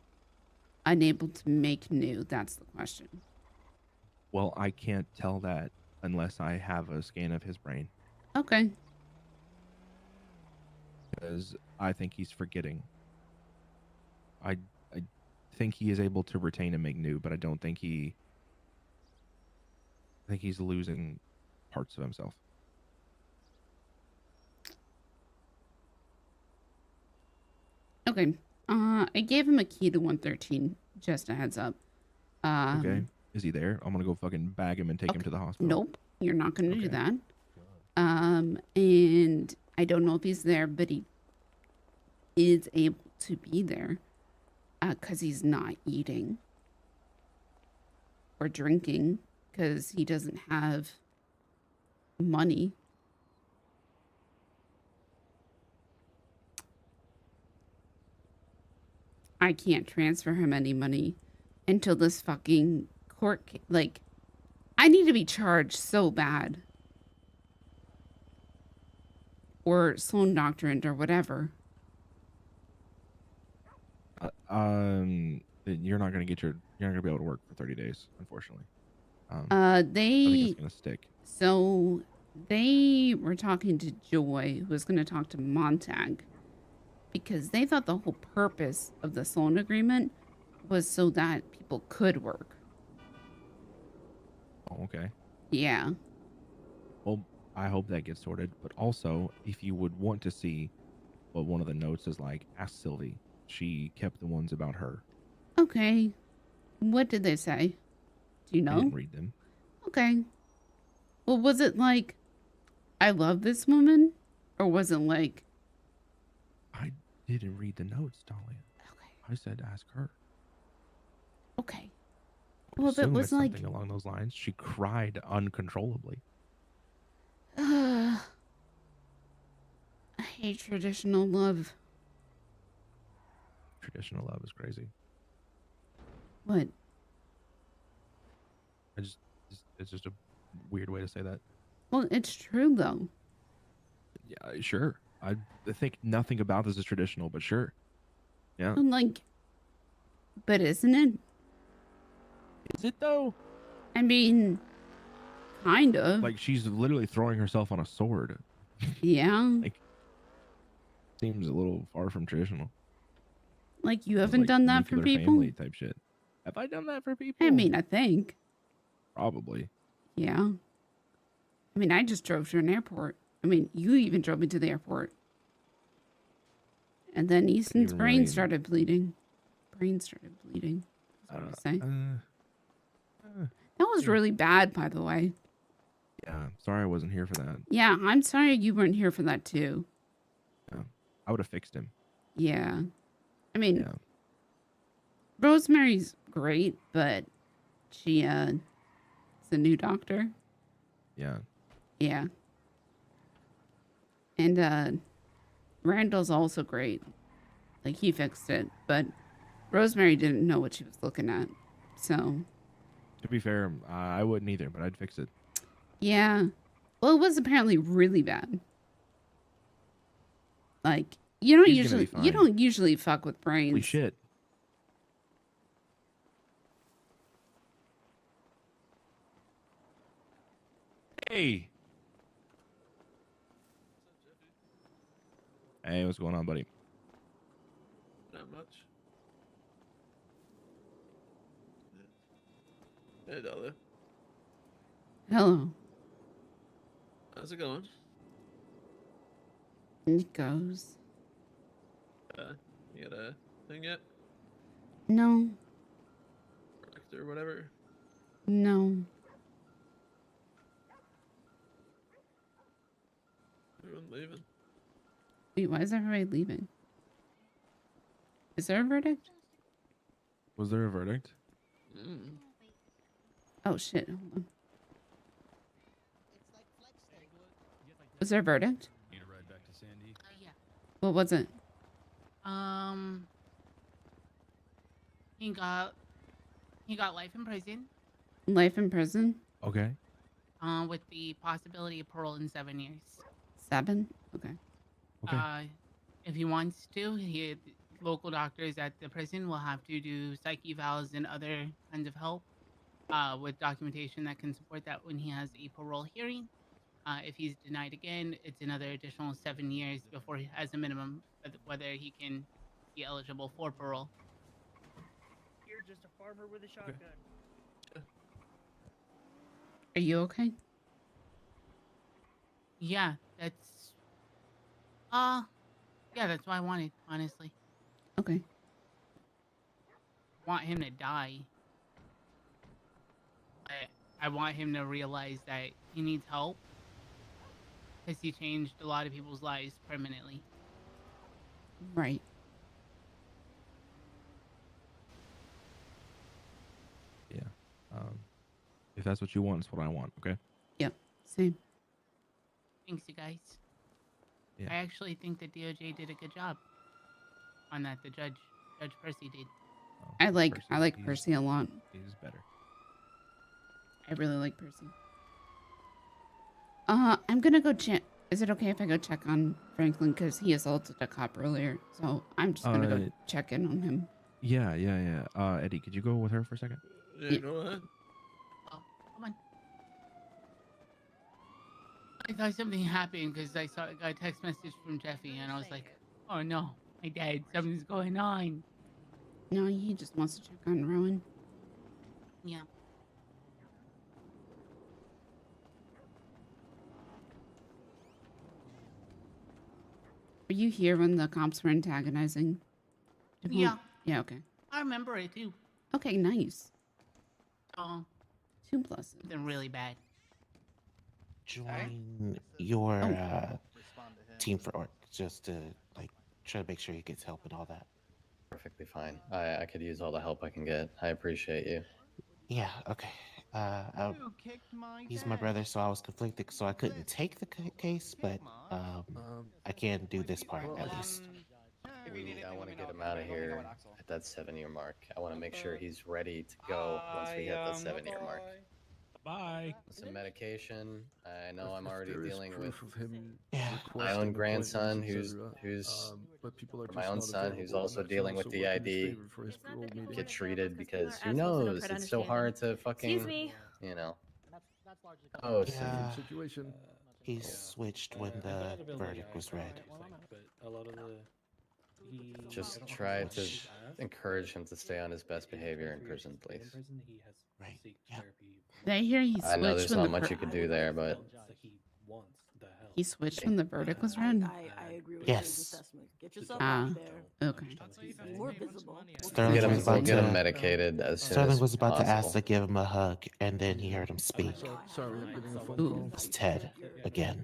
unable to make new? That's the question. Well, I can't tell that unless I have a scan of his brain. Okay. Because I think he's forgetting. I think he is able to retain and make new, but I don't think I think he's losing parts of himself. Okay. I gave him a key to 113. Just a heads up. Okay. Is he there? I'm gonna go fucking bag him and take him to the hospital. Nope. You're not going to do Okay. that. And I don't know if he's there, but he is able to be there because he's not eating or drinking because he doesn't have money. I can't transfer him any money until this fucking court like, I need to be charged so bad. Or Sloan doctrined or whatever. You're not gonna you're not gonna be able to work for 30 days, unfortunately. They I think it's gonna stick. So they were talking to Joy, who was going to talk to Montag, because they thought the whole purpose of the Sloan agreement was so that people could work. Oh, okay. Yeah. Well, I hope that gets sorted. But also, if you would want to see what one of the notes is like, ask Sylvie. She kept the ones about her. Okay. What did they say? Do you I know? didn't read them. Okay. Well, was it like I love this woman? Or was it like, I didn't read the notes, Dahlia. Okay. I said ask her. okay. I Well, if it assume was it's like, something along those lines. She cried uncontrollably. I hate traditional love. Traditional love is crazy. What? It's just a weird way to say that. Well, it's true though. Yeah, sure. I think nothing about this is traditional, but sure. Yeah. And like, but isn't it? Is it though? I mean, kind of. Like she's literally throwing herself on a sword. Yeah. Like seems a little far from traditional. Like you Sounds haven't like done that for nuclear people? family type shit. Have I done that for people? I mean, I think. Probably. Yeah. I mean, I just drove to an airport. I mean, you even drove me to the airport. And then Easton's even brain really- started bleeding. Brain started bleeding. That's what I say. That was really bad, by the way. Yeah. Sorry I wasn't here for that. Yeah, I'm sorry you weren't here for that too. Yeah. I would have fixed him. Yeah. I mean, Rosemary's great, but she, is a new doctor. Yeah. Yeah. And, Randall's also great. Like, he fixed it, but Rosemary didn't know what she was looking at. So, To be fair, I wouldn't either, but I'd fix it. yeah. Well, it was apparently really bad. Like, you don't He's gonna usually, be you fine. don't usually fuck with brains. Holy shit. Hey. Hey, what's going on, buddy? Not much. Hey, Dahlia. Hello. How's it going? It goes. You got a thing yet? No. Or whatever? No. Everyone leaving. Wait, why is everybody leaving? Is there a verdict? Was there a verdict? Oh shit, hold on. Was there a verdict? Need a ride back to Sandy? Yeah. What was it? He got life in prison. Life in prison? Okay. With the possibility of parole in 7 years. 7? Okay. If he wants to, local doctors at the prison will have to do psych evals and other kinds of help with documentation that can support that when he has a parole hearing. If he's denied again, it's another additional 7 years before he has a minimum, whether he can be eligible for parole. You're just a farmer with a shotgun. Are you okay? Yeah, that's what I wanted, honestly. Okay. Want him to die. I want him to realize that he needs help because he changed a lot of people's lives permanently. Right. Yeah. If that's what you want, it's what I want. Okay. Yep. Same. Thanks, you guys. Yeah. I actually think the DOJ did a good job on that. The Judge Percy did. I like Percy a lot. He's better. I really like Percy. I'm gonna go check. Is it okay if I go check on Franklin because he assaulted a cop earlier? So I'm just gonna go check in on him. Yeah. Eddie, could you go with her for a second? Yeah, go ahead. Oh, come on. I thought something happened because I got a text message from Jeffy and I was like, oh no, my dad, something's going on. No, he just wants to check on Rowan. Yeah. Were you here when the cops were antagonizing? Yeah. Yeah, okay. I remember it too. Okay, nice. Oh. 2 pluses. Something really bad. join your Oh. team for Orc just to like try to make sure he gets help and all that. Perfectly fine. I could use all the help I can get. I appreciate you. Yeah. Okay. He's my brother, so I was conflicted, so I couldn't take the case, but I can do this part at least. I want to get him out of here at that 7-year mark. I want to make sure he's ready to go once we hit that 7-year mark. Bye. Some medication. I know I'm already There is dealing proof with of him my own requesting grandson, appointments, who's etc. But people are my just own not son, who's available, and also that's dealing with also worked in his DID. favor for his parole meeting. Get treated because who assholes who don't knows? try to It's so understand hard them. to fucking, Excuse me. you know. Oh, so Yeah. Situation. He switched when the verdict was read. But a lot of just try to encourage him to stay on his best behavior in prison, please. Right. Yeah. Did I hear he switched I know there's when not the much you could do there, but he switched when the verdict was read? I agree with Yes. his assessment. Get yourself Ah, out there. okay. Be more visible. Sterling was we'll about get him to. medicated as soon Sterling as was about to ask possible. to give him a hug, and then he heard him speak. Sorry, I'm getting a phone Ooh. call. It's Ted again.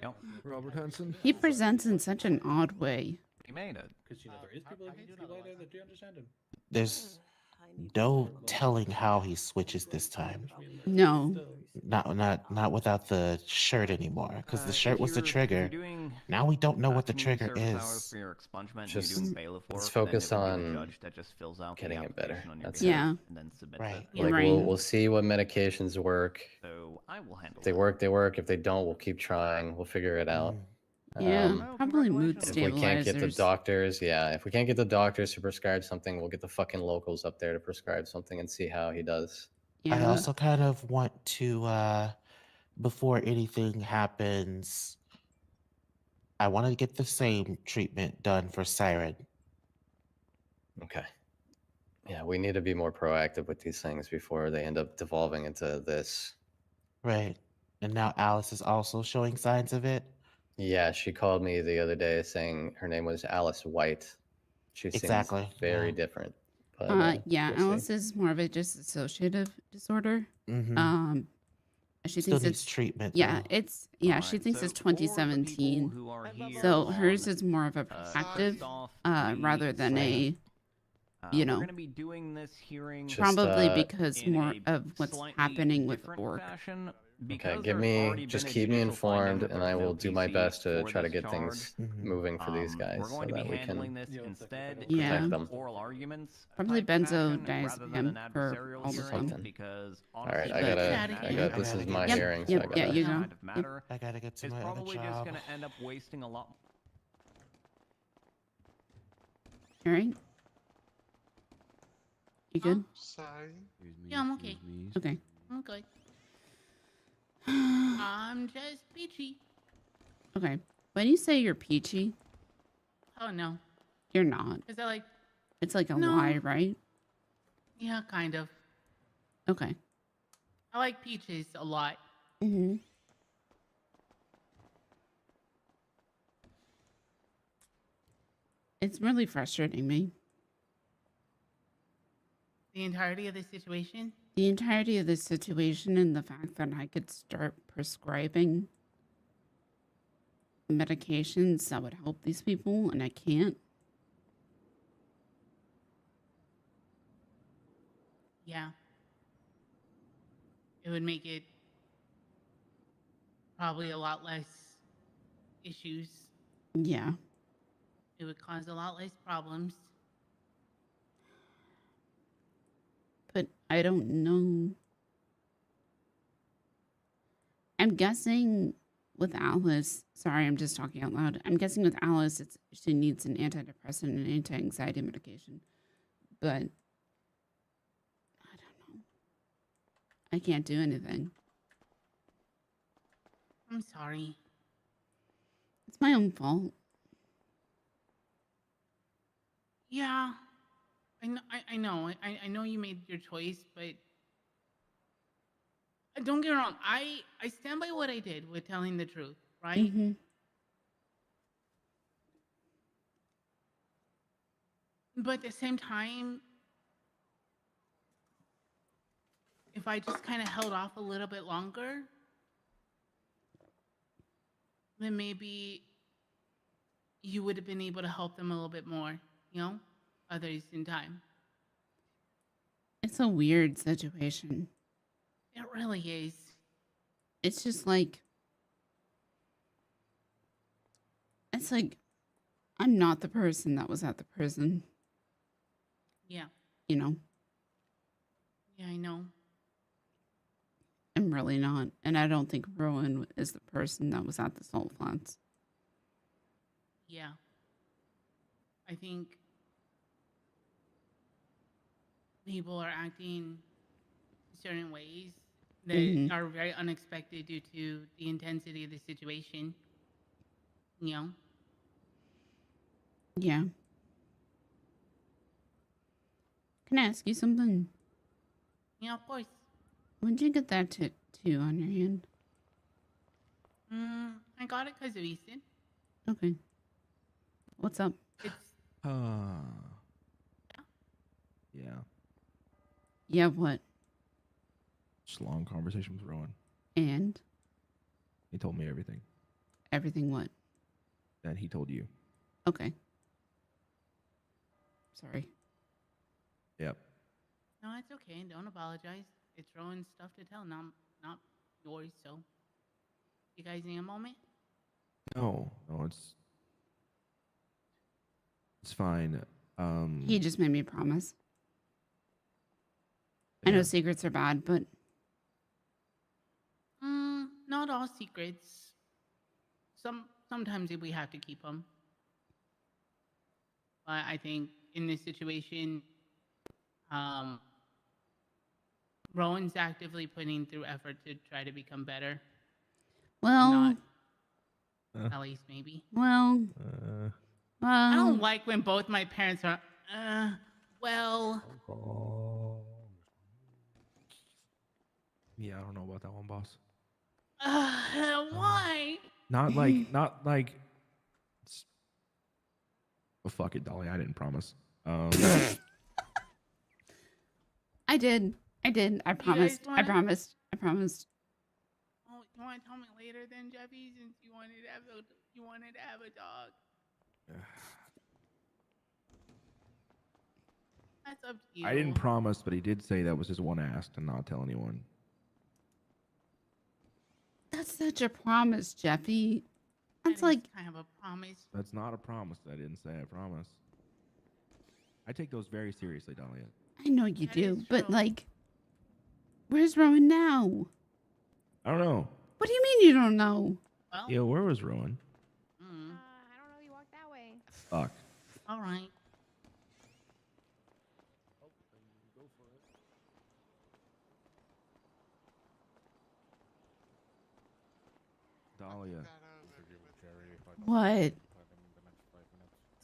Yep. Robert Hansen. He presents in such an odd way. He made it. Because there is people like there that do understand him. There's no telling how he switches this time. No. Not without the shirt anymore, because the shirt was the trigger. Now we don't know what the trigger is. For your expungement, Just you're doing bailiff work, let's then focus it would be the on judge that just fills out getting the it better. application on your That's behalf Yeah. and then submits Right. it. Like Right. we'll see what medications work. So I will handle If they work, they work. If they don't, we'll keep trying. We'll figure it out. Yeah, probably mood If we can't get the stabilizers. doctors, if we can't get the doctors to prescribe something, we'll get the fucking locals up there to prescribe something and see how he does. I Yeah. also kind of want to, before anything happens, I want to get the same treatment done for Siren. Okay. Yeah, we need to be more proactive with these things before they end up devolving into this. Right. And now Alice is also showing signs of it. Yeah, she called me the other day saying her name was Alice White. She Exactly, seems very yeah. different. But, Yeah, we'll see. Alice is more of a dissociative disorder. Mhm. She Still thinks needs it's treatment, Yeah, though. it's she thinks it's 2017. So hers is more of a protective, rather than a, you know, we're gonna be doing this hearing probably because in more a of what's slightly happening with different Orc. fashion, Okay, because give there's me already just been a keep me judicial finding informed, that and there I was no will do my PC best to for try to this get things Mhm. moving for these guys We're going so to be that we handling can this instead Yeah. in them. oral arguments Probably type Benzo fashion dies rather of than him an for adversarial all the hearing, time. because All right, honestly, I this got this is my Yep, hearing, so yep, I gotta. yeah, you go. kind of matter I gotta get to is my other probably just job. going to end up wasting a lot. All right. You good? Sorry. Yeah, I'm okay. Okay. I'm good. I'm just peachy. Okay. When you say you're peachy, Oh no. you're not. Is that like? It's like a No. lie, right? Yeah, kind of. Okay. I like peaches a lot. Mm-hmm. It's really frustrating me. The entirety of the situation. The entirety of this situation and the fact that I could start prescribing medications that would help these people and I can't. Yeah. It would make it probably a lot less issues. Yeah. It would cause a lot less problems. But I don't know. I'm guessing with Alice, sorry, I'm just talking out loud. I'm guessing with Alice, she needs an antidepressant and anti-anxiety medication. But I don't know. I can't do anything. I'm sorry. It's my own fault. Yeah. I know. I know you made your choice, but don't get me wrong. I stand by what I did with telling the truth, right? Mm-hmm. But at the same time, if I just kind of held off a little bit longer, then maybe you would have been able to help them a little bit more, others in time. It's a weird situation. It really is. It's just like, it's like, I'm not the person that was at the prison, Yeah. you know? Yeah, I know. I'm really not. And I don't think Rowan is the person that was at the salt flats. Yeah. I think people are acting certain ways that are very unexpected due to the intensity of the situation. Yeah. Can I ask you something? Yeah, of course. When did you get that tattoo on your hand? I got it because of Easton. Okay. What's up? It's Yeah. Yeah, what? Just a long conversation with Rowan. And? He told me everything. Everything what? That he told you. Okay. Sorry. Yep. No, it's okay. Don't apologize. It's Rowan's stuff to tell, not yours. So, you guys need a moment? No, it's fine. He just made me a promise. I know secrets are bad, but Not all secrets. Sometimes we have to keep them. But I think in this situation, Rowan's actively putting through effort to try to become better. well, Not, at least maybe. well, I don't like when both my parents are, well. Yeah, I don't know about that one, boss. Why? Not like. Oh, fuck it, Dolly. I didn't promise. I did. I promised. I promised. Oh, you want to tell me later then, Jeffy, since you wanted to have a dog? That's up to you. I didn't promise, but he did say that was his one ask to not tell anyone. That's such a promise, Jeffy. That's That like is kind of a promise. That's not a promise. I didn't say I promise. I take those very seriously, Dahlia. I know you do, but like, where's Rowan now? I don't know. What do you mean you don't know? Well, Yo, where was Rowan? I don't know. You walked that way. Fuck. All right. Dahlia. What?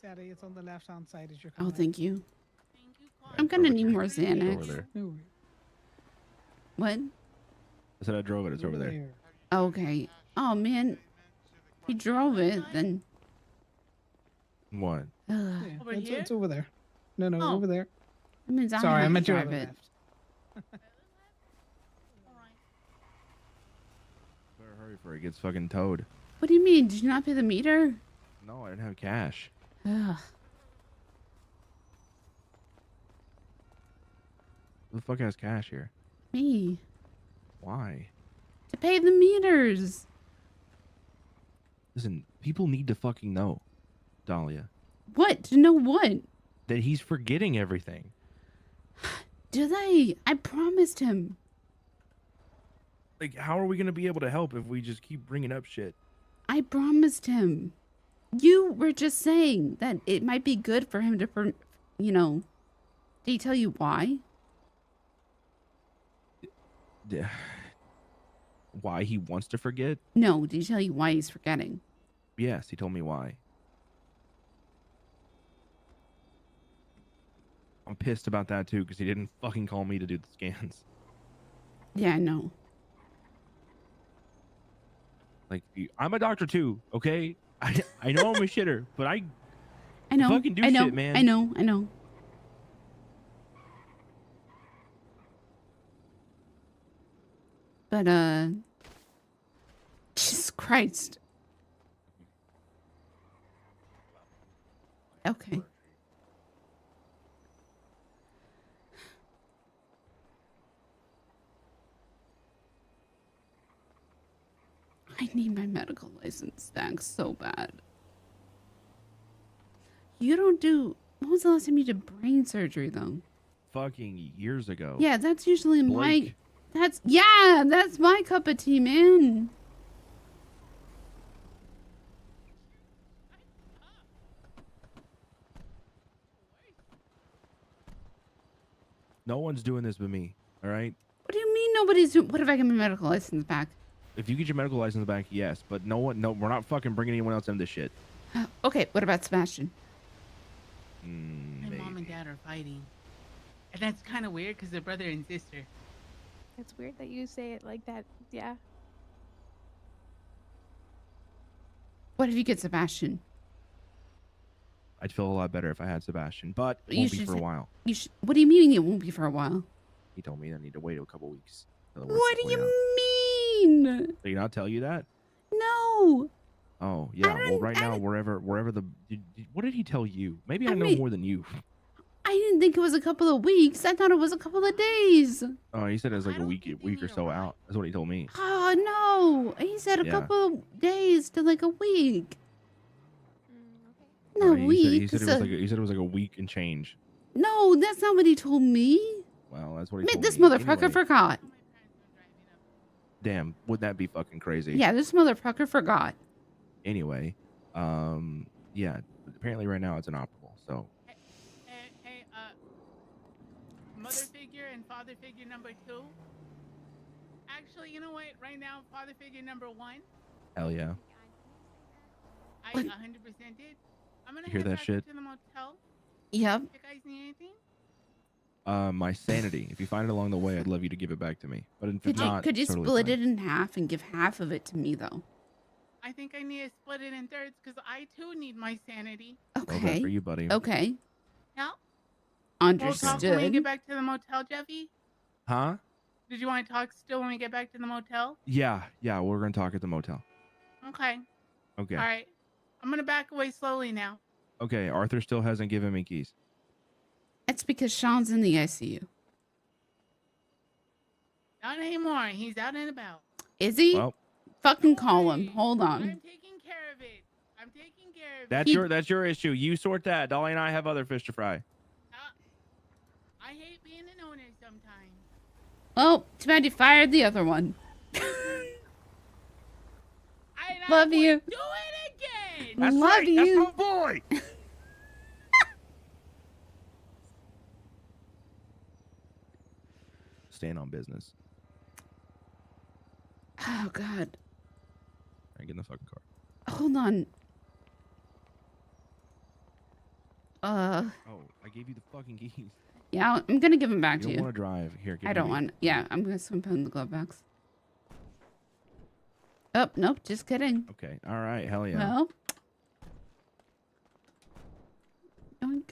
Sadie, it's on the left-hand side as you're Oh, coming. thank you. I'm gonna need more Over Xanax. there. What? I said I drove it. It's over there. Okay. Oh man, you drove it then. What? Yeah, Over it's, here? it's over there. No, Oh. over there. That means I Sorry, I have meant to your drive other it. left. Better hurry before it gets fucking towed. What do you mean? Did you not pay the meter? No, I didn't have cash. Ugh. Who the fuck has cash here? Me. Why? To pay the meters. Listen, people need to fucking know, Dahlia, What? To know what? that he's forgetting everything. Do they? I promised him. Like, how are we gonna be able to help if we just keep bringing up shit? I promised him. You were just saying that it might be good for him to, Did he tell you why? Why he wants to forget? No, did he tell you why he's forgetting? Yes, he told me why. I'm pissed about that too, because he didn't fucking call me to do the scans. Yeah, I know. Like, I'm a doctor too, okay? I know I'm a shitter, but I know. fucking do I know. shit, man. I know. But Jesus Christ. Okay. I need my medical license back so bad. You don't do. When was the last time you did brain surgery, though? Fucking years ago. Yeah, that's usually Blake. that's my cup of tea, man. No one's doing this but me. All right. What do you mean nobody's doing? What if I get my medical license back? If you get your medical license back, yes. But no one. No, we're not fucking bringing anyone else into this shit. Okay, what about Sebastian? My mom and dad are fighting. And that's kind of weird because they're brother and sister. It's weird that you say it like that. Yeah. What if you get Sebastian? I'd feel a lot better if I had Sebastian, but it You won't be should for a say- while. You what do you mean it won't be for a while? He told me I need to wait a couple weeks. till it works What its do way you out. mean? Did he not tell you that? No. Oh yeah. Well, right now, wherever the. What did he tell you? Maybe I know mean- more than you. I didn't think it was a couple of weeks. I thought it was a couple of days. Oh, he said it was like a week or so out. That's what he told me. Oh no. He said a Yeah. couple of days to like a week. Oh, No, he week. said it was like a week and change. No, that's not what he told me. Well, that's what he Man, told this me. motherfucker Anyway, forgot. Damn, wouldn't that be fucking crazy? Yeah, this motherfucker forgot. Anyway, yeah. Apparently, right now it's inoperable. So Hey, mother figure and father figure number 2. Actually, you know what? Right now, father figure number 1. hell yeah. I 100% did. I'm gonna You hear head that back shit? to the motel. Yep. You guys need anything? My sanity. If you find it along the way, I'd love you to give it back to me. But if not, Could you totally split fine. it in half and give half of it to me though? I think I need to split it in thirds because I too need my sanity. Well done Okay. for you, buddy. Okay. Yeah. We'll Understood. talk when we get back to the motel, Jeffy. Huh? Did you want to talk still when we get back to the motel? Yeah. We're gonna talk at the motel. Okay. Okay. All right. I'm gonna back away slowly now. Okay. Arthur still hasn't given me keys. It's because Sean's in the ICU. Not anymore. He's out and about. Is he? Well, Fucking call him. Hold on. I'm taking care of it. I'm taking care of that's your issue. You sort that. Dolly and I have other fish to fry. I hate being an owner sometimes. Well, too bad you fired the other one. Love you. Do it again. That's Love right. you. That's my boy. Staying on business. Oh God. I get in the fucking car. Hold on. Oh, I gave you the fucking keys. Yeah, I'm gonna give him back You to don't you. want to drive. Here, give I don't me. want. Yeah, I'm gonna swim in the glove box. Oh nope, just kidding. Okay. All right. Hell yeah. Well. Yoink.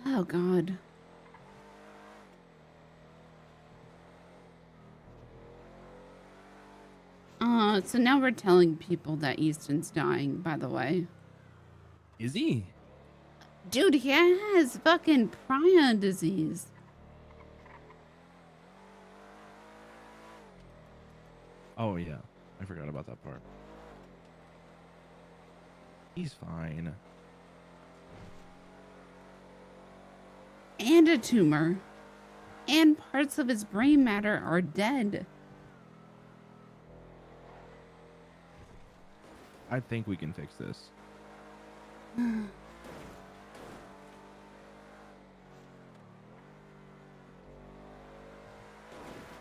Oh God. So now we're telling people that Easton's dying, by the way. Is he? Dude, he has fucking prion disease. Oh yeah. I forgot about that part. He's fine. And a tumor. And parts of his brain matter are dead. I think we can fix this.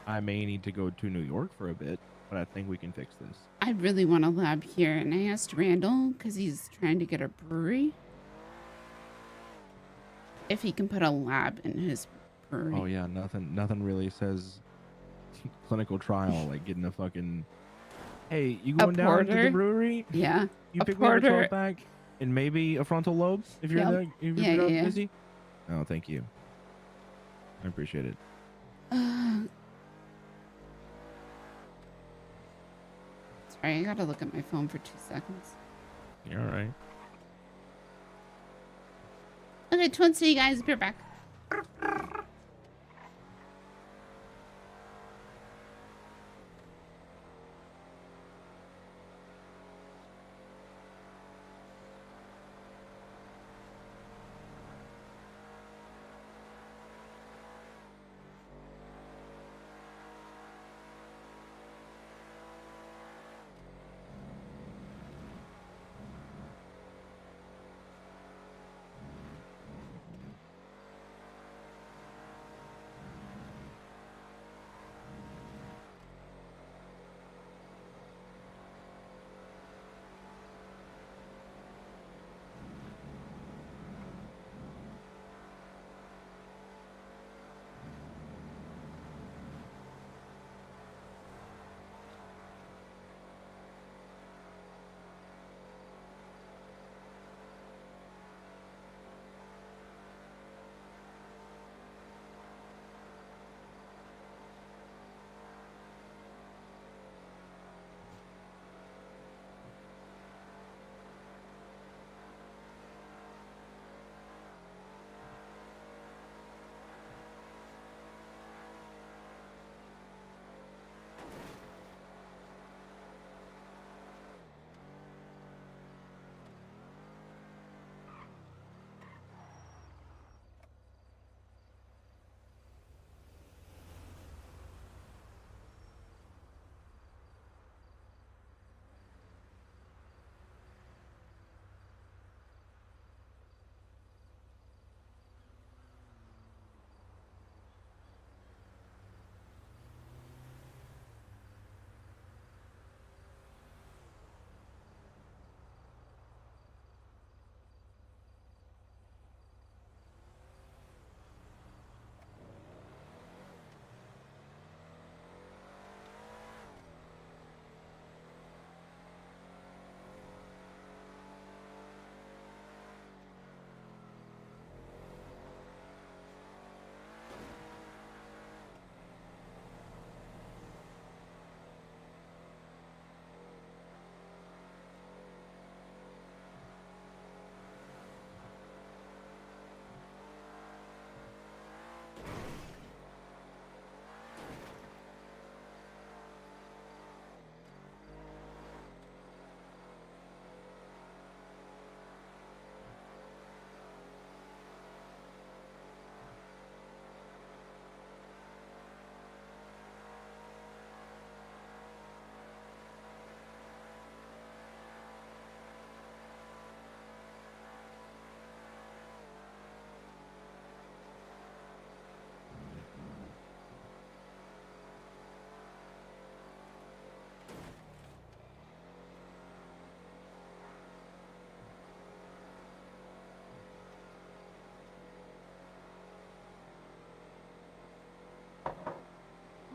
I may need to go to New York for a bit, but I think we can fix this. I really want a lab here, and I asked Randall, because he's trying to get a brewery, if he can put a lab in his brewery. Oh yeah, nothing really says clinical trial like getting a fucking. Hey, you going down to the brewery? Yeah. You a pick me up a porter. 12-pack? And maybe a frontal lobe if you're Yep. that, if Yeah, you're yeah. busy. Oh, thank you. I appreciate it. Sorry, I gotta look at my phone for 2 seconds. You're all right. Okay, Twin City guys, be right back.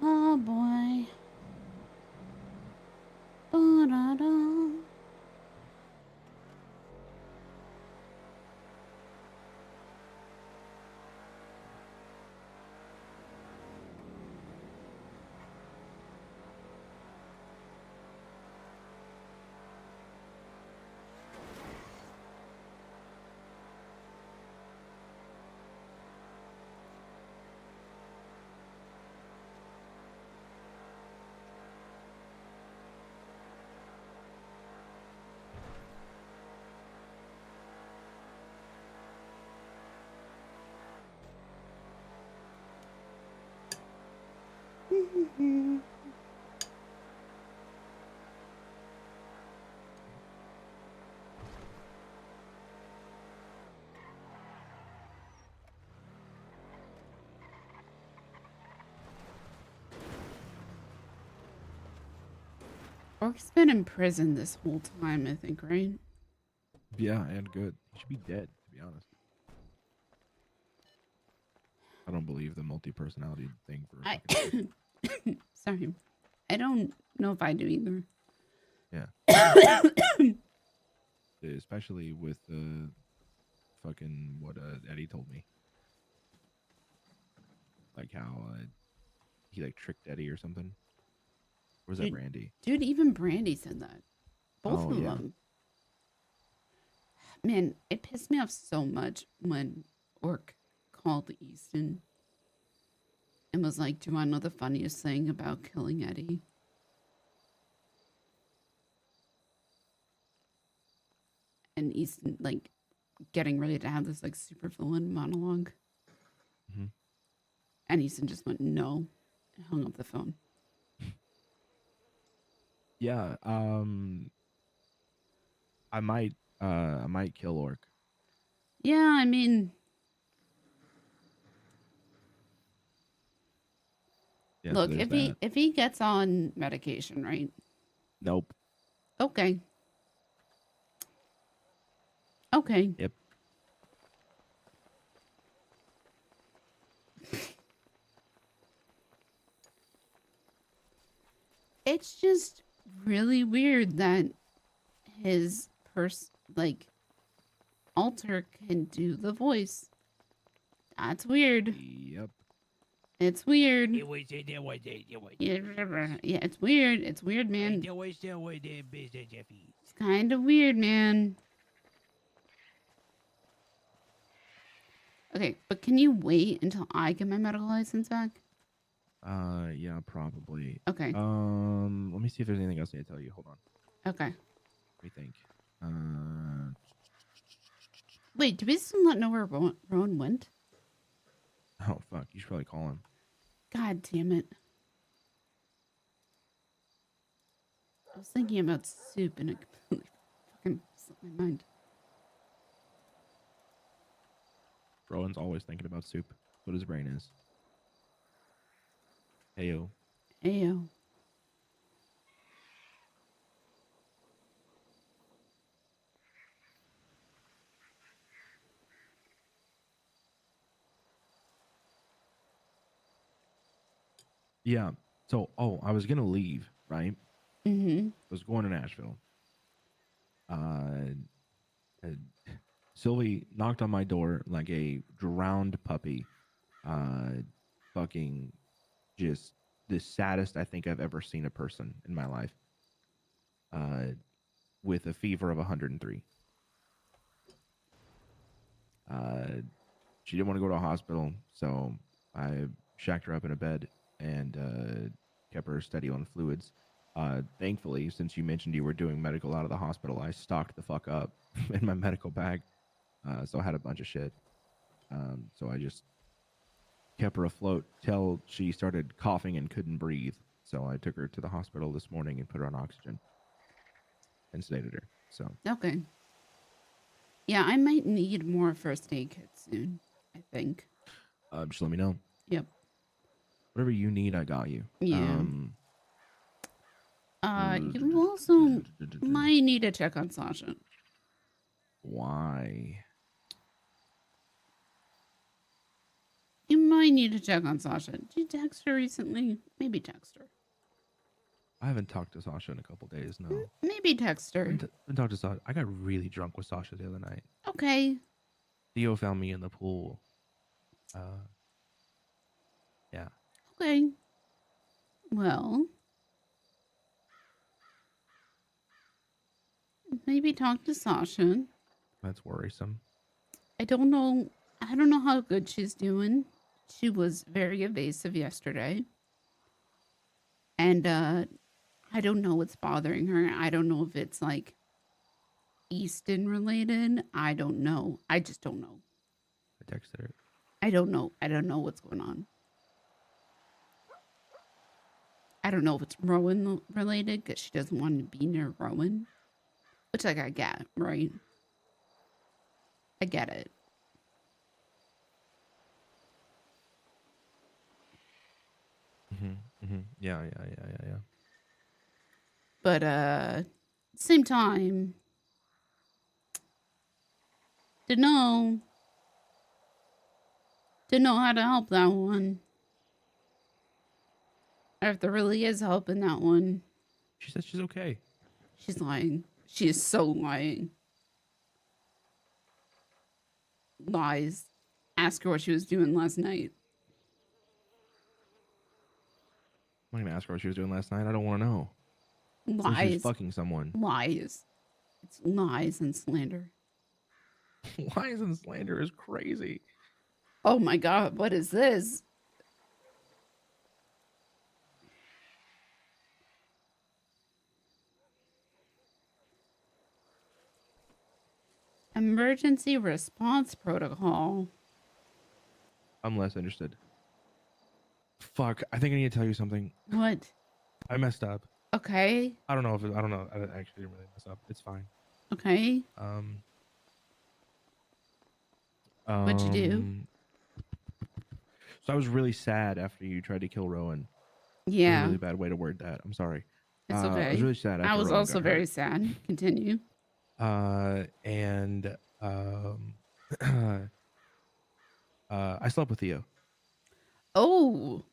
Oh boy. Ba-da-da. Orc's been in prison this whole time, I think, right? Yeah, and good. He should be dead, to be honest. I don't believe the multi-personality thing for a fucking second. Sorry. I don't know if I do either. Yeah. especially with the fucking what Eddie told me, like how he like tricked Eddie or something. Or was that Dude, Brandy? Dude, even Brandy said that. Both Oh, of yeah. them. Man, it pissed me off so much when Orc called Easton and was like, "Do you want to know the funniest thing about killing Eddie?" And Easton, like, getting ready to have this, like, super villain monologue. Mhm. And Easton just went, "No," and hung up the phone. Yeah. I might kill Orc. Yeah, I mean, Yeah, so look, there's if he gets on medication, right? Nope. Okay. Okay. Yep. It's just really weird that his alter can do the voice. That's weird. Yep. It's weird. Yeah, Yeah, it's weird. It's weird, man. It's kind of weird, man. Okay, but can you wait until I get my medical license back? Yeah, probably. Okay. Let me see if there's anything else I need to tell you. Hold on. Okay. Let me think. Wait, do we still not know where Rowan went? Oh fuck, you should probably call him. God damn it. I was thinking about soup and it completely fucking slipped my mind. Rowan's always thinking about soup. That's what his brain is. Heyo. Ayo. Yeah. So, I was gonna leave, right? Mm-hmm. I was going to Nashville. Sylvie knocked on my door like a drowned puppy. Fucking just the saddest I think I've ever seen a person in my life. With a fever of 103. She didn't want to go to a hospital, so I shacked her up in a bed and kept her steady on fluids. Thankfully, since you mentioned you were doing medical out of the hospital, I stocked the fuck up in my medical bag. So I had a bunch of shit. So I just kept her afloat till she started coughing and couldn't breathe. So I took her to the hospital this morning and put her on oxygen and sedated her. So Okay. Yeah, I might need more first aid kits soon, I think. just let me know. Yep. Whatever you need, I got you. Yeah. You also might need to check on Sasha. Why? You might need to check on Sasha. Did you text her recently? Maybe text her. I haven't talked to Sasha in a couple days. No. Maybe text her. Been talked to Sasha. I got really drunk with Sasha the other night. Okay. Theo found me in the pool. Yeah. Okay. Well, maybe talk to Sasha. That's worrisome. I don't know how good she's doing. She was very evasive yesterday. And I don't know what's bothering her. I don't know if it's like Easton related. I don't know. I just don't know. I texted her. I don't know. I don't know what's going on. I don't know if it's Rowan related because she doesn't want to be near Rowan. Which, like, I get, right? I get it. Yeah. But same time, to know how to help that one. Or if there really is help in that one. She said she's okay. She's lying. She is so lying. Lies. Ask her what she was doing last night. I'm not gonna ask her what she was doing last night. I don't want to know. So she was Lies. fucking someone. Lies. It's lies and slander. Lies and slander is crazy. Oh my god, what is this? Emergency response protocol. I'm less interested. Fuck, I think I need to tell you something. What? I messed up. Okay. I don't know. I actually didn't really mess up. It's fine. Okay. What'd you do? So I was really sad after you tried to kill Rowan. Yeah. A really bad way to word that. I'm sorry. It's okay. I was really sad. I after was Rowan also got very hurt. sad. Continue. And I slept with Theo. Oh.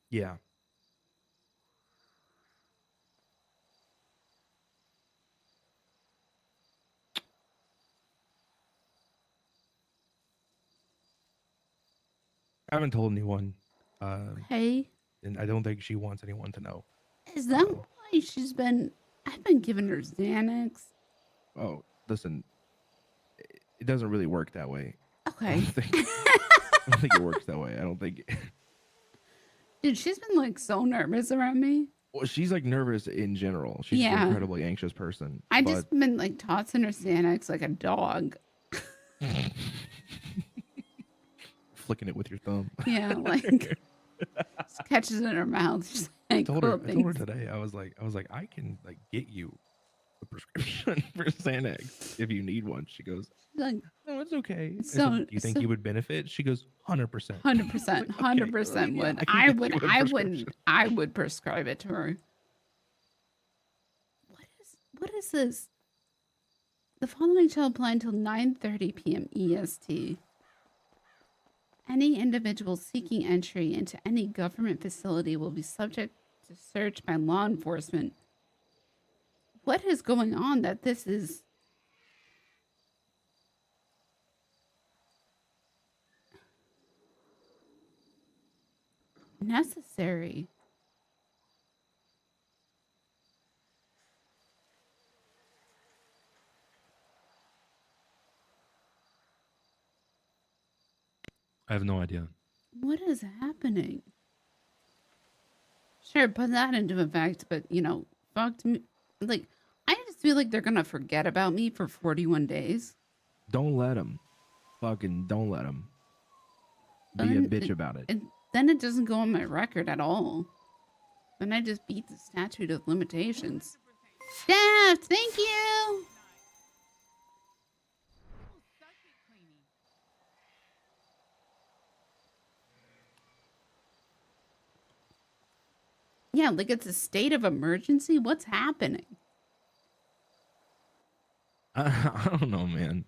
Yeah. I haven't told anyone. Hey. And I don't think she wants anyone to know. Is that why she's been... I've been giving her Xanax. Oh, listen. It doesn't really work that way. Okay. I don't think it works that way. I don't think... Dude, she's been like so nervous around me. Well, she's like nervous in general. She's an incredibly anxious person. I but- just been like tossing her Xanax like a dog. Flicking it with your thumb. Yeah, like just catches it in her mouth. She's like, I told her thanks. today. I was like, I can like get you a prescription for Xanax if you need one. She goes, Like, no, it's okay. I so- said, do you think so- you would benefit? She goes, 100%. 100%, 100% would. I would prescribe it to her. What is this? The following shall apply until 9:30 p.m. EST. Any individual seeking entry into any government facility will be subject to search by law enforcement. What is going on that this is... necessary? I have no idea. What is happening? Sure, put that into effect, but you know, fucked me. Like, I just feel like they're gonna forget about me for 41 days. Don't let him. Fucking don't let him. Be a Then bitch about it. Then it doesn't go on my record at all. Then I just beat the statute of limitations. Steph, thank you. Yeah, like it's a state of emergency. What's happening? I don't know, man.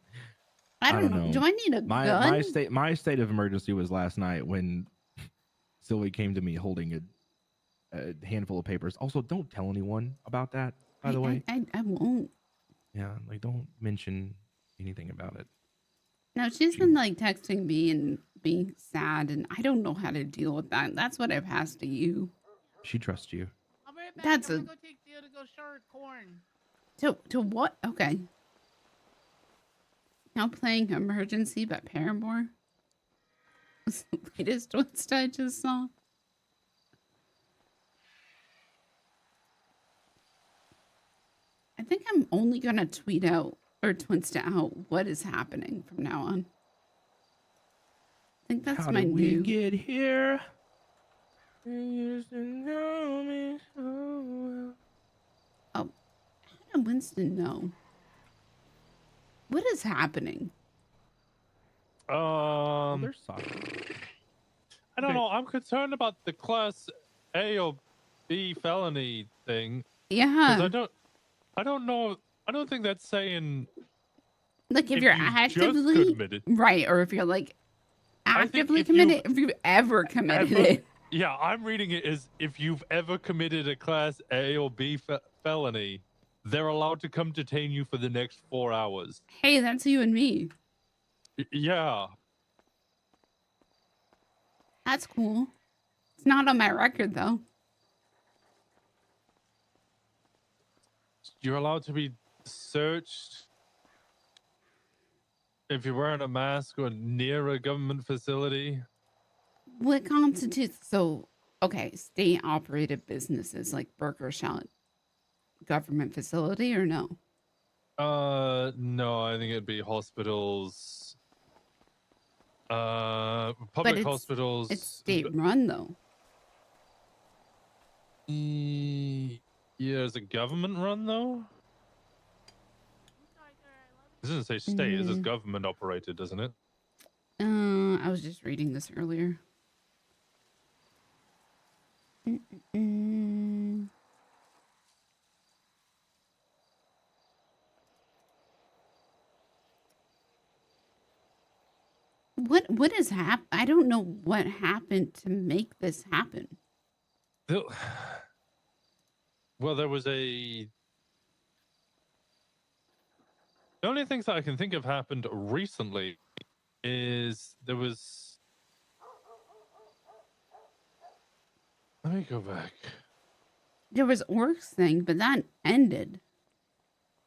I don't know. Do I need a gun? My state of emergency was last night when Sylvie came to me holding a handful of papers. Also, don't tell anyone about that, by the way. I won't. Yeah, like don't mention anything about it. No, she's been like texting me and being sad, and I don't know how to deal with that. That's what I passed to you. She trusts you. I'll be right back. That's I'm a- gonna go take Theo to go short corn. To what? Okay. Now playing Emergency by Paramore. Was the latest twist I just saw. I think I'm only gonna tweet out or twinsta out what is happening from now on. I think that's How my did we new. get here? You used to know me so well. Oh, how did Winston know? What is happening? They're soft. I don't know. I'm concerned about the class A or B felony thing. 'cause Yeah. I don't know. I don't think that's saying Like if if you're you just actively committed. right, or if you're like I think actively if you committed, if you've ever committed it. Yeah, I'm reading it as if you've ever committed a class A or B felony, they're allowed to come detain you for the next 4 hours. Hey, that's you and me. Yeah. That's cool. It's not on my record, though. You're allowed to be searched if you're wearing a mask or near a government facility. What constitutes... So, okay, state-operated businesses like Burger Shot, government facility or no? No, I think it'd be hospitals. But Public hospitals. It's state-run, though. Yeah, is it government run though? This doesn't say state, it says government operated, doesn't it? I was just reading this earlier. What has happened? I don't know what happened to make this happen. Well, there was the only things that I can think of happened recently is there was... Let me go back. There was Orcs thing, but that ended.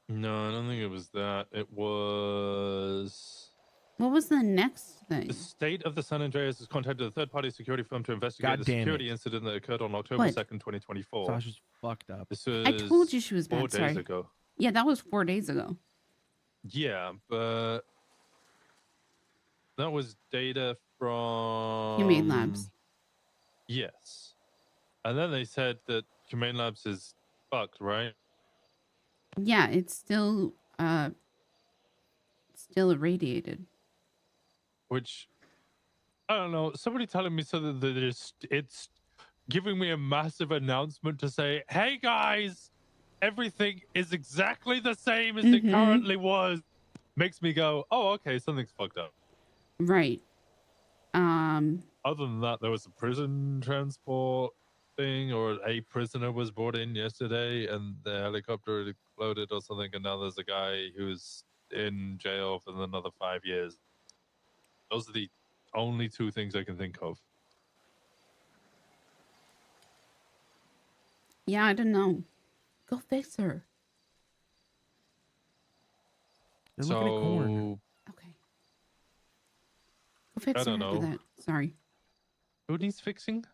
No, I don't think it was that. It was... What was the next The thing? state of the San Andreas has contacted a third-party security firm to investigate God the damn it. security incident that occurred on October What? 2nd, 2024. Sasha's fucked up. This was I told you she was 4 bad. days Sorry. ago. Yeah, that was 4 days ago. Yeah, but that was data from Humane Labs. Yes. And then they said that Humane Labs is fucked, right? Yeah, it's still irradiated. Which I don't know. Somebody telling me so that it's giving me a massive announcement to say, "Hey guys, everything is exactly the same as it currently was." Makes me go, "Oh, okay, something's fucked up." Right. Other than that, there was a prison transport thing, or a prisoner was brought in yesterday, and the helicopter exploded or something, and now there's a guy who's in jail for another 5 years. Those are the only 2 things I can think of. Yeah, I don't know. Go fix her. They're looking at corn. Okay. Go fix I don't her after know. that. Sorry. Who needs fixing?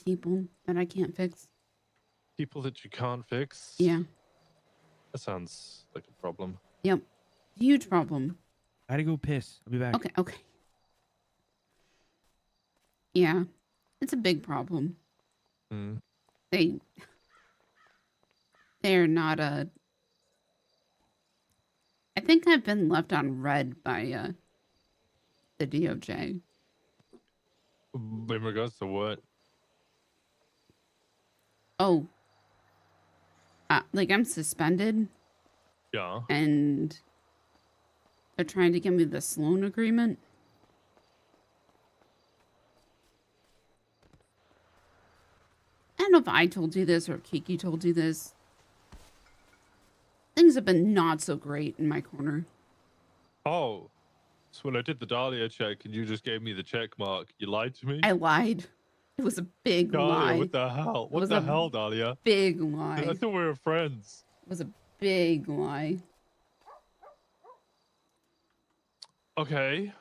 People that I can't fix. People that you can't fix? Yeah. That sounds like a problem. Yep. Huge problem. I gotta go piss. I'll be back. Okay. Yeah. It's a big problem. They're not I think I've been left on red by the DOJ. In regards to what? Oh. Like I'm suspended Yeah. and they're trying to give me the Sloan agreement. I don't know if I told you this or Kiki told you this. Things have been not so great in my corner. Oh. So when I did the Dahlia check and you just gave me the check mark, you lied to me? I lied. It was a big Dahlia, lie. what the hell? It What was the a hell, Dahlia? Big lie. I thought we were friends. It was a big lie. Okay.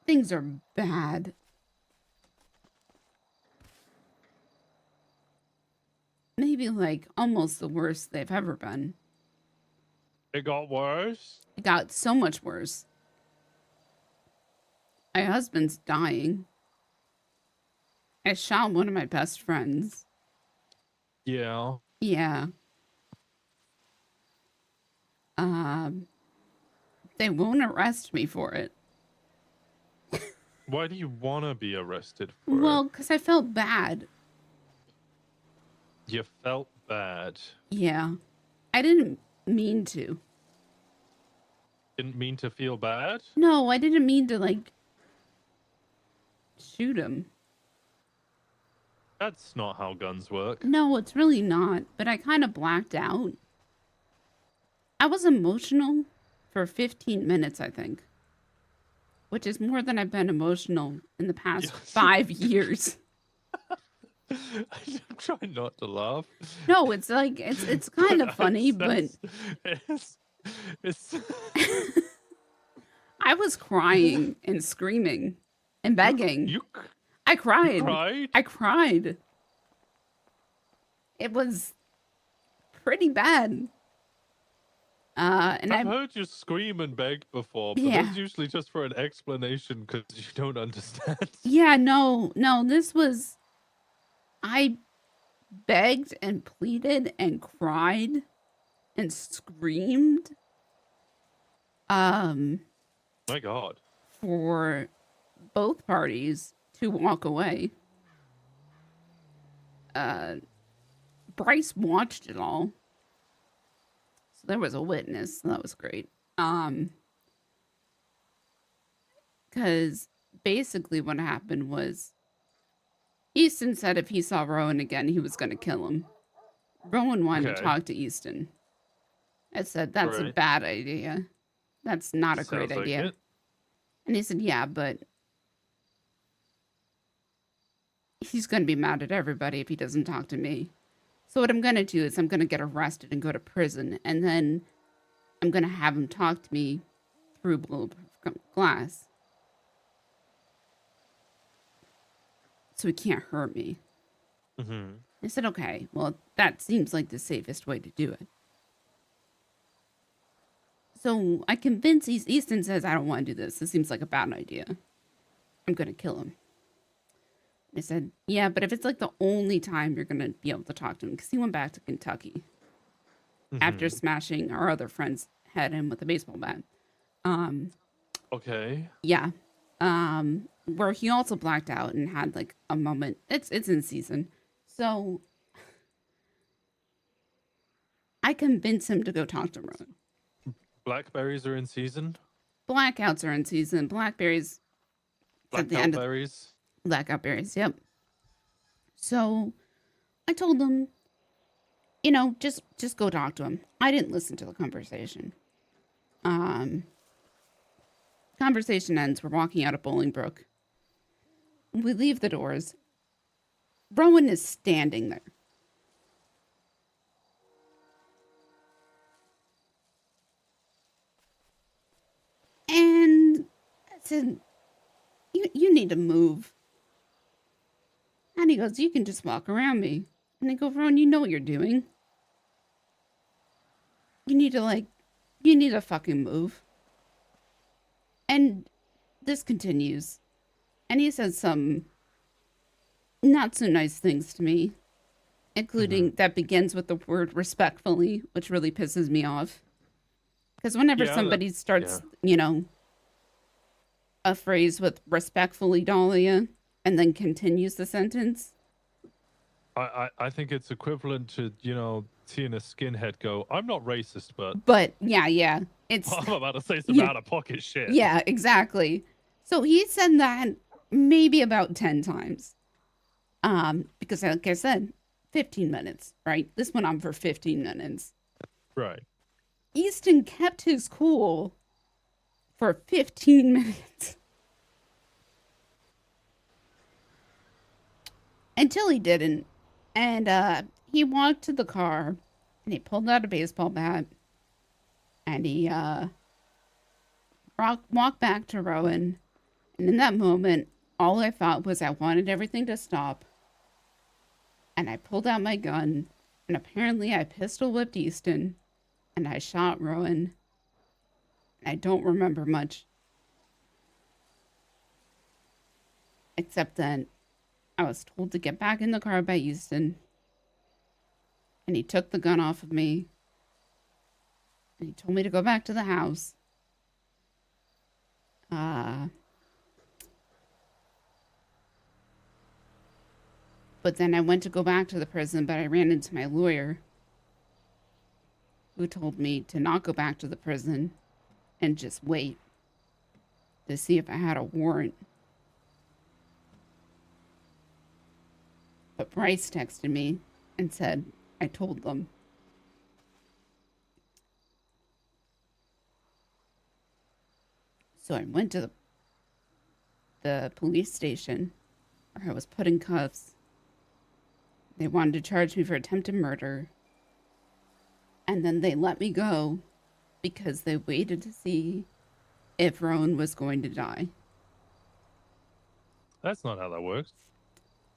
Things are bad. Maybe like almost the worst they've ever been. It got worse? It got so much worse. My husband's dying. I shot one of my best friends. Yeah. Yeah. They won't arrest me for it. Why do you want to be arrested for Well, because I felt bad. it? You felt bad. Yeah. I didn't mean to. Didn't mean to feel bad? No, I didn't mean to, like, shoot him. That's not how guns work. No, it's really not. But I kind of blacked out. I was emotional for 15 minutes, I think. Which is more than I've been emotional in the past 5 years. I'm trying not to laugh. No, it's like it's kind of funny, but it's I was crying and screaming and begging. I cried. You cried? I cried. It was pretty bad. And I've heard you scream and beg before, but Yeah. that's usually just for an explanation because you don't understand. Yeah, no, this was. I begged and pleaded and cried and screamed. My God. For both parties to walk away. Bryce watched it all. So there was a witness. So that was great. Because basically what happened was Easton said if he saw Rowan again, he was going to kill him. Rowan wanted to Okay. talk to Easton. I said, that's a Right. bad idea. That's not a great Sounds like idea. it. And he said, yeah, but he's going to be mad at everybody if he doesn't talk to me. So what I'm going to do is I'm going to get arrested and go to prison. And then I'm going to have him talk to me through bulletproof glass. So he can't hurt me. Mm-hmm. I said, okay, well, that seems like the safest way to do it. So I convince Easton says, I don't want to do this. This seems like a bad idea. I'm going to kill him. I said, yeah, but if it's like the only time you're going to be able to talk to him, because he went back to Kentucky after smashing our other friend's head in with a baseball bat. Okay. Yeah. Where he also blacked out and had like a moment. It's in season. So I convinced him to go talk to Rowan. Blackberries are in season. Blackouts are in season. Blackberries at the end of Blackberries. blackout berries. Yep. So I told him, just go talk to him. I didn't listen to the conversation. Conversation ends. We're walking out of Bolingbrook. We leave the doors. Rowan is standing there. And I said, you need to move. And he goes, you can just walk around me. And I go, Rowan, you know what you're doing. You need to fucking move. And this continues. And he says some not so nice things to me, including that begins with the word respectfully, which really pisses me off. Because whenever somebody starts, a phrase with respectfully, Dahlia, and then continues the sentence. I think it's equivalent to, seeing a skinhead go, I'm not racist, but... But, yeah. It's... I'm about to say some out-of-pocket shit. Yeah, exactly. So he said that maybe about 10 times. Because like I said, 15 minutes, right? This went on for 15 minutes. Right. Easton kept his cool for 15 minutes. Until he didn't. And he walked to the car and he pulled out a baseball bat and he walked back to Rowan. And in that moment, all I thought was I wanted everything to stop. And I pulled out my gun and apparently I pistol whipped Easton and I shot Rowan. And I don't remember much. Except that I was told to get back in the car by Easton. And he took the gun off of me. And he told me to go back to the house. But then I went to go back to the prison, but I ran into my lawyer, who told me to not go back to the prison and just wait to see if I had a warrant. But Bryce texted me and said, I told them. So I went to the police station where I was put in cuffs. They wanted to charge me for attempted murder. And then they let me go because they waited to see if Rowan was going to die. That's not how that works.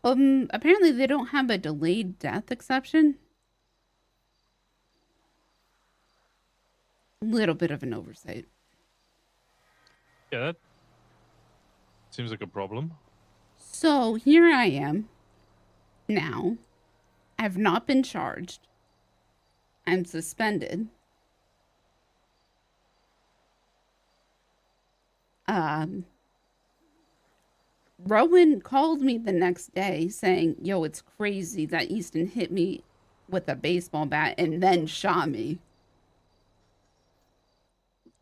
Apparently they don't have a delayed death exception. Little bit of an oversight. Yeah, that seems like a problem. So here I am. Now, I've not been charged. I'm suspended. Rowan called me the next day saying, yo, it's crazy that Easton hit me with a baseball bat and then shot me.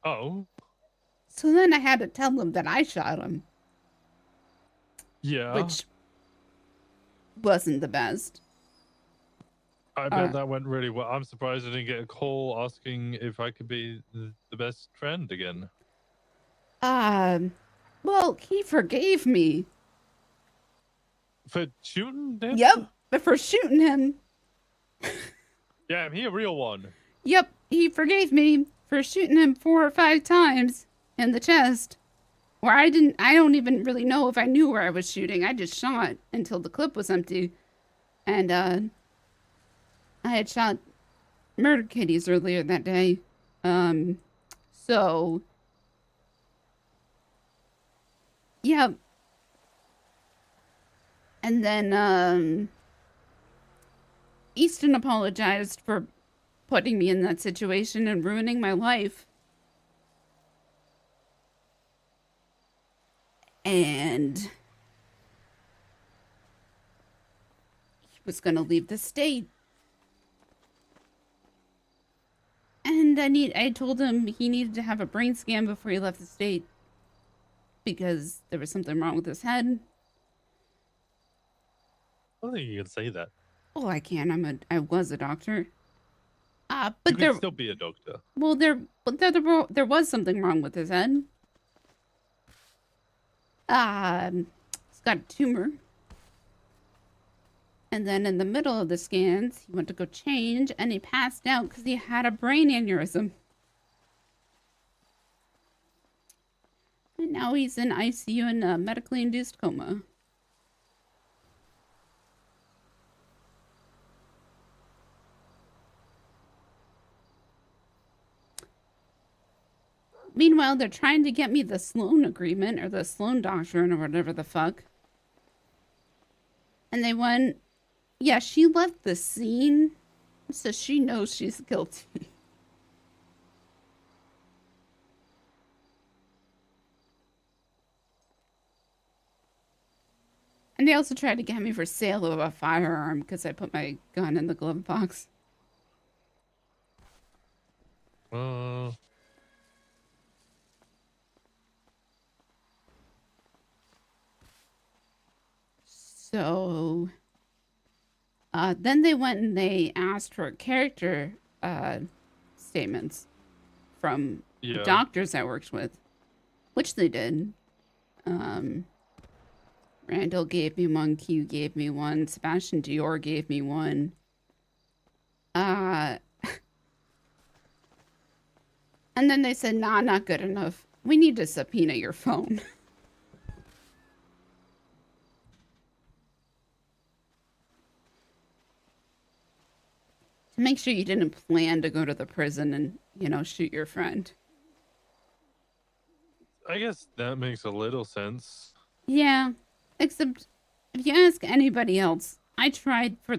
Oh. So then I had to tell him that I shot him. Yeah. Which wasn't the best. I bet that went really well. I'm surprised I didn't get a call asking if I could be the best friend again. Well, he forgave me. For shooting him? Yep, but for shooting him. Yeah, he a real one. Yep, he forgave me for shooting him 4 or 5 times in the chest. Where I don't even really know if I knew where I was shooting. I just shot until the clip was empty. And, I had shot murder kitties earlier that day. So, yeah. And then, Easton apologized for putting me in that situation and ruining my life. And he was going to leave the state. And I told him he needed to have a brain scan before he left the state because there was something wrong with his head. I don't think you can say that. Oh, I can. I was a doctor. But you there can still be a doctor. Well, there was something wrong with his head. He's got a tumor. And then in the middle of the scans, he went to go change and he passed out because he had a brain aneurysm. And now he's in ICU in a medically induced coma. Meanwhile, they're trying to get me the Sloan agreement or the Sloan doctrine or whatever the fuck. And they went, yeah, she left the scene, so she knows she's guilty. And they also tried to get me for sale of a firearm because I put my gun in the glove box. So, then they went and they asked for character statements from the doctors I worked with, which they did. Randall gave me one, Q gave me one, Sebastian Dior gave me one. And then they said, nah, not good enough. We need to subpoena your phone. To make sure you didn't plan to go to the prison and, shoot your friend. I guess that makes a little sense. Yeah, except if you ask anybody else, I tried for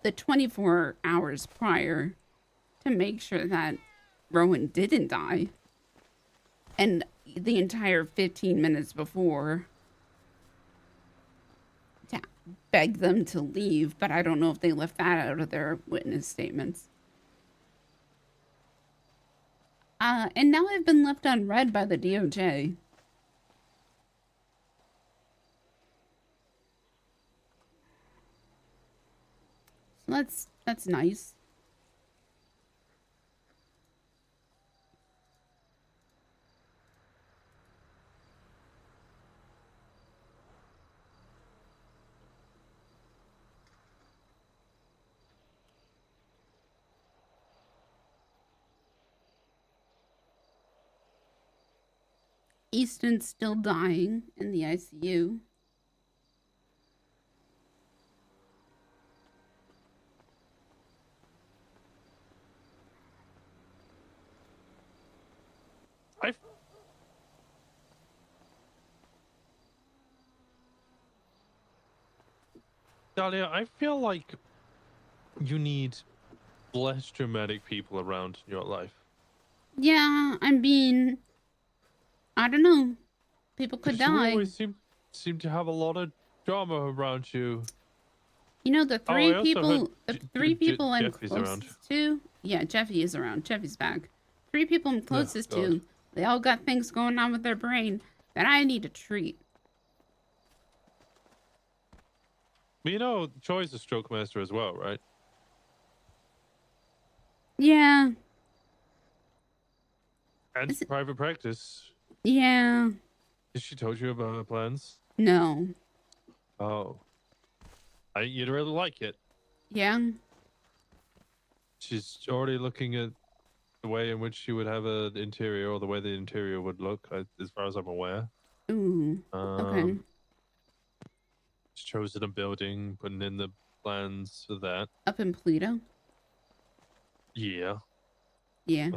the 24 hours prior to make sure that Rowan didn't die. And the entire 15 minutes before to beg them to leave, but I don't know if they left that out of their witness statements. And now I've been left unread by the DOJ. That's nice. Easton's still dying in the ICU. Dahlia, I feel like you need less dramatic people around in your life. Yeah, I mean, I don't know. People could 'Cause you die. always seem to have a lot of drama around you. You know, the Oh, three I also heard people I'm Jeffy's around. closest to. Yeah, Jeffy is around. Jeffy's back. 3 people I'm closest God. to. They all got things going on with their brain that I need to treat. But you know, Troy's a stroke master as well, right? Yeah. And private practice. Yeah. Has she told you about her plans? No. Oh. I think you'd really like it. Yeah. She's already looking at the way in which she would have an interior, or the way the interior would look, as far as I'm aware. Ooh. Okay. She's chosen a building, putting in the plans for that. Up in Pluto? Yeah. Yeah.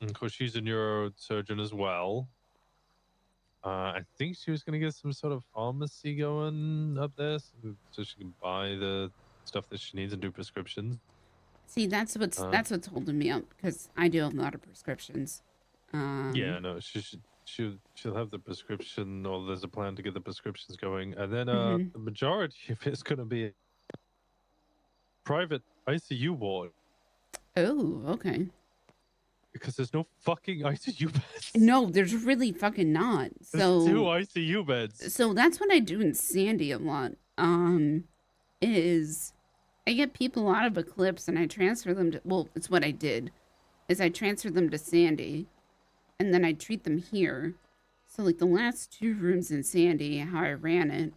And of course, she's a neurosurgeon as well. I think she was going to get some sort of pharmacy going up there, so she can buy the stuff that she needs and do prescriptions. See, that's what's holding me up, because I do a lot of prescriptions. Yeah, no, she'll have the prescription, or there's a plan to get the prescriptions going, and then the majority of it's going to be private ICU ward. Oh, okay. Because there's no fucking ICU beds. No, there's really fucking not. So There's 2 ICU beds. So that's what I do in Sandy a lot. Is I get people out of Eclipse and I transfer them to, well, it's what I did, is I transfer them to Sandy and then I treat them here. So like the last 2 rooms in Sandy, how I ran it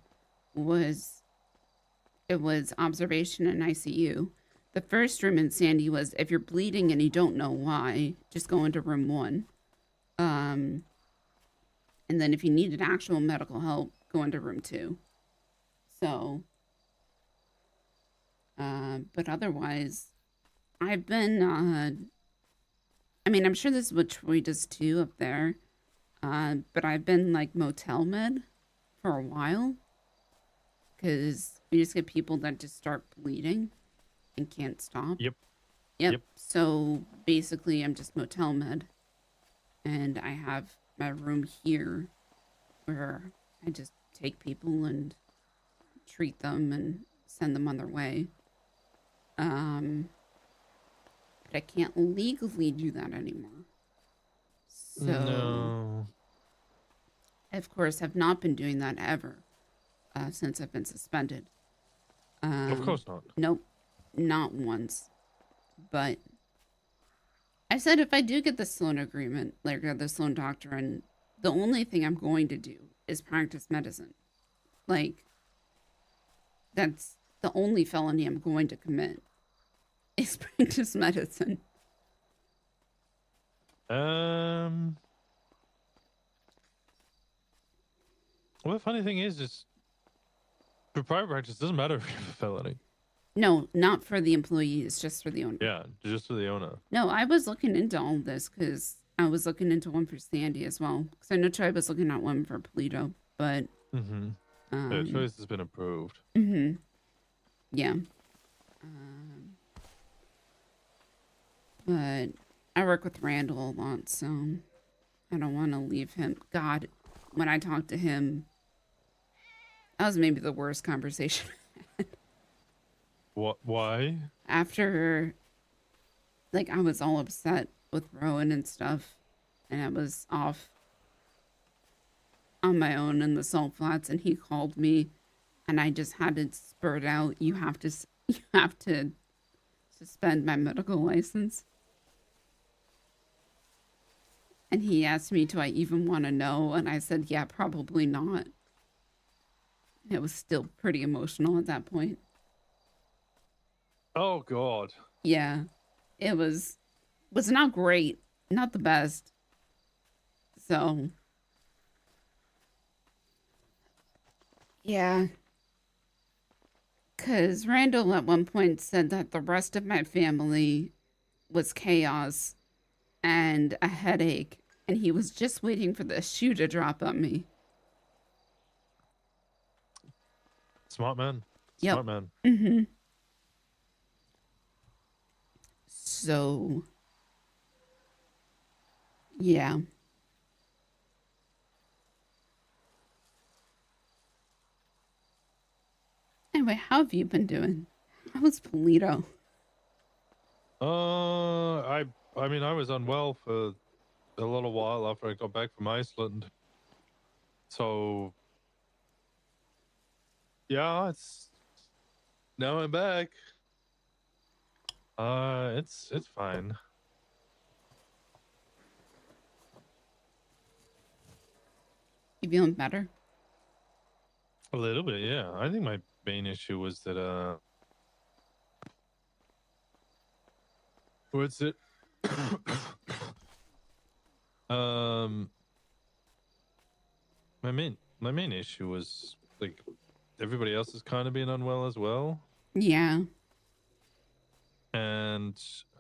was observation and ICU. The first room in Sandy was, if you're bleeding and you don't know why, just go into room 1. And then if you needed actual medical help, go into room 2. So, but otherwise, I've been, I mean, I'm sure this is what Troy does too up there. But I've been like motel med for a while. Because we just get people that just start bleeding and can't stop. Yep. So basically, I'm just motel med. And I have my room here where I just take people and treat them and send them on their way. But I can't legally do that anymore. So, No. I, of course, have not been doing that ever since I've been suspended. Of course not. Nope, not once. But I said if I do get the Sloan agreement, like the Sloan doctrine, the only thing I'm going to do is practice medicine. Like, that's the only felony I'm going to commit is practice medicine. Well, the funny thing is for private practice, it doesn't matter if you have a felony. No, not for the employees, just for the owner. Yeah, just for the owner. No, I was looking into all of this because I was looking into one for Sandy as well. Because I know Troy was looking at one for Polito, but... Yeah, choice has been approved. Yeah. But I work with Randall a lot, so I don't want to leave him. God, when I talked to him, that was maybe the worst conversation I had. What? Why? After, like, I was all upset with Rowan and stuff, and I was off on my own in the salt flats, and he called me and I just had it spurred out. You have to you have to suspend my medical license. And he asked me, do I even want to know? And I said, yeah, probably not. It was still pretty emotional at that point. Oh God. Yeah, it was not great, not the best. So, yeah. Because Randall at one point said that the rest of my family was chaos and a headache, and he was just waiting for the shoe to drop on me. Smart man. Yep. Smart man. Mm-hmm. So, yeah. Anyway, how have you been doing? How's Polito? I mean, I was unwell for a little while after I got back from Iceland. So, yeah, it's now I'm back. It's fine. You feeling better? A little bit, yeah. I think my main issue was that what's it? My main issue was like everybody else is kind of being unwell as well. Yeah. And I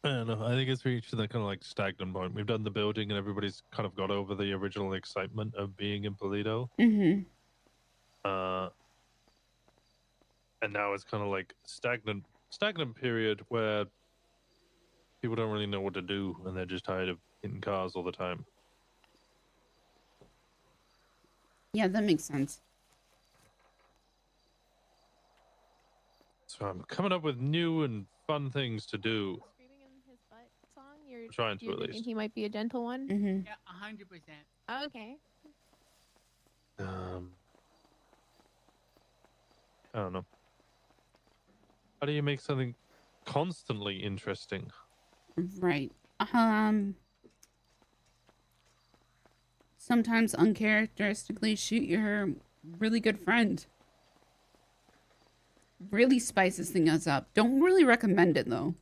don't know. I think it's reached that kind of like stagnant point. We've done the building, and everybody's kind of got over the original excitement of being in Polito. Mm-hmm. And now it's kind of like stagnant period where people don't really know what to do, and they're just tired of hitting cars all the time. Yeah, that makes sense. So I'm coming up with new and fun things to do. Screaming in his butt song. You're Trying to, you're at thinking least. he might be a gentle one. Mm-hmm. Yeah, 100%. Okay. I don't know. How do you make something constantly interesting? Right. Sometimes uncharacteristically shoot your really good friend. Really spices things up. Don't really recommend it though.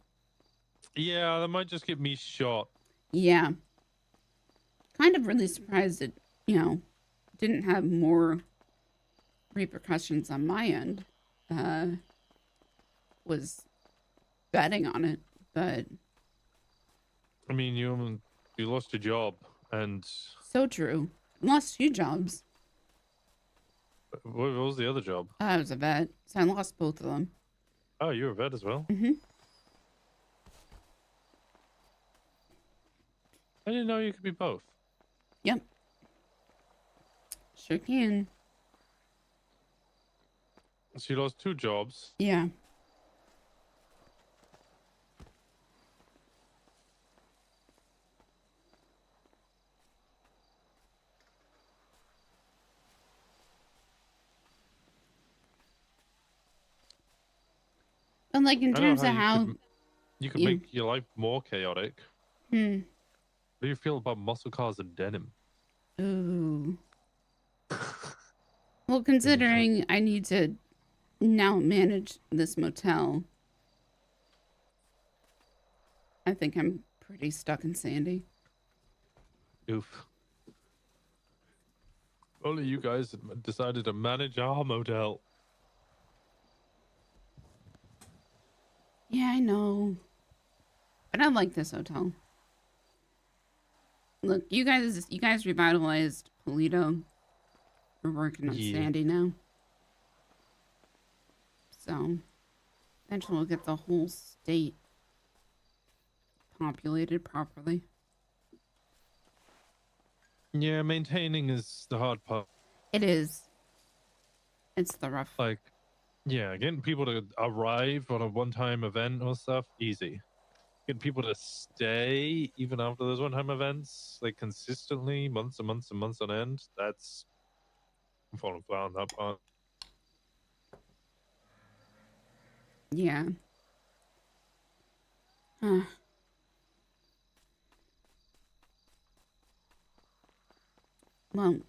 Yeah, that might just get me shot. Yeah. Kind of really surprised it, didn't have more repercussions on my end. Was betting on it, but I mean, you lost your job, and so true. Lost 2 jobs. what was the other job? I was a vet, so I lost both of them. Oh, you were a vet as well? Mm-hmm. I didn't know you could be both. Yep. Sure can. So you lost 2 jobs. Yeah. But like in I know terms of you how you could make your life more chaotic. Hmm. What do you feel about muscle cars and denim? Ooh. Well, considering I need to now manage this motel, I think I'm pretty stuck in Sandy. Oof. Only you guys decided to manage our motel. Yeah, I know. But I like this hotel. Look, you guys revitalized Polito. We're working on Sandy now. So, eventually we'll get the whole state populated properly. Yeah, maintaining is the hard part. It is. It's the rough. Like, yeah, getting people to arrive on a one-time event or stuff, easy. get people to stay even after those one-time events, like consistently, months and months and months on end. That's I'm falling flat on that part. Yeah. Huh. Well,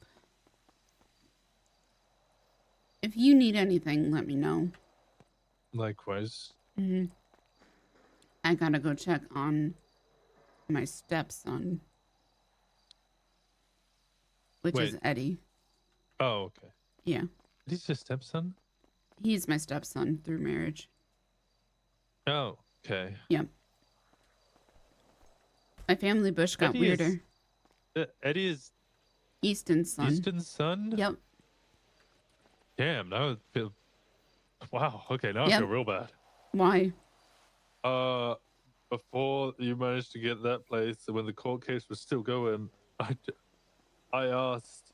if you need anything, let me know. Likewise. I gotta go check on my stepson, which is Wait. Eddie. Oh, okay. Yeah. He's your stepson? He's my stepson through marriage. Oh, okay. Yep. My family bush got weirder. Eddie is Easton's son. Easton's son? Yep. Damn, that would feel... Wow, okay, now I feel real bad. Why? Before you managed to get that place, when the court case was still going, I asked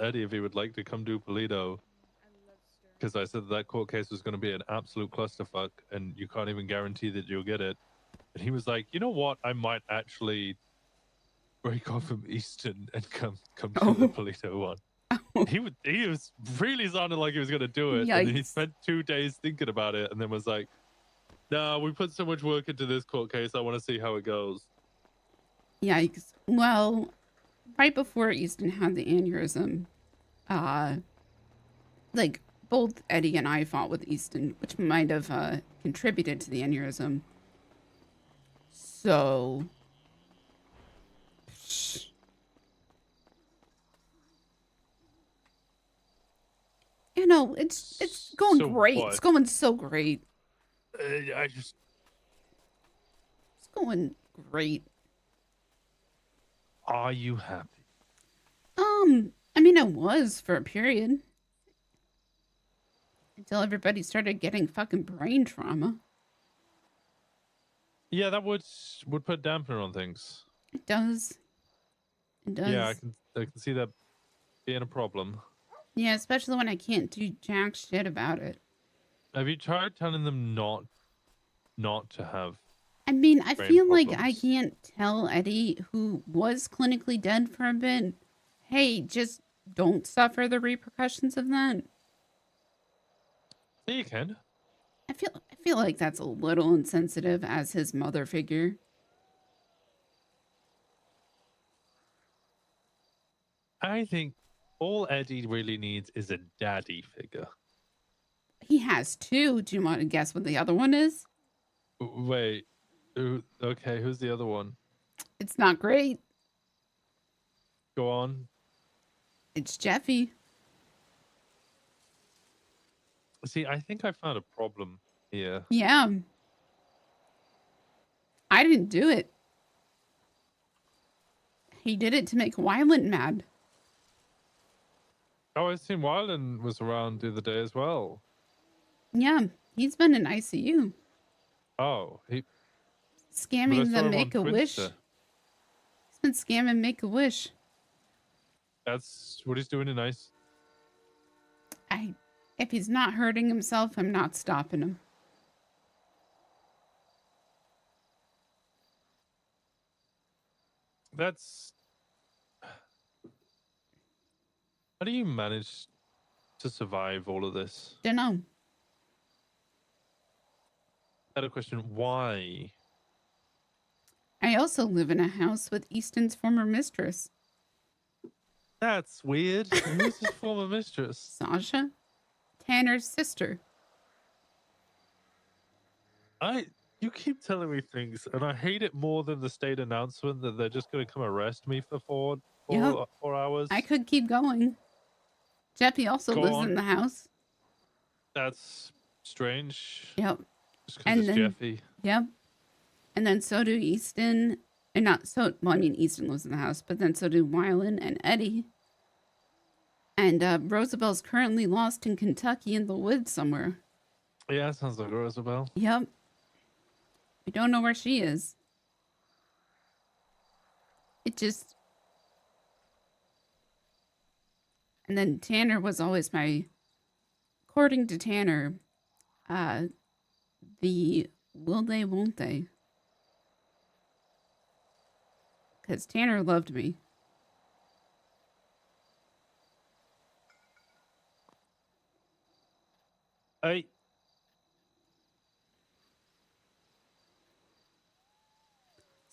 Eddie if he would like to come do Polito, because I said that court case was going to be an absolute clusterfuck, and you can't even guarantee that you'll get it. And he was like, you know what? I might actually break off from Easton and come to the Polito one. He was really sounded like he was going to do it, and then he spent 2 days thinking about it, and then was like, "No, we put so much work into this court case. I want to see how it goes." Yikes. Well, right before Easton had the aneurysm, like both Eddie and I fought with Easton, which might have contributed to the aneurysm. So, you know, it's going great. What? It's going so great. It's going great. Are you happy? I mean, I was for a period. Until everybody started getting fucking brain trauma. Yeah, that would put a dampener on things. It does. It does. Yeah, I can see that being a problem. Yeah, especially when I can't do jack shit about it. Have you tried telling them not to have? I mean, I brain feel like I problems? can't tell Eddie, who was clinically dead for a bit, hey, just don't suffer the repercussions of that. Yeah, you can. I feel like that's a little insensitive as his mother figure. I think all Eddie really needs is a daddy figure. He has two. Do you want to guess what the other one is? Wait. Okay, who's the other one? It's not great. Go on. It's Jeffy. See, I think I found a problem here. Yeah. I didn't do it. He did it to make Wyland mad. Oh, I seen Wyland was around the other day as well. Yeah, he's been in ICU. Oh, Scamming the Make-A-Wish. He's been scamming Make-A-Wish. That's what he's doing in ice. If he's not hurting himself, I'm not stopping him. That's... How do you manage to survive all of this? Dunno. I had a question. Why? I also live in a house with Easton's former mistress. That's weird. Who's his former mistress? Sasha. Tanner's sister. You keep telling me things, and I hate it more than the state announcement that they're just going to come arrest me for 4 hours. I could keep going. Jeffy also Go lives on. in the house. That's strange. Yep. Just And because it's then- Jeffy. Yep. And then so do Easton. And not so, well, I mean, Easton lives in the house, but then so do Wyland and Eddie. And Rosabelle's currently lost in Kentucky in the woods somewhere. Yeah, sounds like Rosabelle. Yep. We don't know where she is. It just... And then Tanner was always my... According to Tanner, the Will they, won't they? Because Tanner loved me. Hey.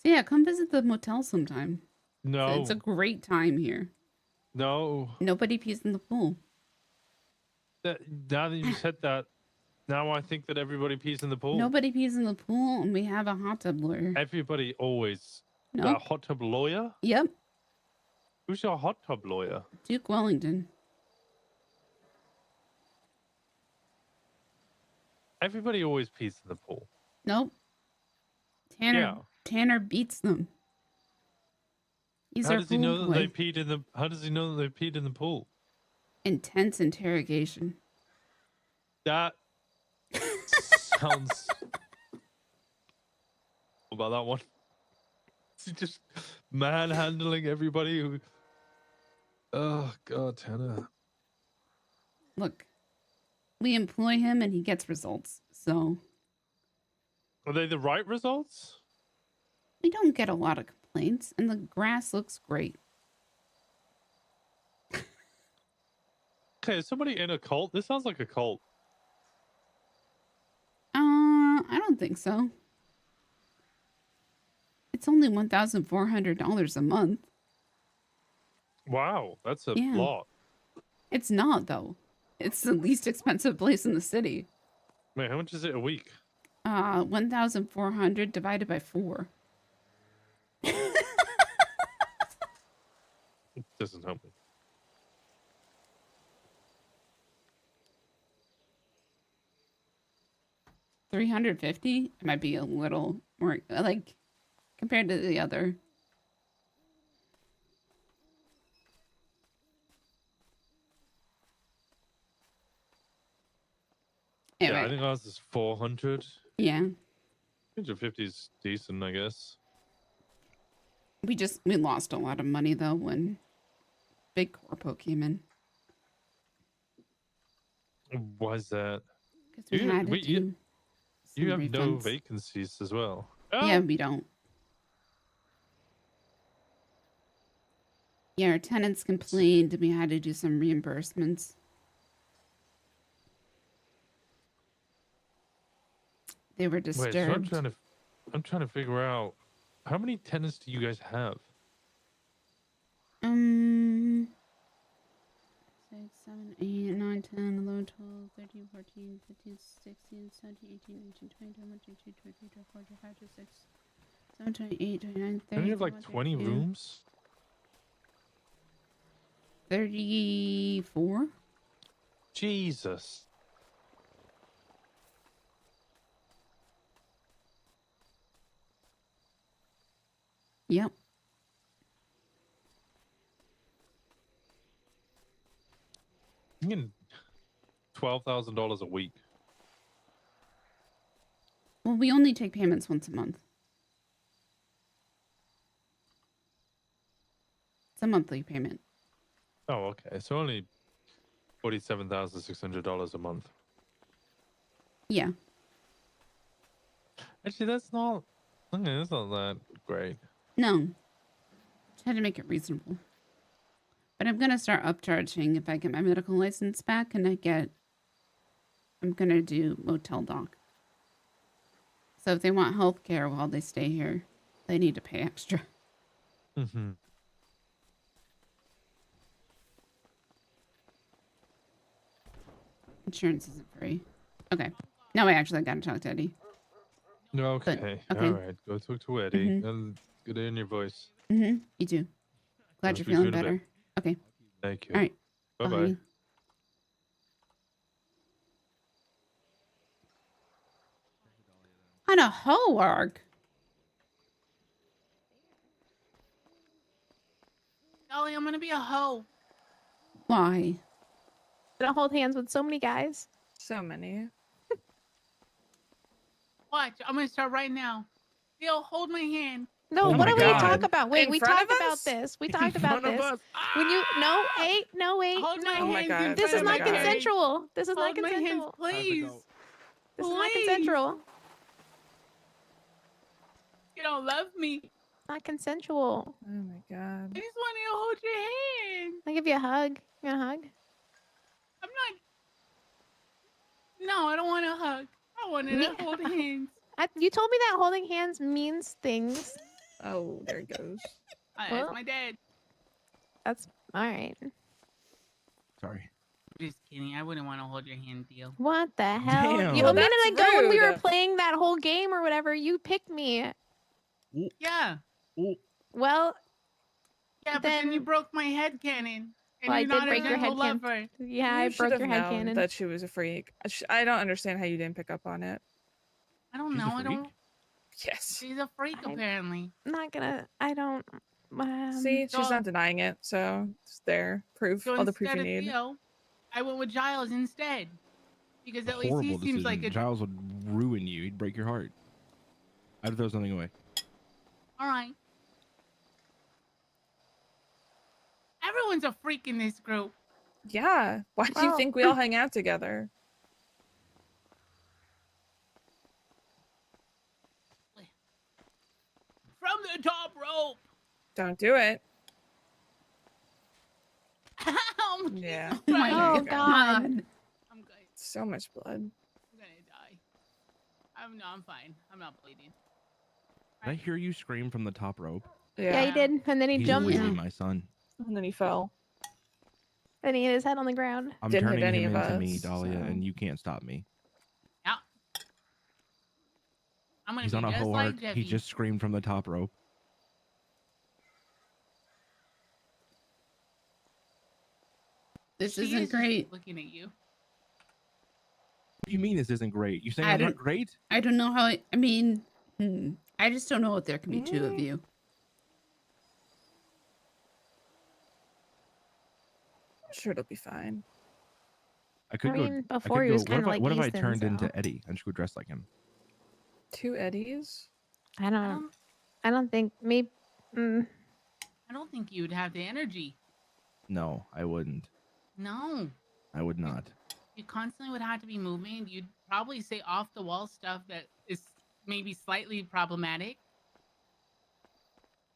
So yeah, come visit the motel sometime. No. It's a great time here. No. Nobody pees in the pool. Now that you said that, now I think that everybody pees in the pool. Nobody pees in the pool, and we have a hot tub lawyer. Everybody always. Nope. A hot tub lawyer? Yep. Who's your hot tub lawyer? Duke Wellington. Everybody always pees in the pool. Nope. Tanner beats them. He's How our does he pool know that boy. they peed in the? How does he know that they peed in the pool? Intense interrogation. That sounds about that one. Is he just manhandling everybody who? Oh God, Tanner. Look, we employ him and he gets results. So Are they the right results? we don't get a lot of complaints, and the grass looks great. Okay, is somebody in a cult? This sounds like a cult. I don't think so. It's only $1,400 a month. Wow, that's a Yeah. lot. It's not though. It's the least expensive place in the city. Wait, how much is it a week? 1,400 divided by 4. It doesn't help me. $350. It might be a little more like compared to the other. Yeah, Anyway. I think ours is 400. Yeah. 250 is decent, I guess. We lost a lot of money though when Big Corpo came in. Why is that? Because we had to do you some have no refunds. vacancies as well. Yeah, we don't. Yeah, our tenants complained and we had to do some reimbursements. They were disturbed. Wait, so I'm trying to figure out how many tenants do you guys have? 6, 7, 8, 9, 10, 11, 12, 13, 14, 15, 16, 17, 18, 19, 20, 21, 22, 23, 24, 25, 26, 27, 28, 29, 30. Don't you have like 20 rooms? 34? Jesus. Yep. I'm getting $12,000 a week. Well, we only take payments once a month. It's a monthly payment. Oh, okay. So only $47,600 a month. Yeah. Actually, that's not that great. No. Try to make it reasonable. But I'm going to start upcharging if I get my medical license back and I'm going to do motel doc. So if they want health care while they stay here, they need to pay extra. Mm-hmm. Insurance isn't free. Okay. Now I actually got to talk to Eddie. Okay. But, okay. All right. Go talk to Eddie. Mhm. And good to hear your voice. Mm-hmm. You too. Glad I'll you're speak to feeling you in a better. bit. Okay. Thank you. All right. Bye-bye. Bye. On a hoe arc. Dolly, I'm gonna be a hoe. Why? Gonna hold hands with so many guys. So many. Watch, I'm gonna start right now. Theo, hold my hand. No, Oh what my did we God. talk about? Wait, In we front talked of about us? this. We In talked about front of this. us? When you no, wait, Hold my no. Oh my hand. God. This is Oh my not God. consensual. This is not Hold my hands, consensual. please. This is not Please. consensual. You don't love me. Not consensual. Oh my god. I just want to hold your hand. I'll give you a hug. You want a hug? I'm not. No, I don't want a hug. I wanted to hold hands. You told me that holding hands means things. Oh, there it goes. That's my dad. That's all right. Sorry. Just kidding. I wouldn't want to hold your hand, Theo. What the hell? Damn. You, Well, a minute that's ago when we were rude. playing that whole game or whatever, you picked me. Yeah. Well, Yeah, but then you broke my head cannon. And Well, I you're did not break a your gentle head lover. yeah, You I should broke have your head known cannon. that she was a freak. I don't understand how you didn't pick up on it. I don't She's a know. I don't. freak? Yes. She's a freak, apparently. I'm not gonna. I don't. See, she's So- not denying it, so it's there. Proof. So All the proof instead you of need. Theo, I went with Giles instead. Because at least Horrible he decision. seems like a. Giles would ruin you. He'd break your heart. I'd throw something away. All right. Everyone's a freak in this group. Yeah. Why do you Well- think we all hang out together? From the top rope. Don't do it. Ow, Yeah. Jesus Oh Christ. my god. I'm good. So much blood. I'm gonna die. I'm fine. I'm not bleeding. Did I hear you scream from the top rope? Yeah, he did, and then he He's jumped, literally my son. And then he fell. and he hit his head on the ground. I'm Didn't hit turning any him of into me, us, Dahlia, so- and you can't stop me. Yeah. I'm gonna He's be on a just hoe like arc. Jeffy. He just screamed from the top rope. This She isn't is just great. Looking at you. What do you mean this isn't great? You saying I I'm not don't- great? I don't know how. I mean, I just don't know what there can be two of you. I'm sure it'll be fine. I could I go. mean, I before could he go. was What kinda if I, like what if I Easton, turned so- into Eddie and should go dress like him? 2 Eddies? I don't think maybe. I don't think you'd have the energy. No, I wouldn't. No. I would not. You constantly would have to be moving. You'd probably say off the wall stuff that is maybe slightly problematic.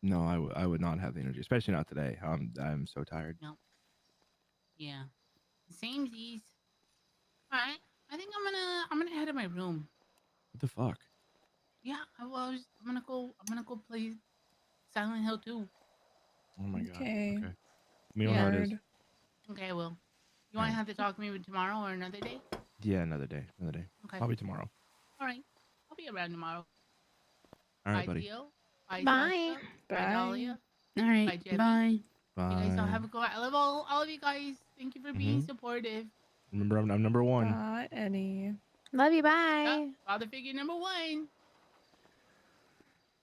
No, I would not have the energy, especially not today. I'm so tired. No. Yeah. Samesies. Alright. I think I'm gonna head to my room. What the fuck? Yeah, I'm gonna go play Silent Hill 2. Oh my god. Okay. Okay. Me know how it is. Okay, I will. You wanna have to talk to me tomorrow or another day? Yeah, another day. Another day. Okay. Probably tomorrow. Alright. I'll be around tomorrow. All right, Bye, buddy. Theo. Bye. Bye. Sasha. Bye, Dahlia. All right. Bye, Jeffy. Bye. Bye. You guys all have a good. I love all of you guys. Thank you for being supportive. Remember, I'm number one. Eddie. Love you. Bye. Yeah, father figure number 1.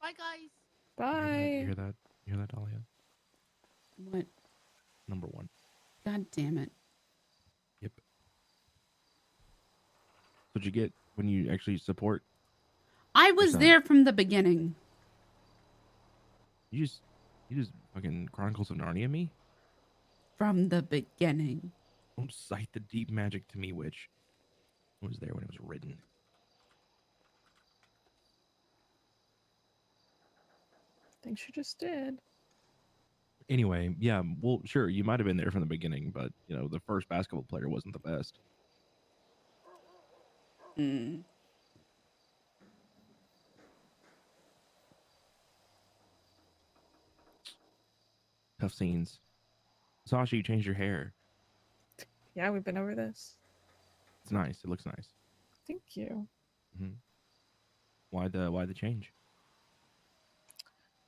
Bye, guys. Bye. You hear that? You hear that, Dahlia? What? Number 1. God damn it. Yep. What'd you get when you actually support? I was son. there from the beginning. You just fucking Chronicles of Narnia me? From the beginning. Don't cite the deep magic to me, witch. I was there when it was written. Think she just did. Anyway, yeah, well, sure, you might have been there from the beginning, but, you know, the first basketball player wasn't the best. Tough scenes. Sasha, you changed your hair. Yeah, we've been over this. It's nice. It looks nice. Thank you. Hmm. Why the change?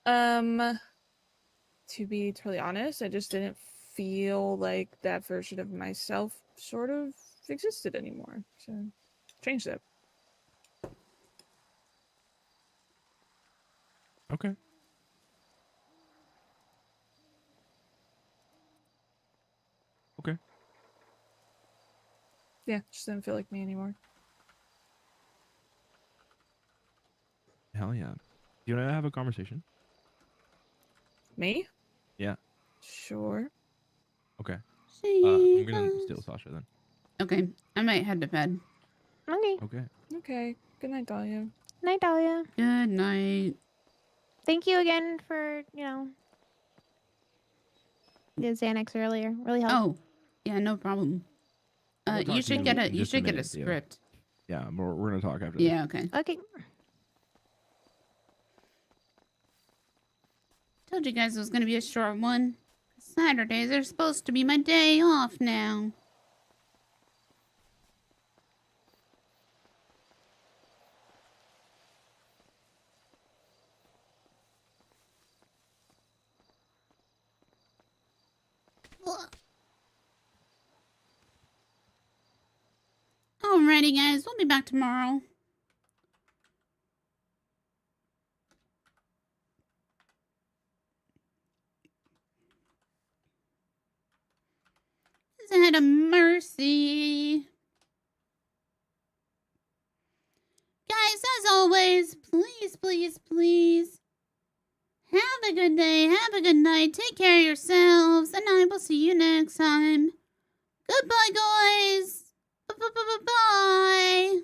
To be totally honest, I just didn't feel like that version of myself sort of existed anymore. So changed it. Okay. Okay. Yeah, just didn't feel like me anymore. Hell yeah. Do you want to have a conversation? Me? Yeah. Sure. Okay. I'm gonna steal Sasha then. Okay. I might head to bed. Okay. Okay. Okay. Good night, Dahlia. Night, Dahlia. Good night. thank you again for, the Xanax earlier. Really helped. Oh, yeah, no problem. We'll talk You to should get in a just get a minute, yeah. script. Yeah, we're gonna talk after this. Yeah, okay. Okay. Told you guys it was gonna be a short one. Saturdays are supposed to be my day off now. Alrighty, guys, we'll be back tomorrow. Head of mercy. Guys, as always, please, please, please, have a good day, have a good night, take care of yourselves, and I will see you next time. Goodbye, guys. Bye.